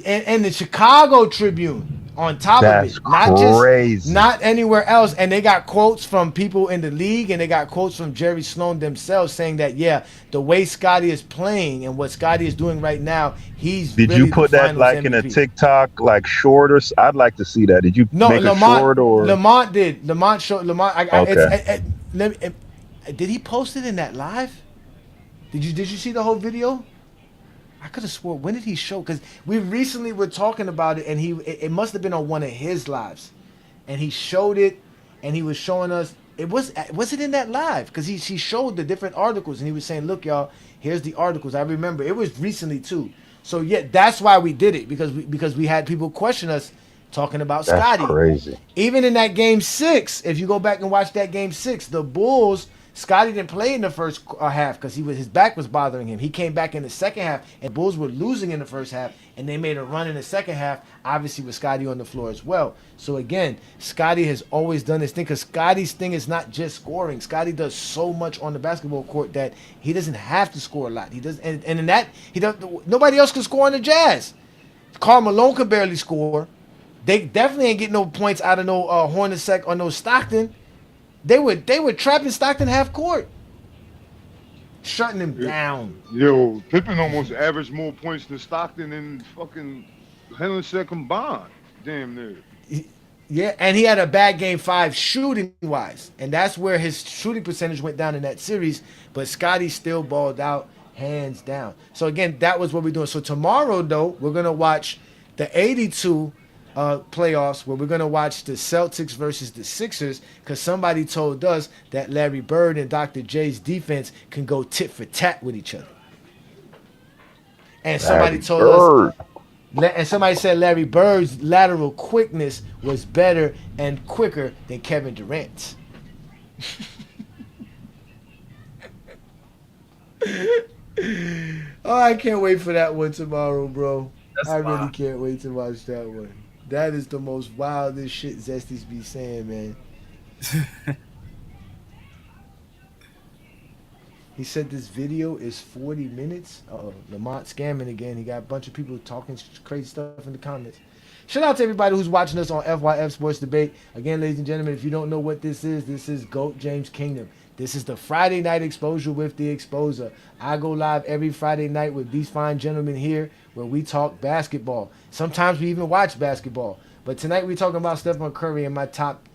in the Chicago Tribune. On top That's of it, not crazy. not anywhere else, and they got quotes from people in the league, and they got quotes from Jerry Sloan themselves saying that the way Scottie is playing and what Scottie is doing right now, he's. Did really you put that like MVP. in a TikTok like short or? I'd like to see that. Did you make a Lamont, short or? Lamont did. Lamont showed Lamont. Okay. Did he post it in that live? Did you see the whole video? I could have swore. When did he show? Because we recently were talking about it, and it must have been on one of his lives, and he showed it, and he was showing us. It was it in that live? Because he showed the different articles, and he was saying, "Look, y'all, here's the articles." I remember it was recently too. So yeah, that's why we did it because we had people question us talking about Scottie. That's crazy. Even in that Game 6, if you go back and watch that Game 6, the Bulls. Scottie didn't play in the first half because his back was bothering him. He came back in the second half, and Bulls were losing in the first half, and they made a run in the second half, obviously with Scottie on the floor as well. So again, Scottie has always done this thing because Scottie's thing is not just scoring. Scottie does so much on the basketball court that he doesn't have to score a lot. He does, and in that he does. Nobody else can score on the Jazz. Karl Malone could barely score. They definitely ain't getting no points out of no Hornacek or no Stockton. They were trapping Stockton half court, shutting him down. Yo, Pippen almost averaged more points than Stockton and fucking Henderson combined. Damn near. Yeah, and he had a bad Game 5 shooting wise, and that's where his shooting percentage went down in that series. But Scottie still balled out hands down. So again, that was what we're doing. So tomorrow though, we're gonna watch the '82. Playoffs where we're going to watch the Celtics versus the Sixers because somebody told us that Larry Bird and Dr. J's defense can go tit for tat with each other. And somebody somebody said Larry Bird's lateral quickness was better and quicker than Kevin Durant's. Oh, I can't wait for that one tomorrow, bro. I really can't wait to watch that one. That is the most wildest shit Zesty's be saying, man. He said this video is 40 minutes. Lamont scamming again. He got a bunch of people talking crazy stuff in the comments. Shout out to everybody who's watching us on FYF Sports Debate. Again, ladies and gentlemen, if you don't know what this is GOAT James Kingdom. This is the Friday night exposure with the exposer. I go live every Friday night with these fine gentlemen here where we talk basketball. Sometimes we even watch basketball. But tonight we're talking about Stephen Curry and my top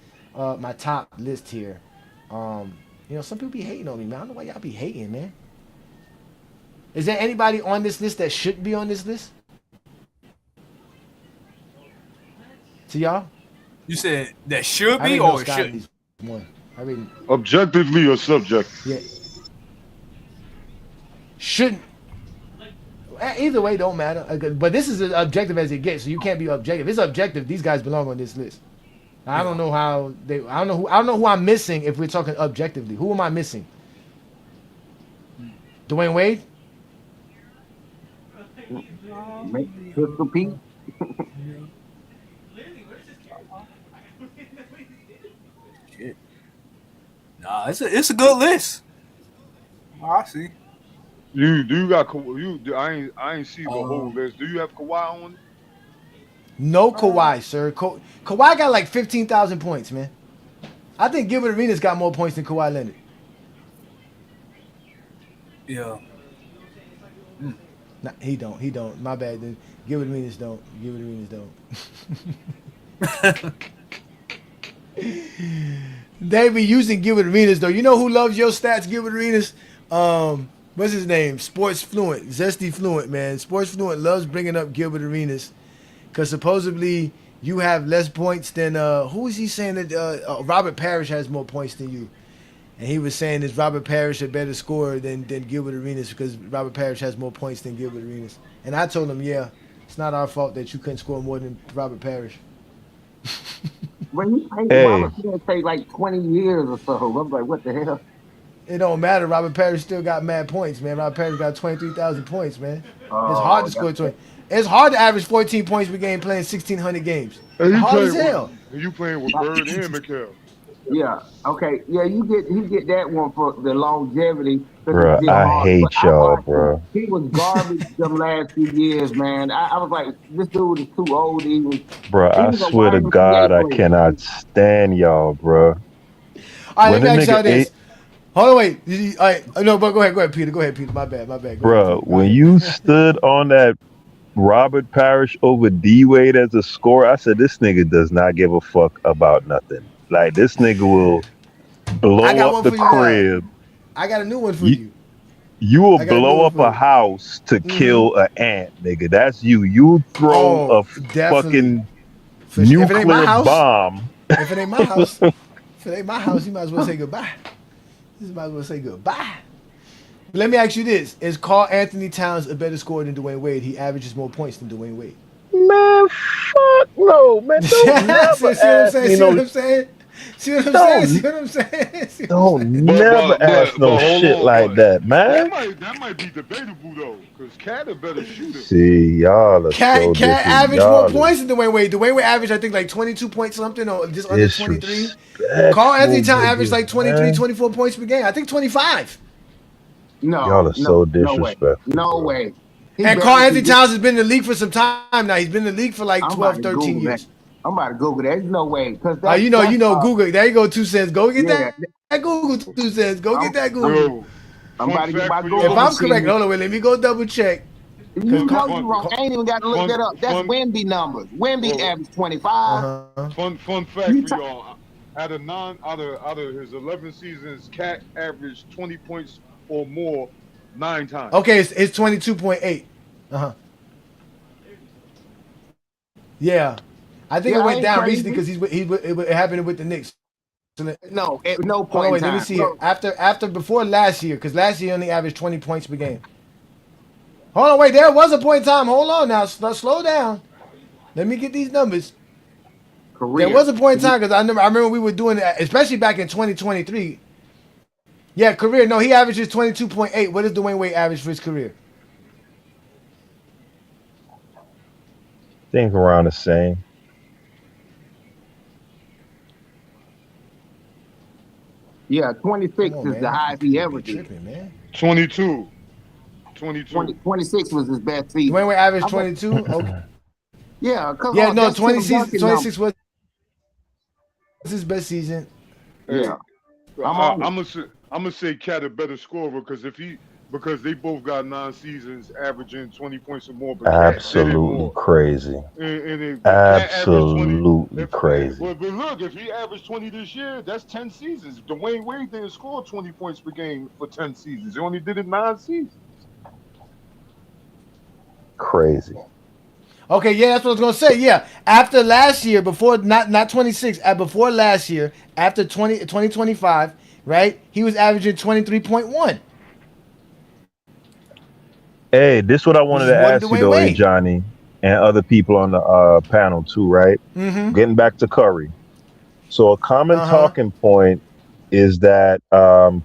list here. Some people be hating on me, man. I don't know why y'all be hating, man. Is there anybody on this list that shouldn't be on this list? To y'all? You said that should be or shouldn't? Objectively or subjective? Yeah. Shouldn't. Either way, don't matter. But this is as objective as it gets, so you can't be objective. If it's objective, these guys belong on this list. I don't know how they. I don't know who I'm missing. If we're talking objectively, who am I missing? Dwayne Wade. Pistol Pete. Shit. Nah, it's a good list. I see. You got I ain't see the whole list. Do you have Kawhi on it? No Kawhi, sir. Kawhi got like 15,000 points, man. I think Gilbert Arenas got more points than Kawhi Leonard. Yeah. Nah, he don't. He don't. My bad. Then Gilbert Arenas don't. Gilbert Arenas don't. They be using Gilbert Arenas though. You know who loves your stats, Gilbert Arenas? What's his name? Sports Fluent, Zesty Fluent, man. Sports Fluent loves bringing up Gilbert Arenas because supposedly you have less points than who is he saying that Robert Parrish has more points than you? And he was saying is Robert Parrish a better scorer than Gilbert Arenas because Robert Parrish has more points than Gilbert Arenas. And I told him, yeah, it's not our fault that you couldn't score more than Robert Parrish. When he played, Robert Parrish played like 20 years or so. I'm like, what the hell? It don't matter. Robert Parrish still got mad points, man. Robert Parrish got 23,000 points, man. It's hard to score 20. It's hard to average 14 points per game playing 1,600 games. And It's hard as hell. You playing with Bird and Mikal. Yeah. Okay. Yeah, you get that one for the longevity. Bro, I hate y'all, bro. He was garbage them last few years, man. I was like, this dude is too old even. Bro, I swear to God, I cannot stand y'all, bro. All right, let me ask y'all this. Hold on, wait. All right, no, but go ahead, Peter. Go ahead, Peter. My bad. Bro, when you stood on that Robert Parrish over D Wade as a scorer, I said this nigga does not give a fuck about nothing. Like this nigga will blow up the crib. I got a new one for you. You will blow up a house to kill an ant, nigga. That's you. You throw a fucking nuclear bomb. If it ain't my house, you might as well say goodbye. You might as well say goodbye. But let me ask you this: is Karl Anthony Towns a better scorer than Dwayne Wade? He averages more points than Dwayne Wade. Man, fuck no, man. Don't never ask me no. See what I'm saying? Don't never ask no shit like that, man. That might be debatable though, because Cat a better shooter. See, y'all are so Cat averaged more points than Dwayne Wade. Dwayne Wade averaged, I think, like 22 points something, or just under 23. Karl Anthony Towns averaged like 23, 24 points per game. I think 25. No, y'all are so disrespectful. No way. And Karl Anthony Towns has been in the league for some time now. He's been in the league for like 12, 13 years. I'm about to Google that. There's no way. You know, Google. There you go, 2 cents. Go get that Google 2 cents. Go get that Google. I'm about to get my Google. If I'm correct, hold on, wait, let me go double check. You know you wrong. I ain't even got to look that up. That's Wemby numbers. Wemby averaged 25. Fun fact for y'all. Out of his 11 seasons, Cat averaged 20 points or more 9 times. Okay, it's 22.8. Yeah. I think it went down recently because it happened with the Knicks. No, at no point. Wait, let me see here. Before last year, because last year he only averaged 20 points per game. Hold on, wait, there was a point in time. Hold on now, slow down. Let me get these numbers. There was a point in time because I remember we were doing it, especially back in 2023. Yeah, career. No, he averages 22.8. What does Dwayne Wade average for his career? Think around the same. Yeah, 26 is the highest he ever did. 22. 26 was his best season. Dwayne Wade averaged 22? Okay. Yeah, yeah, no, 26 was his best season. Yeah. I'm gonna say Cat a better scorer because they both got 9 seasons averaging 20 points or more. But absolutely crazy. Absolutely crazy. But look, if he averaged 20 this year, that's 10 seasons. Dwayne Wade didn't score 20 points per game for 10 seasons. He only did it 9 seasons. Crazy. Okay, yeah, that's what I was gonna say. Yeah, after last year, before not 26, before last year, after 2025, right? He was averaging 23.1. Hey, this is what I wanted to ask you though, Ajani, and other people on the panel too, right? Mm-hmm. Getting back to Curry. So a common talking point is that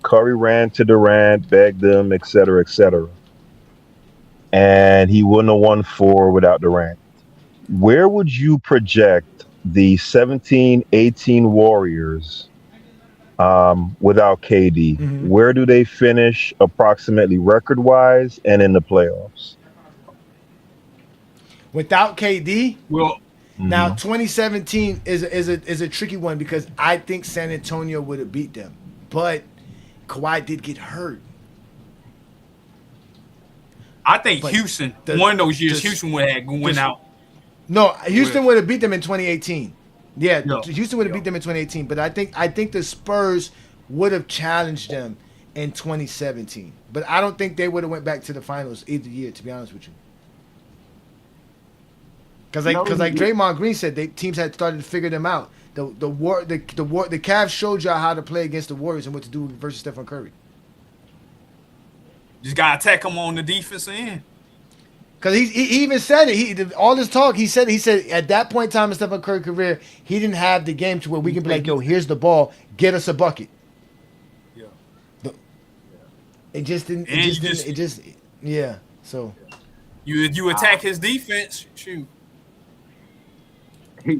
Curry ran to Durant, begged him, et cetera, and he wouldn't have won four without Durant. Where would you project the 17-18 Warriors without KD? Where do they finish approximately record wise and in the playoffs? Without KD, Well, now Mhm. 2017 is a tricky one because I think San Antonio would have beat them, but Kawhi did get hurt. I think But Houston, the one of those years, the Houston would have went the out. no, Houston with- would have beat them in 2018. Yeah, Yeah. Houston would have beat them in 2018, but I think the Spurs would have challenged them in 2017. But I don't think they would have went back to the finals either year, to be honest with you. Because No, like Draymond Green said, teams had started to figure them out. The Cavs showed y'all how to play against the Warriors and what to do versus Stephen Curry. Just gotta attack them on the defense end. Because he even said it. All this talk, he said at that point in time in Stephen Curry's career, he didn't have the game to where we can be like, yo, here's the ball, get us a bucket. Yeah. It just didn't. And It just yeah. So you attack his defense, shoot. He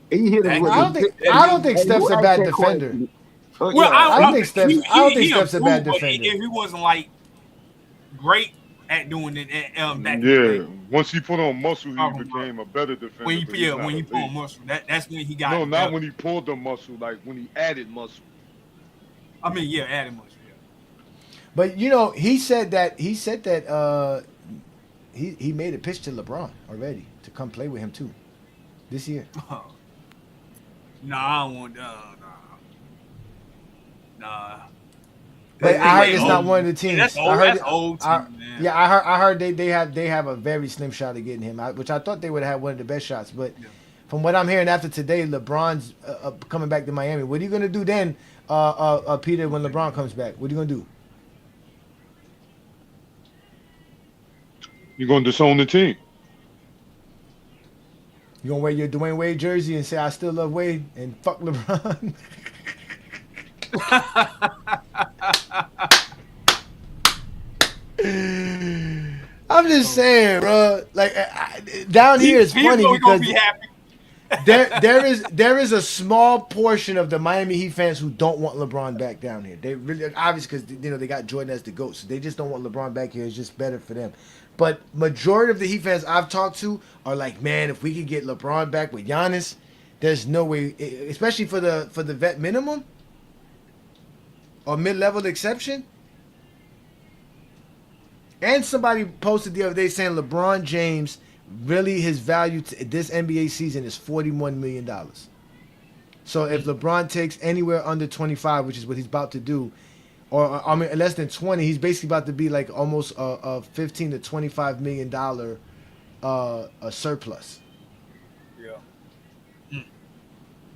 hit him with I don't think Steph's a bad defender. Well, I don't think Steph's a bad improved, but defender. he wasn't like great at doing it. Yeah, once he put on muscle, he became a better defender. When but he he's not when he elite. put on muscle, that's when he got. No, not when he pulled the muscle. Like when he added muscle. I mean, yeah, added muscle. Yeah. But you know, he said that he made a pitch to LeBron already to come play with him too this year. Nah, I don't want. Nah. But I heard it's not one of the teams. That's old. I heard That's old team, man. Yeah, I heard they have a very slim shot of getting him, which I thought they would have had one of the best shots. But from what I'm hearing after today, LeBron's coming back to Miami. What are you gonna do then, Peter? When LeBron comes back, what are you gonna do? You're gonna disown the team. You gonna wear your Dwayne Wade jersey and say I still love Wade and fuck LeBron? I'm just saying, bro. Like down here, it's funny because there is a small portion of the Miami Heat fans who don't want LeBron back down here. They really obviously because they got Jordan as the GOAT, so they just don't want LeBron back here. It's just better for them. But majority of the Heat fans I've talked to are like, man, if we could get LeBron back with Giannis, there's no way, especially for the vet minimum or mid-level exception. And somebody posted the other day saying LeBron James, really his value to this NBA season is $41 million. So if LeBron takes anywhere under 25, which is what he's about to do, or I mean less than 20, he's basically about to be like almost a 15 to 25 million dollar a surplus.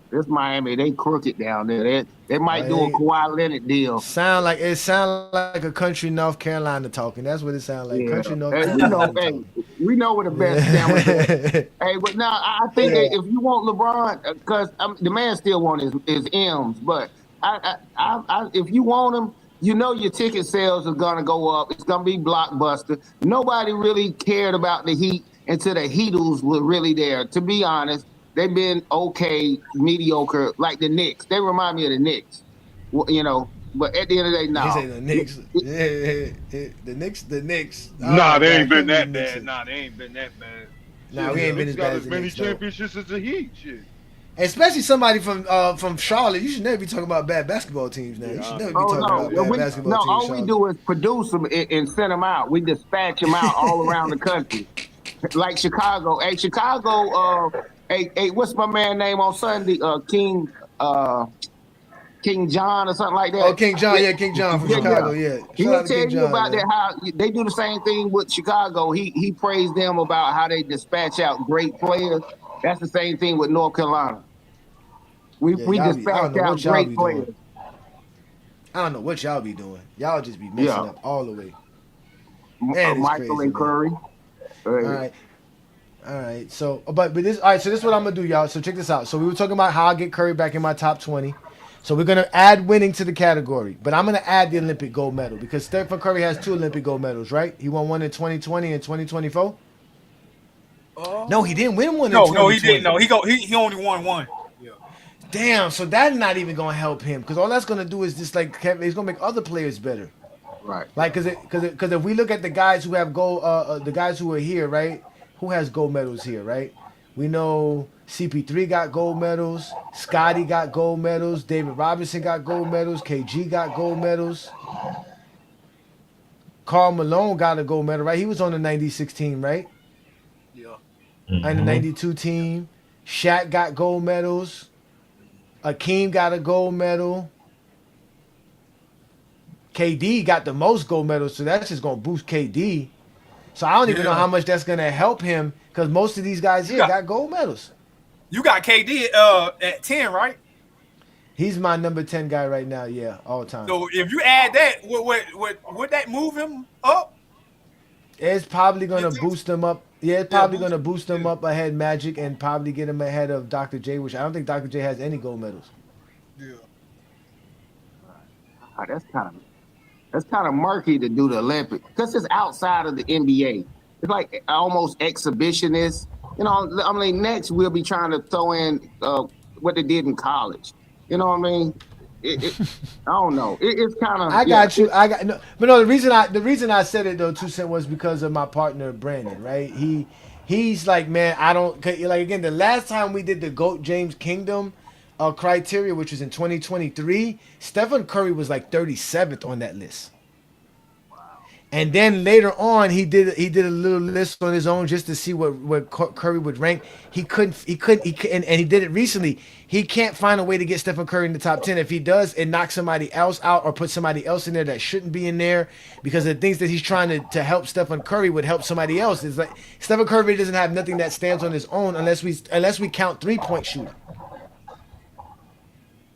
This Miami, they crooked down there. They might do a Kawhi Leonard deal. Sound like a country North Carolina talking. That's what it sounds like. Yeah. Country North Hey, Carolina. we know where the best sandwich is. Hey, but now I think that if you want LeBron, because the man still want his M's, but if you want him, you know your ticket sales are gonna go up. It's gonna be blockbuster. Nobody really cared about the Heat until the Heatles were really there. To be honest, they've been okay, mediocre, like the Knicks. They remind me of the Knicks, you know. But at the end of the day, no. He say the Knicks. The Knicks. Nah, they ain't been that bad. Nah, they ain't been that bad. Nah, we ain't been as bad as as the many Knicks, though. championships as the Heat. Shit. Especially somebody from Charlotte. You should never be talking about bad basketball teams now. You should never be talking about bad basketball teams. All we do is produce them and send them out. We dispatch them out all around the country. Like Chicago. Hey, Chicago, hey, what's my man name on Sunday? King John or something like that. Oh, King John, yeah, King John from Chicago, yeah. He'll tell you about that, how they do the same thing with Chicago. He praised them about how they dispatch out great players. That's the same thing with North Carolina. We dispatch out great players. I don't know what y'all be doing. Y'all just be messing up all the way. Michael crazy, and Curry. All right. All right. So, but this. All right. So this is what I'm gonna do, y'all. So check this out. So we were talking about how I get Curry back in my top 20. So we're gonna add winning to the category, but I'm gonna add the Olympic gold medal because Stephen Curry has 2 Olympic gold medals, right? He won one in 2020 and 2024. No, he didn't win one in No, he didn't. 2020. No, he only won one. Yeah. Damn. So that's not even gonna help him because all that's gonna do is just like he's gonna make other players better. Right. Like, cause if we look at the guys who have gold, the guys who are here, right? Who has gold medals here, right? We know CP3 got gold medals, Scotty got gold medals, David Robinson got gold medals, KG got gold medals, Karl Malone got a gold medal, right? He was on the '96 team, right? Yeah. And the '92 team. Shaq got gold medals. Akeem got a gold medal. KD got the most gold medals, so that's just gonna boost KD. So I don't even know how much that's gonna help him because most of these guys here got gold medals. You got KD at 10, right? He's my number 10 guy right now, yeah, all time. So if you add that, would that move him up? It's probably gonna boost him up. Yeah, it's probably gonna boost him up ahead Magic and probably get him ahead of Dr. J, which I don't think Dr. J has any gold medals. Yeah. That's kind of murky to do the Olympics because it's outside of the NBA. It's like almost exhibitionist. You know, I mean, next we'll be trying to throw in what they did in college. You know what I mean? I don't know. It's kind of. I got you. I got no, but no. The reason I said it though, 2 Cent, was because of my partner Brandon. Right? He's like, man, I don't like. Again, the last time we did the GOAT James Kingdom criteria, which was in 2023, Stephen Curry was like 37th on that list. And then later on, he did a little list on his own just to see what Curry would rank. He couldn't, and he did it recently. He can't find a way to get Stephen Curry in the top 10. If he does, it knocks somebody else out or put somebody else in there that shouldn't be in there because the things that he's trying to help Stephen Curry would help somebody else. It's like Stephen Curry doesn't have nothing that stands on his own unless we count 3-point shooting.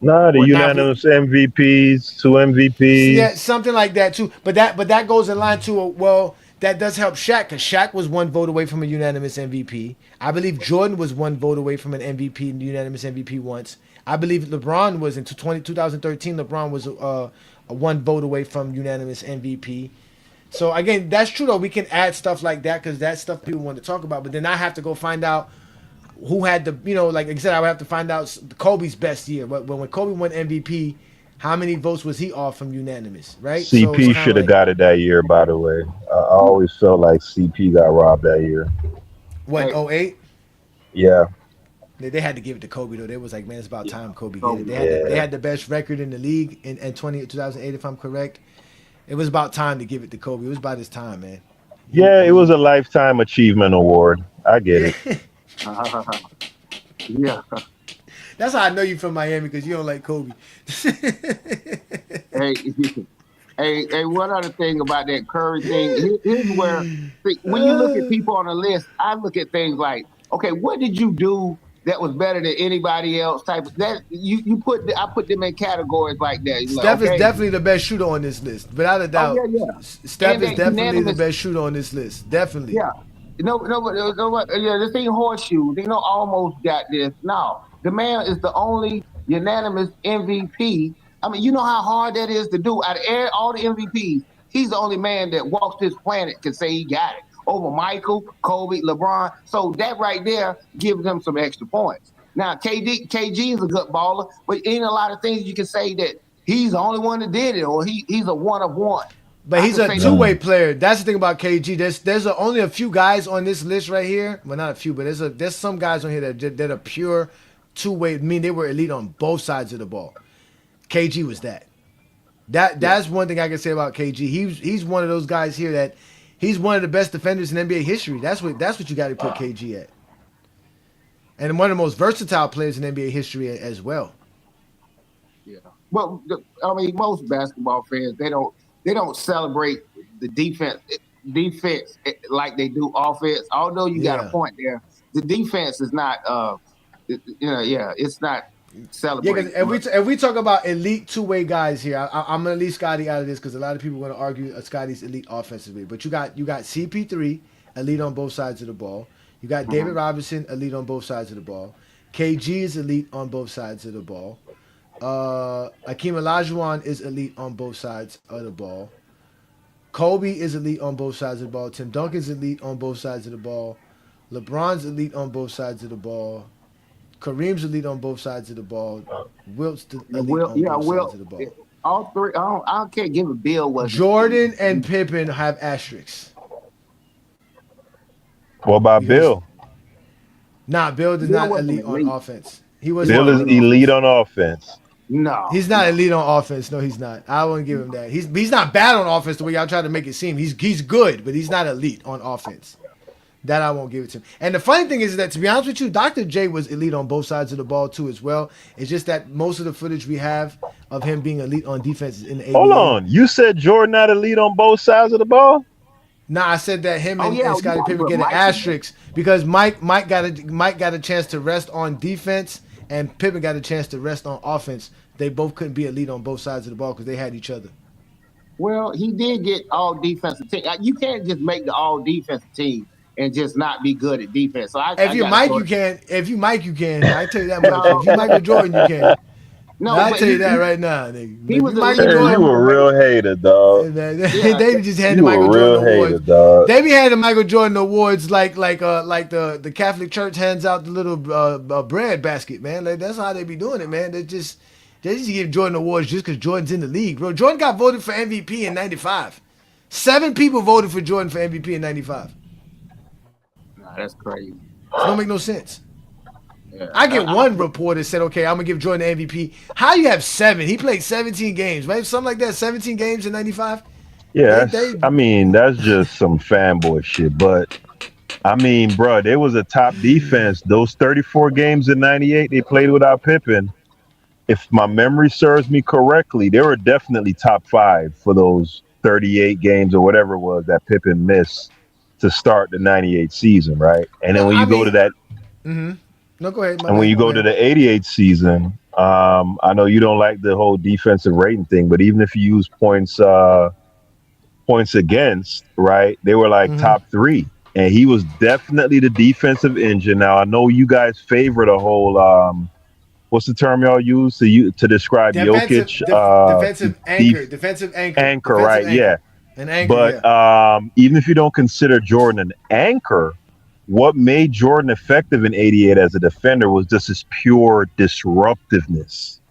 Nah, the unanimous MVPs, 2 MVPs. Yeah, something like that too. But that goes in line to that does help Shaq because Shaq was 1 vote away from a unanimous MVP. I believe Jordan was 1 vote away from an MVP and unanimous MVP once. I believe LeBron was in 2013. LeBron was a 1 vote away from unanimous MVP. So again, that's true though. We can add stuff like that because that's stuff people want to talk about. But then I have to go find out who had the, like I said, I would have to find out Kobe's best year. When Kobe won MVP, how many votes was he off from unanimous, right? CP should have got it that year, by the way. I always felt like CP got robbed that year. What, 08? Yeah. They had to give it to Kobe, though. They was like, man, it's about time Kobe get it. They had the best record in the league in 2008, if I'm correct. It was about time to give it to Kobe. It was about his time, man. Yeah, it was a Lifetime Achievement Award. I get it. Yeah. That's how I know you from Miami because you don't like Kobe. Hey, one other thing about that Curry thing, here's where, when you look at people on the list, I look at things like, okay, what did you do that was better than anybody else? I put them in categories like that. Steph is definitely the best shooter on this list, without a doubt. Oh, yeah. Steph is definitely the best shooter on this list, definitely. Yeah. This ain't horseshoe. They almost got this. No, the man is the only unanimous MVP. I mean, you know how hard that is to do. Out of all the MVPs, he's the only man that walks this planet can say he got it over Michael, Kobe, LeBron. So that right there gives him some extra points. Now, KG is a good baller, but ain't a lot of things you can say that he's the only one that did it, or he's a one of one. But he's a two-way player. That's the thing about KG. There's only a few guys on this list right here. Well, not a few, but there's some guys on here that are pure two-way. I mean, they were elite on both sides of the ball. KG was that. That's one thing I can say about KG. He's one of those guys here that he's one of the best defenders in NBA history. That's what you got to put KG at. And one of the most versatile players in NBA history as well. Yeah. Well, I mean, most basketball fans they don't celebrate the defense like they do offense. Although you got a point there, the defense is not. It's not celebrated. Yeah, because if we talk about elite two-way guys here, I'm gonna leave Scotty out of this because a lot of people are gonna argue Scotty's elite offensively. But you got CP3 elite on both sides of the ball. You got David Robinson, elite on both sides of the ball. KG is elite on both sides of the ball. Akeem Olajuwon is elite on both sides of the ball. Kobe is elite on both sides of the ball. Tim Duncan's elite on both sides of the ball. LeBron's elite on both sides of the ball. Kareem's elite on both sides of the ball. Wilt's elite on both sides of the ball. All three. I can't give a Bill was Jordan and Pippen have asterisks. What about Bill? Nah, Bill is not elite on offense. He was Bill is elite on offense. No, he's not elite on offense. No, he's not. I wouldn't give him that. He's not bad on offense the way y'all try to make it seem. He's good, but he's not elite on offense. That I won't give it to him. And the funny thing is that, to be honest with you, Dr. J was elite on both sides of the ball too as well. It's just that most of the footage we have of him being elite on defense is in the ABA. Hold on, you said Jordan not elite on both sides of the ball? Nah, I said that him and Scottie Pippen get an asterisk because Mike got a chance to rest on defense and Pippen got a chance to rest on offense. They both couldn't be elite on both sides of the ball because they had each other. Well, he did get all defensive team. You can't just make the all defensive team and just not be good at defense. So if you Mike, you can. If you Mike, you can. I tell you that much. If you Michael Jordan, you can. No, I tell you that right now, nigga. He was Michael Jordan. You were a real hater, dog. They just had the Michael Jordan awards. Dog. They be handing Michael Jordan awards like the Catholic Church hands out the little bread basket, man. Like, that's how they be doing it, man. They just give Jordan awards just because Jordan's in the league, bro. Jordan got voted for MVP in '95. 7 people voted for Jordan for MVP in '95. Nah, that's crazy. It don't make no sense. Yeah. I get one reporter said, okay, I'm going to give Jordan the MVP. How you have 7? He played 17 games, right? Something like that, 17 games in 95? Yeah, that's just some fanboy shit. But, I mean, bro, there was a top defense. Those 34 games in 98, they played without Pippen. If my memory serves me correctly, they were definitely top 5 for those 38 games or whatever it was that Pippen missed to start the 98 season, right? And then when you go to that... Mm-hmm. No, go ahead. And when you go to the 88 season, I know you don't like the whole defensive rating thing, but even if you use points against, right, they were like top 3. And he was definitely the defensive engine. Now, I know you guys favor the whole, what's the term y'all use to describe Jokic? Defensive anchor, right, yeah. An anchor, but even if you don't consider Jordan an anchor, what made Jordan effective in 88 as a defender was just his pure disruptiveness,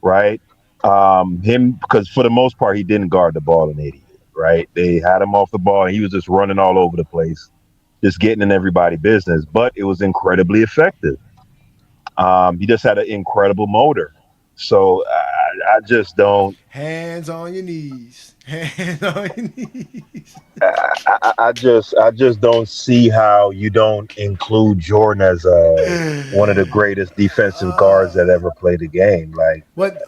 right? Because for the most part, he didn't guard the ball in 88, right? They had him off the ball, and he was just running all over the place, just getting in everybody's business. But it was incredibly effective. He just had an incredible motor. So I just don't. Hands on your knees. Hands on your knees. I just don't see how you don't include Jordan as one of the greatest defensive guards that ever played the game. Like,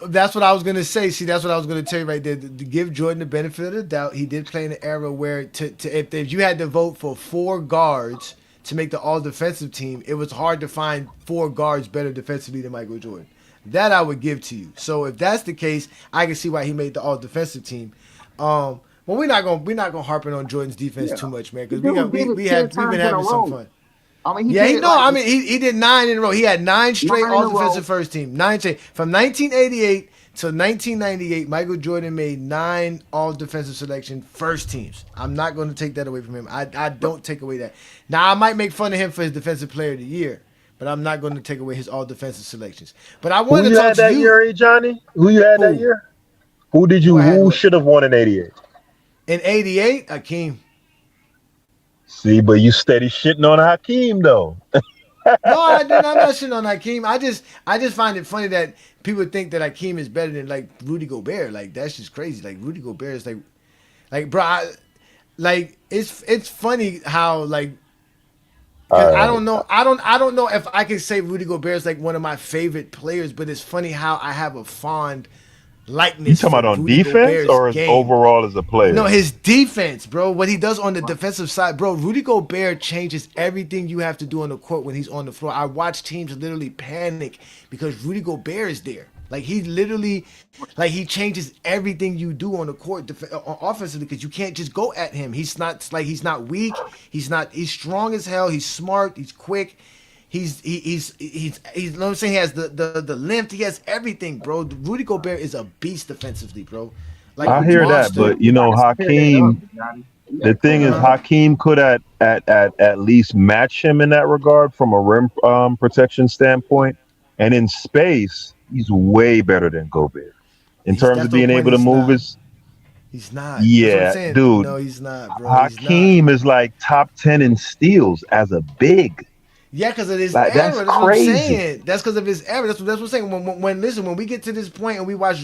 that's what I was gonna say. See, that's what I was gonna tell you right there. To give Jordan the benefit of the doubt, he did play in an era where if you had to vote for 4 guards to make the all-defensive team, it was hard to find 4 guards better defensively than Michael Jordan. That I would give to you. So if that's the case, I can see why he made the all-defensive team. Well, we're not gonna harp on Jordan's defense too much, man, because we've been having some fun. I mean, he did 9 in a row. He had 9 straight all-defensive first team. 9 straight from 1988 to 1998. Michael Jordan made 9 all-defensive selection first teams. I'm not going to take that away from him. I don't take away that. Now I might make fun of him for his defensive player of the year, but I'm not going to take away his all-defensive selections. But I wanted to talk to you. Who you had that year, Johnny? Who you had that year? Who should have won in 88? In 88, Hakeem. See, but you steady shitting on Hakeem, though. No, I'm not shitting on Hakeem. I just find it funny that people think that Hakeem is better than like Rudy Gobert. Like, that's just crazy. Like, Rudy Gobert is like bro, it's funny how like. I don't know. I don't know if I can say Rudy Gobert is like one of my favorite players, but it's funny how I have a fond likeness. You talking about on Rudy defense Gobert's or game. overall as a player? No, his defense, bro. What he does on the defensive side, bro. Rudy Gobert changes everything you have to do on the court when he's on the floor. I watch teams literally panic because Rudy Gobert is there. Like he literally, like he changes everything you do on the court offensively because you can't just go at him. He's not weak. He's strong as hell. He's smart. He's quick. You know what I'm saying? He has the length. He has everything, bro. Rudy Gobert is a beast defensively, bro. Like I a hear that, monster. but you know, Hakeem. The thing is, Hakeem could at least match him in that regard from a rim protection standpoint, and in space, he's way better than Gobert in terms That's of the whole being point. able to He's move not. his. He's not. That's what I'm Yeah, saying. dude, No, he's not, bro. He's not. Hakeem is like top 10 in steals as a big. Yeah, because of his Like that's era. That's what I'm crazy. saying. That's because of his era. That's what I'm saying. When we get to this point and we watch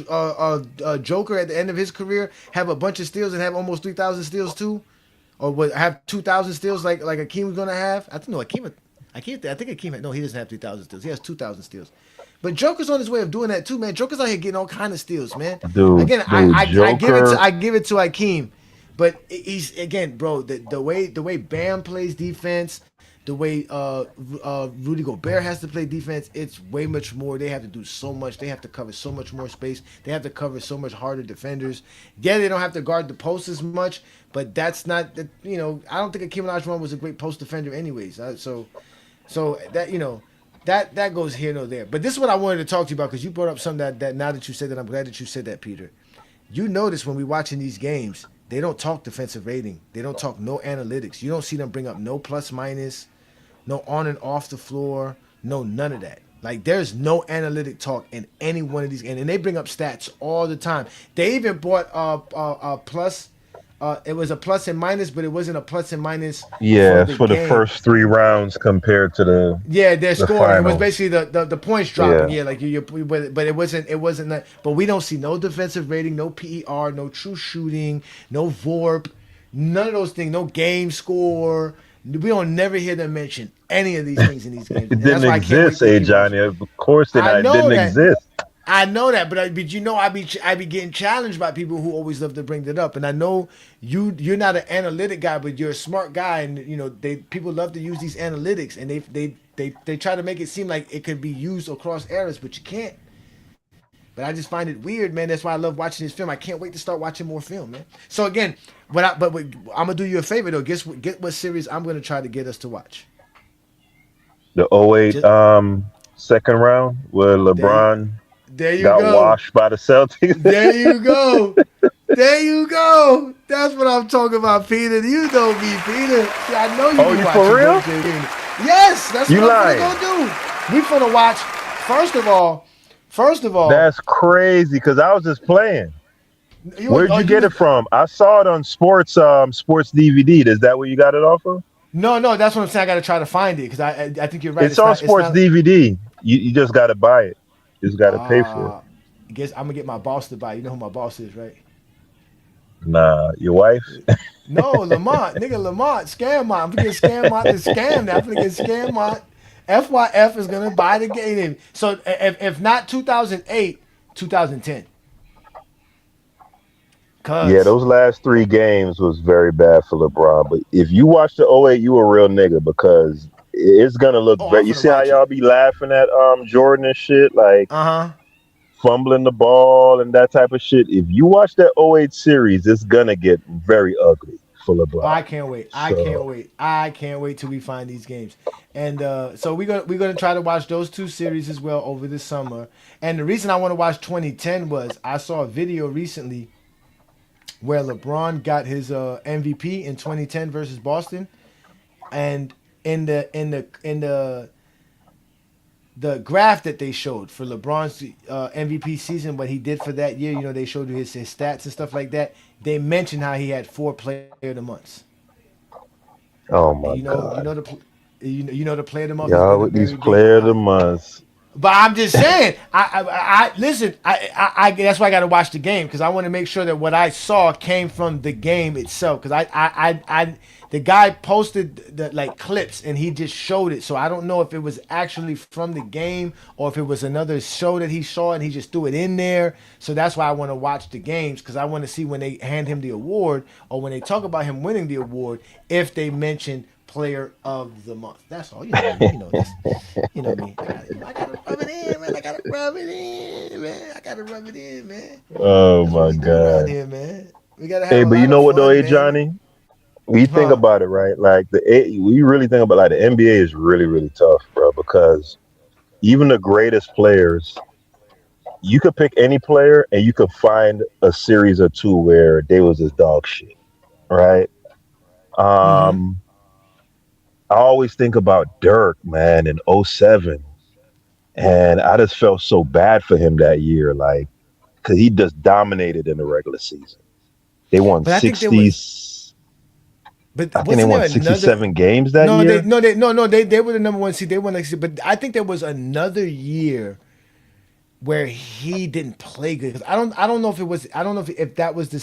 Joker at the end of his career have a bunch of steals and have almost 3,000 steals too, or what have 2,000 steals like Akeem was gonna have. I think no, Akeem. I think Akeem. No, he doesn't have 3,000 steals. He has 2,000 steals. But Joker's on his way of doing that too, man. Joker's out here getting all kind of steals, man. Dude, Again, Joker. I give it to Akeem, but he's again, bro. The way Bam plays defense, the way Rudy Gobert has to play defense, it's way much more. They have to do so much. They have to cover so much more space. They have to cover so much harder defenders. Yeah, they don't have to guard the post as much, but that's not the I don't think Akeem Olajuwon was a great post defender, anyways. So that that goes here no there. But this is what I wanted to talk to you about because you brought up something that now that you said that, I'm glad that you said that, Peter. You notice when we watching these games, they don't talk defensive rating. They don't talk no analytics. You don't see them bring up no plus minus, no on and off the floor, no none of that. Like there's no analytic talk in any one of these games, and they bring up stats all the time. They even brought plus. It was a plus and minus, but it wasn't a plus and minus for Yeah, the for the game. first 3 rounds compared to Yeah, their the scoring. It was finals. basically the points dropping. Yeah. Yeah, like but it wasn't that. But we don't see no defensive rating, no PER, no true shooting, no VORP, none of those things. No game score. We don't never hear them mention any of these things in these games, It and that's didn't why I can't wait exist, to keep Johnny. watching. Of course, I it know didn't that. exist. I know that, but I be getting challenged by people who always love to bring that up, and I know you're not an analytic guy, but you're a smart guy, and people love to use these analytics, and they try to make it seem like it could be used across eras, but you can't. But I just find it weird, man. That's why I love watching this film. I can't wait to start watching more film, man. So again, I'm gonna do you a favor though. Get what series I'm gonna try to get us to watch. The '08 Just second round where there you LeBron there you got go. washed by the Celtics. There you go. There you go. That's what I'm talking about, Peter. You know me, Peter. See, I know you Oh, be you watching for real? those games. Yes, that's You what I'm lying? gonna go do. We finna watch. First of all, That's crazy because I was just playing. Where'd you you get was it from? I saw it on sports DVD. Is that where you got it off of? no. That's what I'm saying. I gotta try to find it because I think you're right. It's It's on not. It's sports not. DVD. You just got to buy it. You just got to pay for it. I guess I'm gonna get my boss to buy. You know who my boss is, right? Nah, your wife. No, Lamont, nigga, Lamont, Scammont. I'm gonna get Scammont to scam now. I'm gonna get Scammont. FYF is gonna buy the game. So if not 2008, 2010. Yeah, Cause those last 3 games was very bad for LeBron. But if you watch the '08, you a real nigga because it's gonna look I'm great. You finna see how watch it. y'all be laughing at Jordan and shit, like Uh huh. fumbling the ball and that type of shit. If you watch that '08 series, it's gonna get very ugly for Oh, I LeBron. can't wait. I can't So wait. I can't wait till we find these games. And so we're gonna try to watch those two series as well over this summer. And the reason I want to watch 2010 was I saw a video recently where LeBron got his MVP in 2010 versus Boston, and in the graph that they showed for LeBron's MVP season, what he did for that year, they showed you his stats and stuff like that. They mentioned how he had 4 player of the months, oh and my god, the player of the month is y'all gonna with these very big. player of the months. But I'm just saying, I listen. That's why I got to watch the game because I want to make sure that what I saw came from the game itself. Because the guy posted the like clips and he just showed it, so I don't know if it was actually from the game or if it was another show that he saw and he just threw it in there. So that's why I want to watch the games because I want to see when they hand him the award or when they talk about him winning the award if they mention player of the month. That's all. You know me. You know this. You know me. I gotta rub it in, man. I gotta rub it in, man. I gotta rub it in, man. Oh That's what my we do around god. here, man. We gotta have Hey, a but you lot know of what though, fun, hey man. Johnny? We think Huh? about it, right? Like we really think about like the NBA is really really tough, bro. Because even the greatest players, you could pick any player and you could find a series or two where they was just dog shit, right? Mm-hmm. Um, I always think about Dirk, man, in '07, and I just felt so bad for him that year, like because he just dominated in the regular season. They won But I think there was. 60s. But I think they wasn't won there another? 67 games that No, year. they were the number one seed. They won like, but I think there was another year where he didn't play good. 'Cause I don't know if it was, I don't know if that was the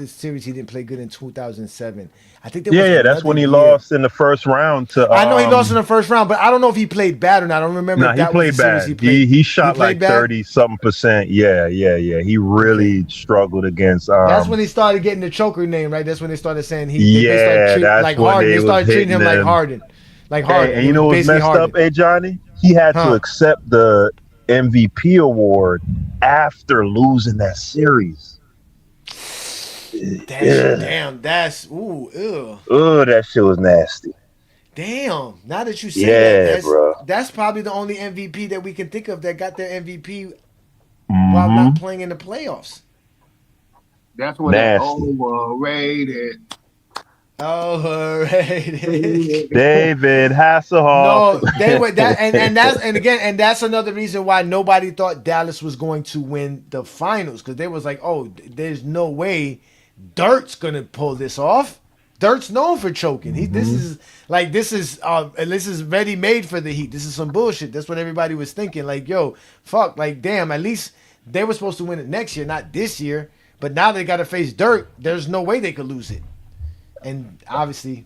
series he didn't play good in 2007. I think there Yeah, was yeah, that's another when he year. lost in the first round to I know he lost in the first round, but I don't know if he played bad or not. I don't remember nah, if he that was the played series he bad. played. He He shot played like bad. 30 something percent. Yeah, yeah, yeah. He Okay, really struggled against that's when he started getting the choker name, right? That's when they started saying they started yeah, treat that's like when Harden. they They was started treating hitting him like him. Harden, like Hey, Harden. and He you was know what's basically messed up, Harden, hey Johnny? He had to huh? accept the MVP award after losing that series. That's Yeah. damn. That's ooh, ew. Oh, that shit was nasty. Damn. Now that you say that, Yeah, bro. that's probably the only MVP that we can think of that got their MVP while not Mm-hmm. playing in the playoffs. That's when that Nasty. overrated. Overrated. David Hasselhoff. No, they were that, and that's another reason why nobody thought Dallas was going to win the finals because they was like, oh, there's no way Dirt's gonna pull this off. Dirt's known for choking. hmm This is ready made for the Heat. This is some bullshit. That's what everybody was thinking. Like, yo, fuck, like, damn. At least they were supposed to win it next year, not this year. But now they got to face Dirt. There's no way they could lose it. And obviously,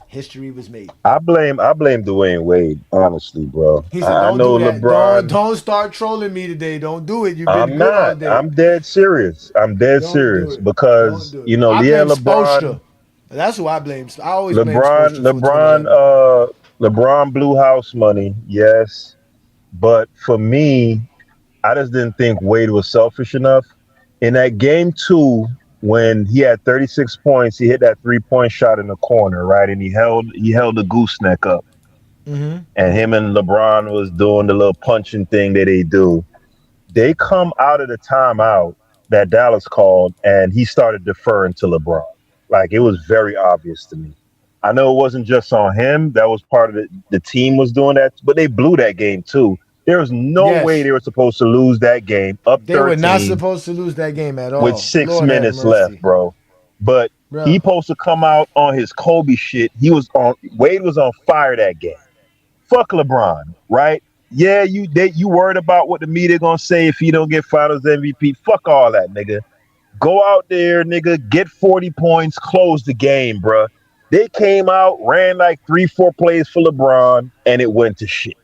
history was made. I blame Dwayne Wade, honestly, bro. He said, I "Don't know do that. Don't LeBron. don't start trolling me today. Don't do it. You've been I'm good all not. day. I'm dead serious. I'm dead Don't do serious it. Don't because do it." you know, I yeah, blame LeBron, Spoelstra. That's who I blame. I always blame LeBron, Spoelstra for LeBron, 2011. LeBron blew house money, yes, but for me, I just didn't think Wade was selfish enough. In that game 2, when he had 36 points, he hit that 3-point shot in the corner, right? And he held the gooseneck up. Mm-hmm. And him and LeBron was doing the little punching thing that they do. They come out of the timeout that Dallas called, and he started deferring to LeBron. Like it was very obvious to me. I know it wasn't just on him. That was part of the team was doing that, but they blew that game too. There was no way Yes, they were supposed to lose that game up they were not 13 supposed to lose that game at with all. six Lord have minutes left, mercy, bro. But he bro. supposed to come out on his Kobe shit. Wade was on fire that game. Fuck LeBron, right? Yeah, you worried about what the media gonna say if he don't get Finals MVP. Fuck all that, nigga. Go out there, nigga. Get 40 points. Close the game, bruh. They came out, ran like 3, 4 plays for LeBron, and it went to shit.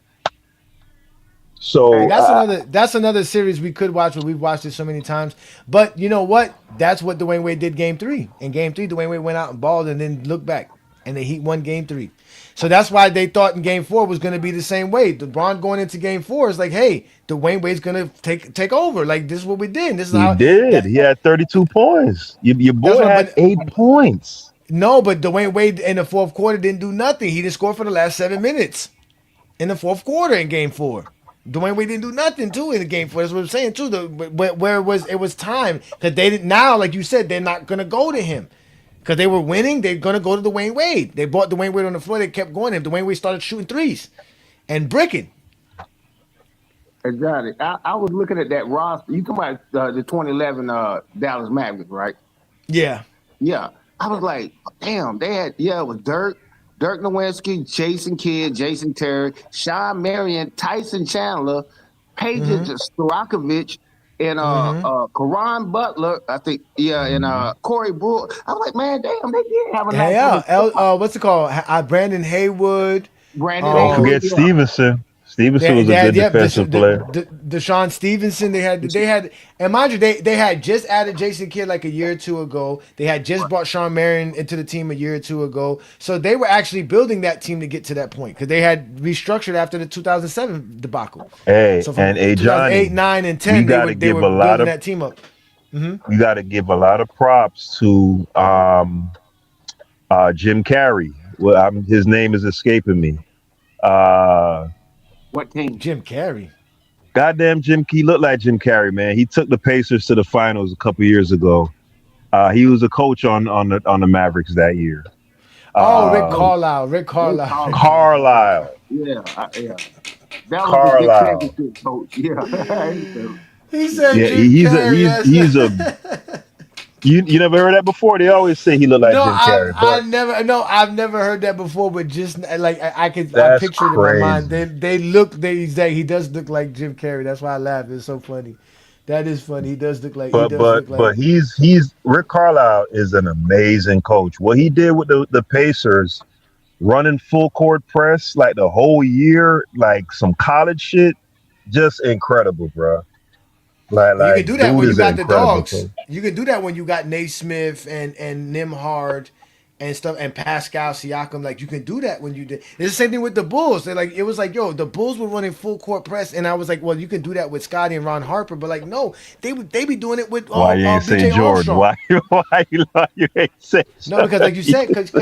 Hey, So that's another series we could watch. But we've watched it so many times. But you know what? That's what Dwayne Wade did game 3. In game 3, Dwayne Wade went out and balled and then looked back. And the Heat won game 3. So that's why they thought in game 4 was going to be the same way. LeBron going into game 4 is like, hey, Dwayne Wade's going to take over. Like, this is what we did. This is he how did. that He had 32 points. Your that's boy what had but 8 points. no, but Dwayne Wade in the fourth quarter didn't do nothing. He didn't score for the last 7 minutes in the fourth quarter in game 4. Dwayne Wade didn't do nothing too in the game 4. That's what I'm saying too. Where it was time because they didn't now, like you said, they're not gonna go to him because they were winning. They're gonna go to Dwayne Wade. They brought Dwayne Wade on the floor. They kept going to him. Dwayne Wade started shooting threes and bricking. Exactly. I was looking at that roster. You talking about the 2011 Dallas Mavericks, right? Yeah. Yeah. I was like, damn, they had, it was Dirk Nowitzki, Jason Kidd, Jason Terry, Sean Marion, Tyson Chandler, Paige Mm-hmm. Storakovich, and Mm-hmm. Karan Butler, I think, and Corey Brewer. I was like, man, damn, they did have a Hey, nice yeah. little squad. What's it called? Brandon Haywood. Brandon Don't Haywood, forget Um, yeah. Stevenson. Stevenson was a good defensive player. Deshaun Stevenson. They had, and mind you, they had just added Jason Kidd like a year or two ago. They had just brought Sean Marion into the team a year or two ago. So they were actually building that team to get to that point because they had restructured after the 2007 debacle. Hey, So and from 2008, 9, and 10, they were building that team up. We got to give a lot of props to Jim Carrey. Well, his name is escaping me. What team? Jim Carrey. Goddamn, he looked like Jim Carrey, man. He took the Pacers to the finals a couple years ago. He was a coach on the Mavericks that year. Rick Carlisle. Carlisle. Yeah, yeah. That was a good Carlisle. championship coach. Yeah. He said Yeah, Jim Carrey. he's a. You never heard that before? They always say he looked like Jim Carrey. I've never heard that before. But just like I That's picture it in my mind. crazy. He does look like Jim Carrey. That's why I laugh. It's so funny. That is funny. He does look like. But he's Rick Carlisle is an amazing coach. What he did with the Pacers, running full court press like the whole year, like some college shit, just incredible, bro. You can do that when you got the dogs. Coach. You can do that when you got Naismith and Nimhard and stuff and Pascal Siakam. Like you can do that when you did. It's the same thing with the Bulls. It was like, yo, the Bulls were running full court press, and I was like, well, you can do that with Scotty and Ron Harper, but like, no, they be doing it with why you ain't say Jordan? Why you ain't say? No, because like you said, because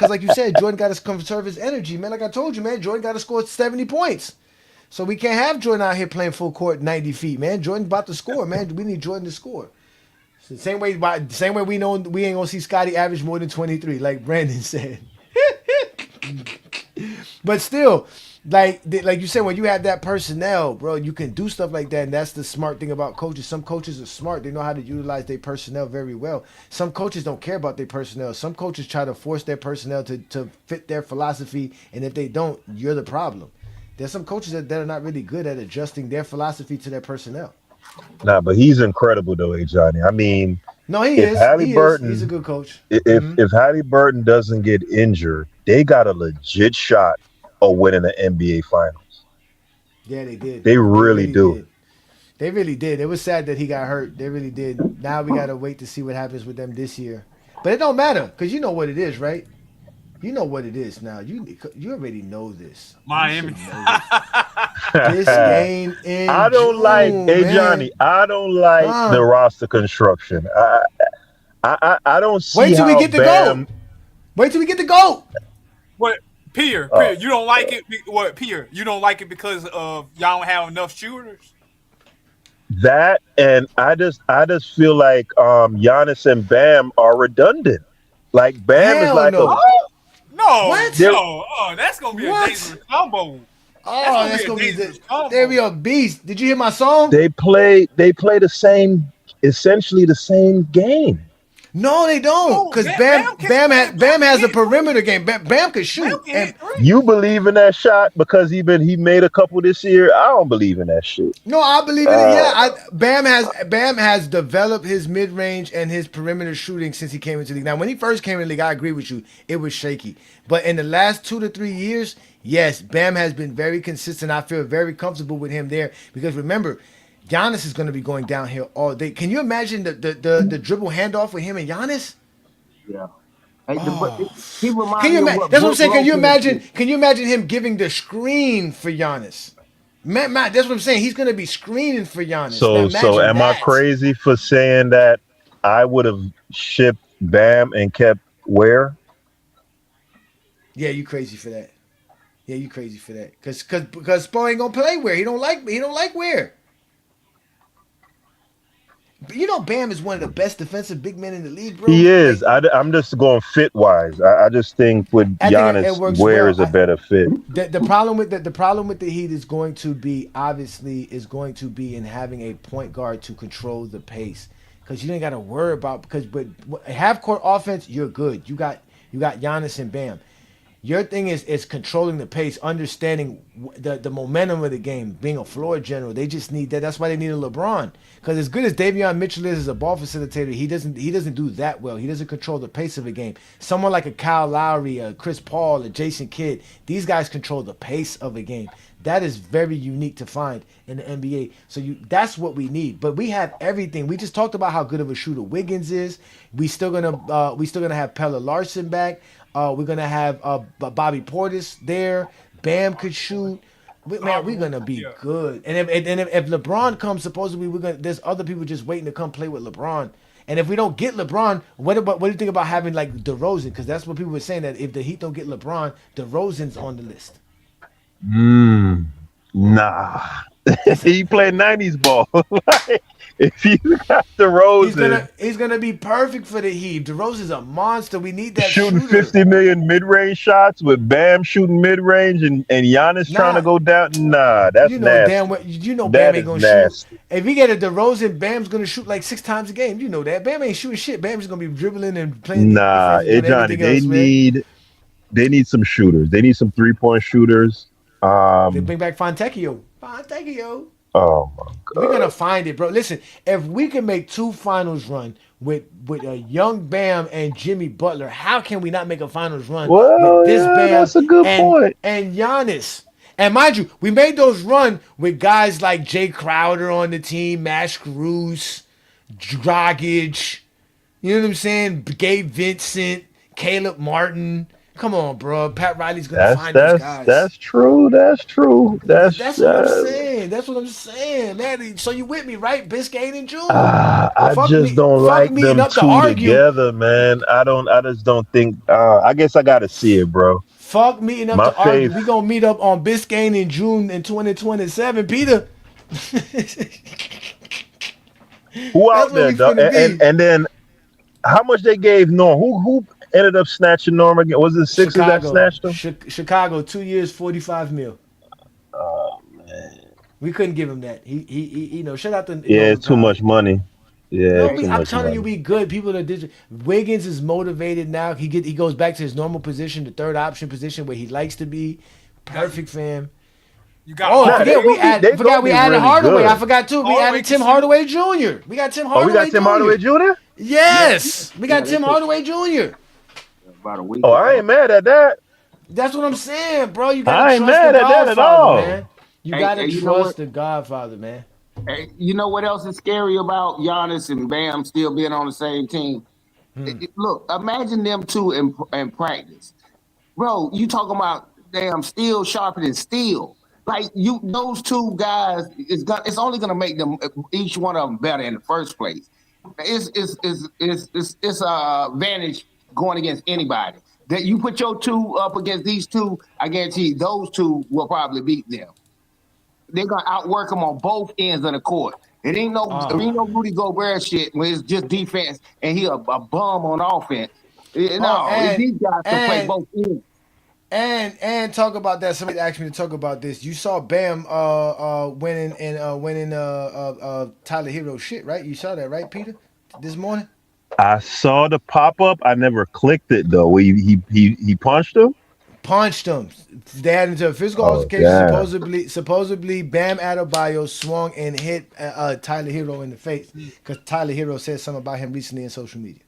like you said, Jordan got to conserve his energy, man. Like I told you, man, Jordan got to score 70 points. So we can't have Jordan out here playing full court 90 feet, man. Jordan's about to score, man. We need Jordan to score. So same way we know we ain't gonna see Scotty average more than 23, like Brandon said. But still, like you said, when you have that personnel, bro, you can do stuff like that, and that's the smart thing about coaches. Some coaches are smart; they know how to utilize their personnel very well. Some coaches don't care about their personnel. Some coaches try to force their personnel to fit their philosophy, and if they don't, you're the problem. There's some coaches that are not really good at adjusting their philosophy to their personnel. Nah, but he's incredible though, Johnny. I mean, no, he's a good coach. If Halliburton doesn't get injured, they got a legit shot of winning the NBA Finals. Yeah, they did. They really do. They really did. It was sad that he got hurt. They really did. Now we gotta wait to see what happens with them this year. But it don't matter because you know what it is, right? You know what it is now. You already know this. Miami. This game in I don't June, like. Hey man. Johnny, I don't like the roster construction. I don't see. Wait till we get the GOAT. Wait till we get the GOAT. What, Pierre? You don't like it? What, Pierre? You don't like it because of y'all don't have enough shooters? That and I just feel like Giannis and Bam are redundant. Like Bam is like no. No, what? No, that's gonna be a dangerous combo. That's gonna be there be a beast. Did you hear my song? They play essentially the same game. No, they don't. Because Bam has a perimeter game. Bam can shoot. You believe in that shot because he made a couple this year. I don't believe in that shit. No, I believe in it. Yeah, Bam has developed his mid range and his perimeter shooting since he came into the league. Now, when he first came in the league, I agree with you. It was shaky, but in the last 2 to 3 years, yes, Bam has been very consistent. I feel very comfortable with him there because remember, Giannis is going to be going downhill all day. Can you imagine the dribble handoff with him and Giannis? Yeah. He reminds me of what that's what I'm saying. Can you Brooklyn imagine? Can you imagine him giving the screen for Giannis? Matt, that's what I'm saying. He's going to be screening for Giannis. So am I crazy for saying that I would have shipped Bam and kept Ware? Yeah, you crazy for that. Yeah, you crazy for that. Because Spo ain't gonna play Ware. He don't like Ware. You know, Bam is one of the best defensive big men in the league, bro. He is. I'm just going fit wise. I just think with Giannis, Ware is a better fit. The problem with the Heat is going to be in having a point guard to control the pace, because you ain't got to worry about but half court offense, you're good. You got Giannis and Bam. Your thing is controlling the pace, understanding the momentum of the game, being a floor general. They just need that. That's why they need a LeBron. Because as good as Davion Mitchell is as a ball facilitator, he doesn't do that well. He doesn't control the pace of the game. Someone like a Kyle Lowry, a Chris Paul, a Jason Kidd, these guys control the pace of a game. That is very unique to find in the NBA. So that's what we need. But we have everything. We just talked about how good of a shooter Wiggins is. We still gonna have Pella Larson back. We're gonna have Bobby Portis there. Bam could shoot. We're gonna be good. And if LeBron comes, supposedly there's other people just waiting to come play with LeBron. And if we don't get LeBron, what do you think about having like DeRozan? Because that's what people were saying, that if the Heat don't get LeBron, DeRozan's on the list. Nah. He played 90s ball. Like, if you got DeRozan, he's gonna be perfect for the Heat. DeRozan's a monster. We need that shooting shooter. 50 million mid-range shots with Bam shooting mid-range and Giannis trying to go down. Nah, that's you know nasty. damn well, Bam That ain't is gonna nasty. shoot. If we get a DeRozan, Bam's gonna shoot like 6 times a game. You know that. Bam ain't shooting shit. Bam's gonna be dribbling and playing Nah, defense and doing Johnny, everything else, man. they need some shooters. They need some 3-point shooters. They bring back Fontecchio. Oh my We're god. gonna find it, bro. Listen, if we can make 2 finals run with a young Bam and Jimmy Butler, how can we not make a finals run with Well, this yeah, Bam that's a good and point. Giannis? And mind you, we made those run with guys like Jay Crowder on the team, Max Cruz, Dragic. You know what I'm saying? Gabe Vincent, Caleb Martin. Come on, bro. Pat Riley's gonna find those guys. That's true. That's true. That's what I'm saying. That's what I'm saying, man. So you with me, right? Biscayne and June. I just don't Fuck like meeting them up to two argue. together, man. I just don't think. I guess I got to see it, bro. Fuck meeting up My to argue. faith. We gonna meet up on Biscayne in June in 2027, Peter. Who That's out where there, we dog? finna be. And then how much they gave Norm? Who ended up snatching Norm again? Was it the Sixers that Chicago. snatched him? Chicago, 2 years, 45 mil. Oh man. We couldn't give him that. He shout out to Yeah, Norman it's too Powell. much money. Yeah, No, too I'm much telling money. you, we good. People that did. Wiggins is motivated now. He goes back to his normal position, the third option position where he likes to be. Perfect for him. You got Oh, Nah, forget we added gonna be Added really Hardaway. good. I forgot too. We added Tim Hardaway Jr. We got Tim Oh, Hardaway we got Tim Jr. Hardaway Jr. Yes, we got Yeah, Tim that's Hardaway Jr. about a week Oh, ago. I ain't mad at that. That's what I'm saying, bro. You gotta I ain't trust the mad at that at Godfather, all. man. You gotta Hey, you know trust what? the Godfather, man. Hey, you know what else is scary about Giannis and Bam still being on the same team? Look, imagine them two in practice. Bro, you talking about damn steel sharper than steel. Like those two guys, it's only gonna make them each one of them better in the first place. It's a advantage going against anybody. That you put your two up against these two, I guarantee those two will probably beat them. They're gonna outwork them on both ends of the court. It ain't no Rudy Gobert shit where it's just defense and he a bum on offense. These guys can play and both ends. and talk about that. Somebody asked me to talk about this. You saw Bam winning Tyler Hero shit, right? You saw that, right, Peter? This morning? I saw the pop up. I never clicked it though. Where he punched him. Punched him. They had into a physical Oh altercation. damn. Supposedly, Bam Adebayo swung and hit Tyler Hero in the face because Tyler Hero said something about him recently in social media.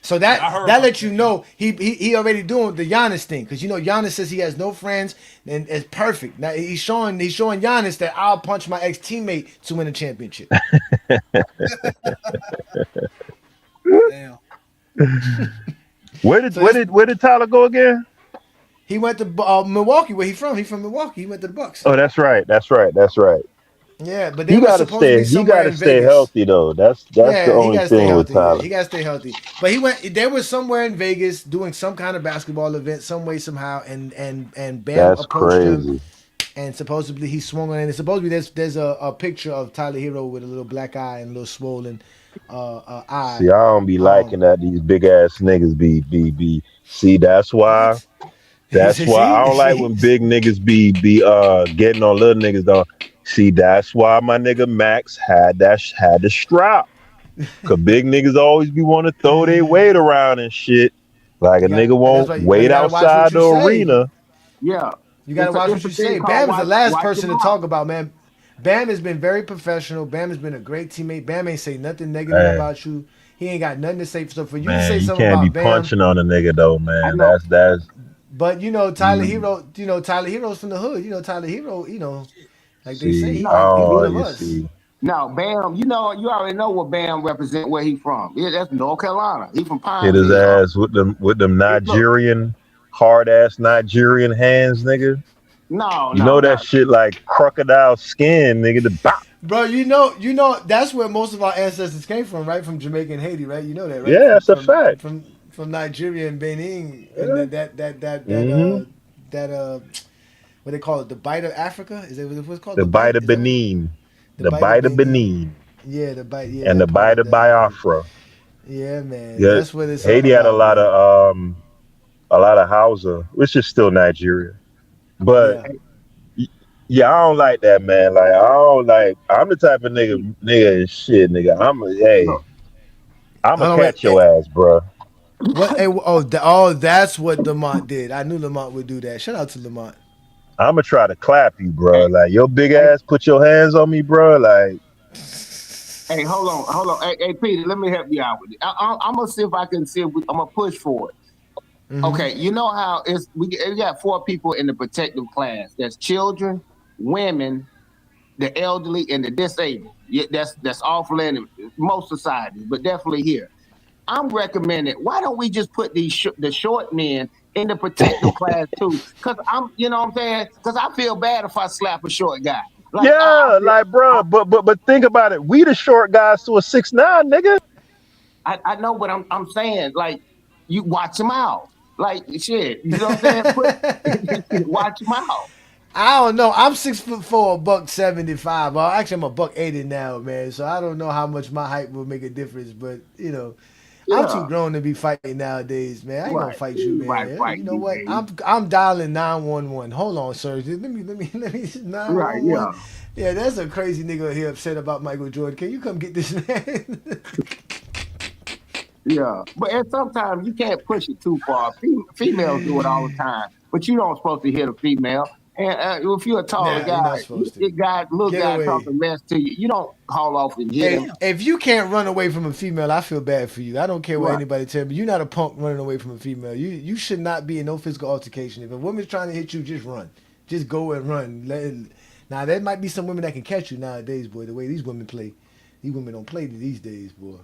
So that lets you know he already doing the Giannis thing, because you know Giannis says he has no friends and it's perfect. Now he's showing Giannis that I'll punch my ex teammate to win a championship. Damn. Where did Tyler go again? He went to Milwaukee. Where he from? He from Milwaukee. He went to the Bucks. Oh, that's right. Yeah, but they He were gotta supposed to be stay. He somewhere gotta in stay Vegas. healthy though. That's the Yeah, he only gotta stay thing with healthy. Yeah, Tyler. he gotta stay healthy. But they were somewhere in Vegas doing some kind of basketball event, some way, somehow, and Bam That's approached him, crazy. and supposedly he swung on it. And supposedly there's a picture of Tyler Hero with a little black eye and a little swollen eye. See, I don't be liking that these big ass niggas be. See, that's why. That's why I don't like when big niggas be getting on little niggas though. See, that's why my nigga Max had the strap. Cause big niggas always be want to throw their weight around and shit. Like a nigga That's won't why. But you wait gotta watch what outside you the say. arena. Yeah, You gotta watch what it's a you say. thing called Bam is the last watch your person to mouth. talk about, man. Bam has been very professional. Bam has been a great teammate. Bam ain't say nothing negative Hey, about you. He ain't got nothing to say. So for you to man, say you something can't be about Bam, punching on a nigga though, I man. know. That's but Tyler you Hero, Tyler Hero's from the hood. Tyler Hero, like they say, see. No, he one Oh, of you us. see. no, Bam. You already know what Bam represent. Where he from? Yeah, that's North Carolina. He from Hit his Pineville. ass with them Look, Nigerian hard ass Nigerian hands, nigga. no, You know no, that no. shit like crocodile skin, nigga. The bop. Bro, that's where most of our ancestors came from, right? From Jamaica and Haiti, right? You know that, right? Yeah, that's a fact. From Nigeria and Benin and Yeah. Mm-hmm. that what they call it, the bite of Africa? Is that what it's called? The The bite bite? of Is that what Benin, the the bite of bite of Benin? Benin, Yeah, the bite. Yeah, and the that part bite of of the Africa. Biafra. Yeah, man, Yeah, that's what it's all Haiti had about, man. a lot of Hausa, which is still Nigeria. But Yeah. y- yeah, I don't like that, man. Like I don't like. I'm the type of nigga and shit, nigga. Hey, Look, I'ma Hold on, wait. catch your ass, bro. What? Oh, that's what Lamont did. I knew Lamont would do that. Shout out to Lamont. I'ma try to clap you, bro. hey, Like your big hey, ass, put your hands on me, bro. Like, hey, hold on. Hey, Peter, let me help you out with it. I'm gonna see if I can see. I'm gonna push for it. Mm-hmm. Okay, you know how we got four people in the protective class. That's children, women, the elderly, and the disabled. Yeah, that's awful in most societies, but definitely here. I'm recommending. Why don't we just put the short men in the protective class too? Because you know what I'm saying? Because I feel bad if I slap a short guy. Like yeah, like, bro. But think about it. We the short guys to a 6'9", nigga. I know, but I'm saying like you watch them out. Like shit, you know what I'm saying? Put watch them out. I don't know. I'm 6'4", $175. Well, actually, I'm a $180 now, man. So I don't know how much my height will make a difference. But I'm too Yeah, grown to be fighting nowadays, man. I ain't gonna right. fight you, Everybody man. You fighting know these what? days. I'm dialing 911. Hold on, sir. Let me Right? Yeah. 911. Yeah, that's a crazy nigga here upset about Michael Jordan. Can you come get this man? Yeah, but and sometimes you can't push it too far. Females do it all the time, but you don't supposed to hit a female. And if you're a taller Nah, guy, you're not supposed to. little Get guy away. talking mess to you, you don't haul off and hit him. If you can't run away from a female, I feel bad for you. I don't care what Right, anybody tell me. You're not a punk running away from a female. You should not be in no physical altercation. If a woman's trying to hit you, just run. Just go and run. Now there might be some women that can catch you nowadays, boy. The way these women play, these women don't play these days, boy.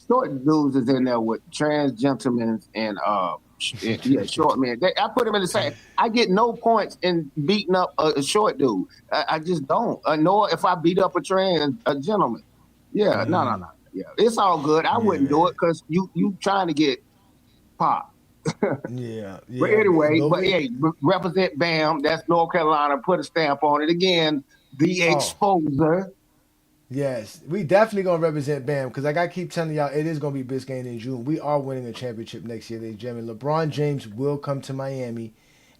short dudes is in there with trans gentlemen and yeah, short men. I put them in the same. I get no points in beating up a short dude. I just don't. Nor if I beat up a gentleman. Yeah, no. Yeah, it's all good. I Yeah, wouldn't do it man. because you trying to get popped. Yeah, But yeah. anyway, But but we. hey, represent Bam. That's North Carolina. Put a stamp on it again. The Oh, exposer. yes, we definitely gonna represent Bam because like I keep telling y'all, it is gonna be Biscayne in June. We are winning a championship next year, ladies and gentlemen. LeBron James will come to Miami,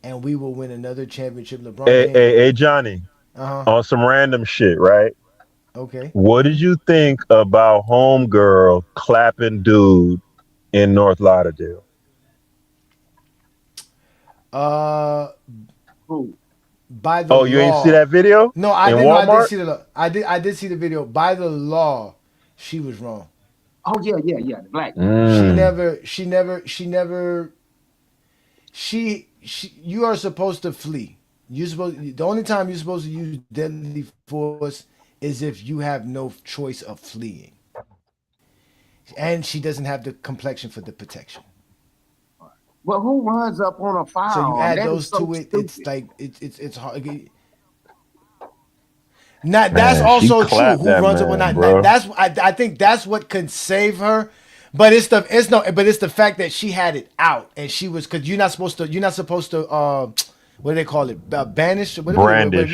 and we will win another championship. LeBron James will. Hey, Johnny. Uh huh. On some random shit, right? Okay. What did you think about Homegirl clapping dude in North Lauderdale? Uh, Who? by the Oh, you ain't see law. that video No, I in didn't know. I did Walmart? see the. I did see the video. By the law, she was wrong. Oh yeah. The black girl. She Mm. never. She never. She never. You are supposed to flee. You supposed. The only time you're supposed to use deadly force is if you have no choice of fleeing, and she doesn't have the complexion for the protection. Well, who runs up on a So you firearm? add That is those so to it. It's stupid. like it's hard. Not that's Man, she also true. clapped Who that runs up on man, that? bro. That's I think that's what can save her. But it's the fact that she had it out and she was because you're not supposed to what do they call it banish whatever Brandish.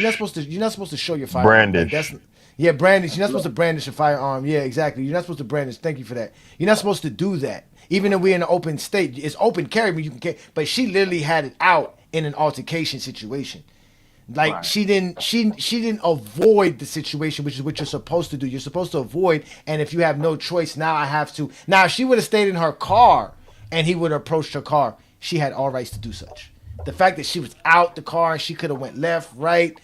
you're not supposed to show your firearm like that's Brandish. yeah brandish you're not supposed Look, to brandish a firearm yeah exactly you're not supposed to brandish thank you for that you're not supposed to do that even if we're in an open state it's open carry but you can carry but she literally had it out in an altercation situation like right. she didn't avoid the situation, which is what you're supposed to do. You're supposed to avoid, and if you have no choice, now I have to. Now, if she would have stayed in her car and he would have approached her car, she had all rights to do such. The fact that she was out the car and she could have went left, right,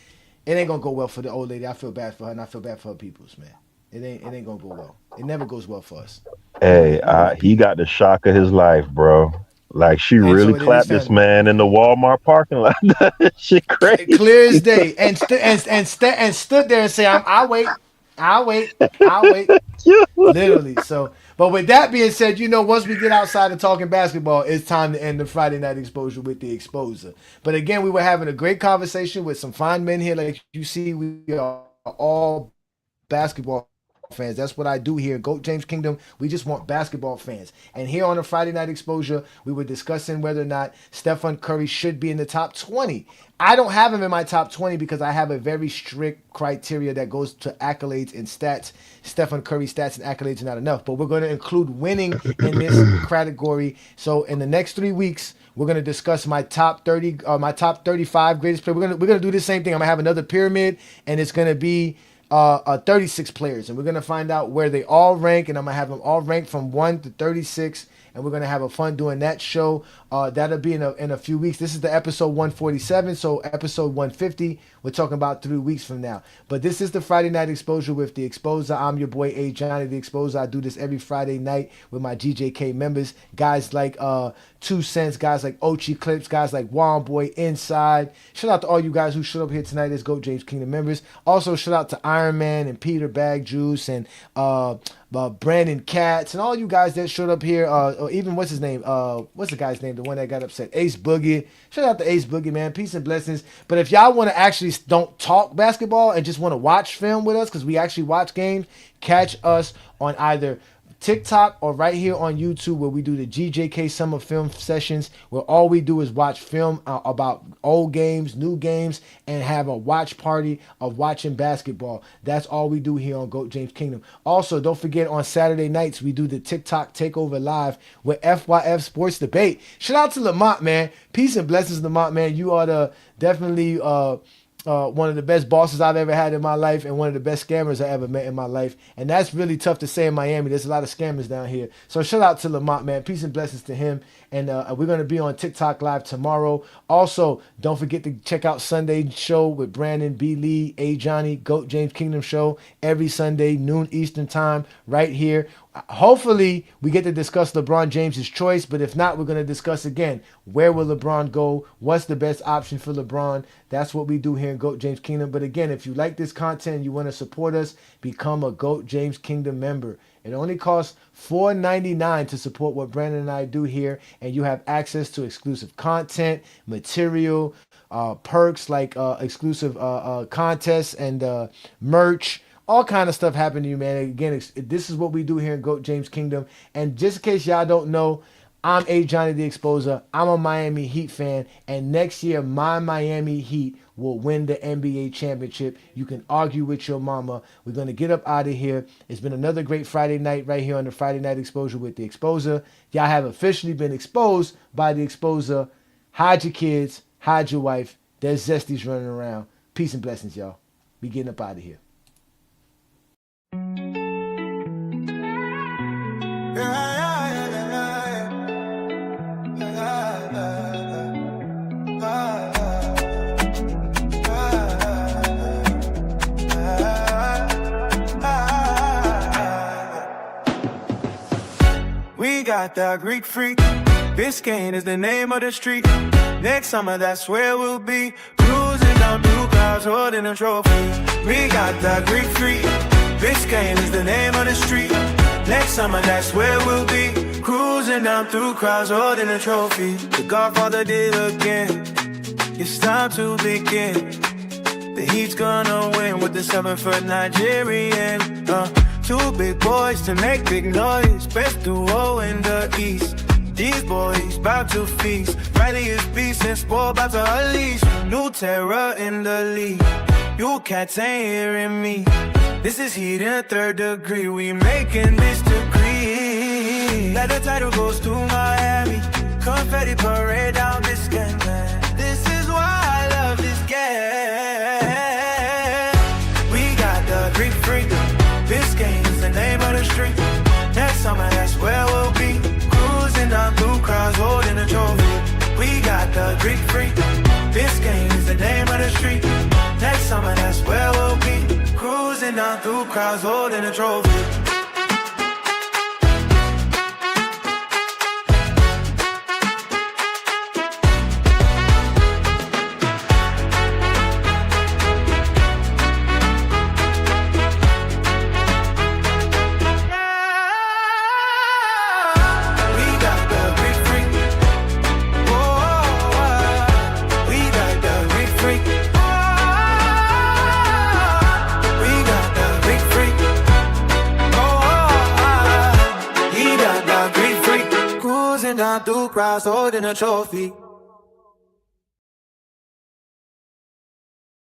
it ain't gonna go well for the old lady. I feel bad for her, and I feel bad for her peoples, man. It ain't gonna go well. It never goes well for us. Hey, he got the shock of his life, bro. Like she And really so it is clapped this family. man in the Walmart parking lot. That shit crazy. Clear as day, and stood there and say, I'll wait. Literally. So, but with that being said, once we get outside of talking basketball, it's time to end the Friday night exposure with the exposer. But again, we were having a great conversation with some fine men here. Like you see, we are all basketball fans. That's what I do here. GOAT James Kingdom. We just want basketball fans. And here on the Friday night exposure, we were discussing whether or not Stephen Curry should be in the top 20. I don't have him in my top 20 because I have a very strict criteria that goes to accolades and stats. Stephen Curry stats and accolades are not enough, but we're going to include winning in this category. So in the next 3 weeks, we're going to discuss my top 30, my top 35 greatest players. We're going to do the same thing. I'm going to have another pyramid, and it's going to be 36 players, and we're going to find out where they all rank, and I'm going to have them all ranked from 1 to 36, and we're going to have a fun doing that show. That'll be in a few weeks. This is the episode 147, so episode 150, we're talking about 3 weeks from now. But this is the Friday Night Exposure with the Exposer. I'm your boy, Ajani, the Exposer. I do this every Friday night with my GJK members, guys like 2 Cents, guys like Ochi Clips, guys like Juan Boy Inside. Shout out to all you guys who showed up here tonight as GOAT James Kingdom members. Also, shout out to Iron Man and Peter Bag Juice and Brandon Katz and all you guys that showed up here. Or even what's his name? What's the guy's name? The one that got upset, Ace Boogie. Shout out to Ace Boogie, man. Peace and blessings. But if y'all want to actually don't talk basketball and just want to watch film with us, because we actually watch games, catch us on either TikTok or right here on YouTube, where we do the GJK Summer Film Sessions, where all we do is watch film about old games, new games, and have a watch party of watching basketball. That's all we do here on GOAT James Kingdom. Also, don't forget on Saturday nights, we do the TikTok Takeover Live with FYF Sports Debate. Shout out to Lamont, man. Peace and blessings, Lamont, man. You are definitely one of the best bosses I've ever had in my life, and one of the best scammers I ever met in my life. And that's really tough to say in Miami. There's a lot of scammers down here. So shout out to Lamont, man. Peace and blessings to him. And we're going to be on TikTok Live tomorrow. Also, don't forget to check out Sunday's show with Brandon B. Lee, Ajani, GOAT James Kingdom show every Sunday, noon Eastern time, right here. Hopefully, we get to discuss LeBron James's choice, but if not, we're going to discuss again, where will LeBron go? What's the best option for LeBron? That's what we do here in GOAT James Kingdom. But again, if you like this content and you want to support us, become a GOAT James Kingdom member. It only costs $4.99 to support what Brandon and I do here, and you have access to exclusive content, material, perks like exclusive contests and merch. All kind of stuff happening to you, man. Again, this is what we do here in GOAT James Kingdom. And just in case y'all don't know, I'm Ajani the Exposer. I'm a Miami Heat fan. And next year, my Miami Heat will win the NBA championship. You can argue with your mama. We're going to get up out of here. It's been another great Friday night right here on the Friday Night Exposure with the Exposer. Y'all have officially been exposed by the Exposer. Hide your kids. Hide your wife. There's zesties running around. Peace and blessings, y'all. We getting up out of here. We got the Greek freak. Biscayne is the name of the street. Next summer, that's where we'll be. Cruising down through clouds, holding a trophy. We got the Greek freak. Biscayne is the name of the street. Next summer, that's where we'll be. Cruising down through crowds, holding a trophy. The Godfather did again. It's time to begin. The Heat's gonna win with the 7-foot Nigerian. Two big boys to make big noise. Best duo in the East. These boys bout to feast. Riley is beast and Sport bout to unleash. New terror in the league. You cats ain't hearing me. This is Heat in 3rd degree. We making this decree. Let the title goes to Miami. Confetti parade down Biscayne. This is why I love this game. We got the Greek freak. Biscayne is the name of the street. Next summer, that's where we'll be. Cruising down through crowds holding a trophy. Down through crowds holding a trophy.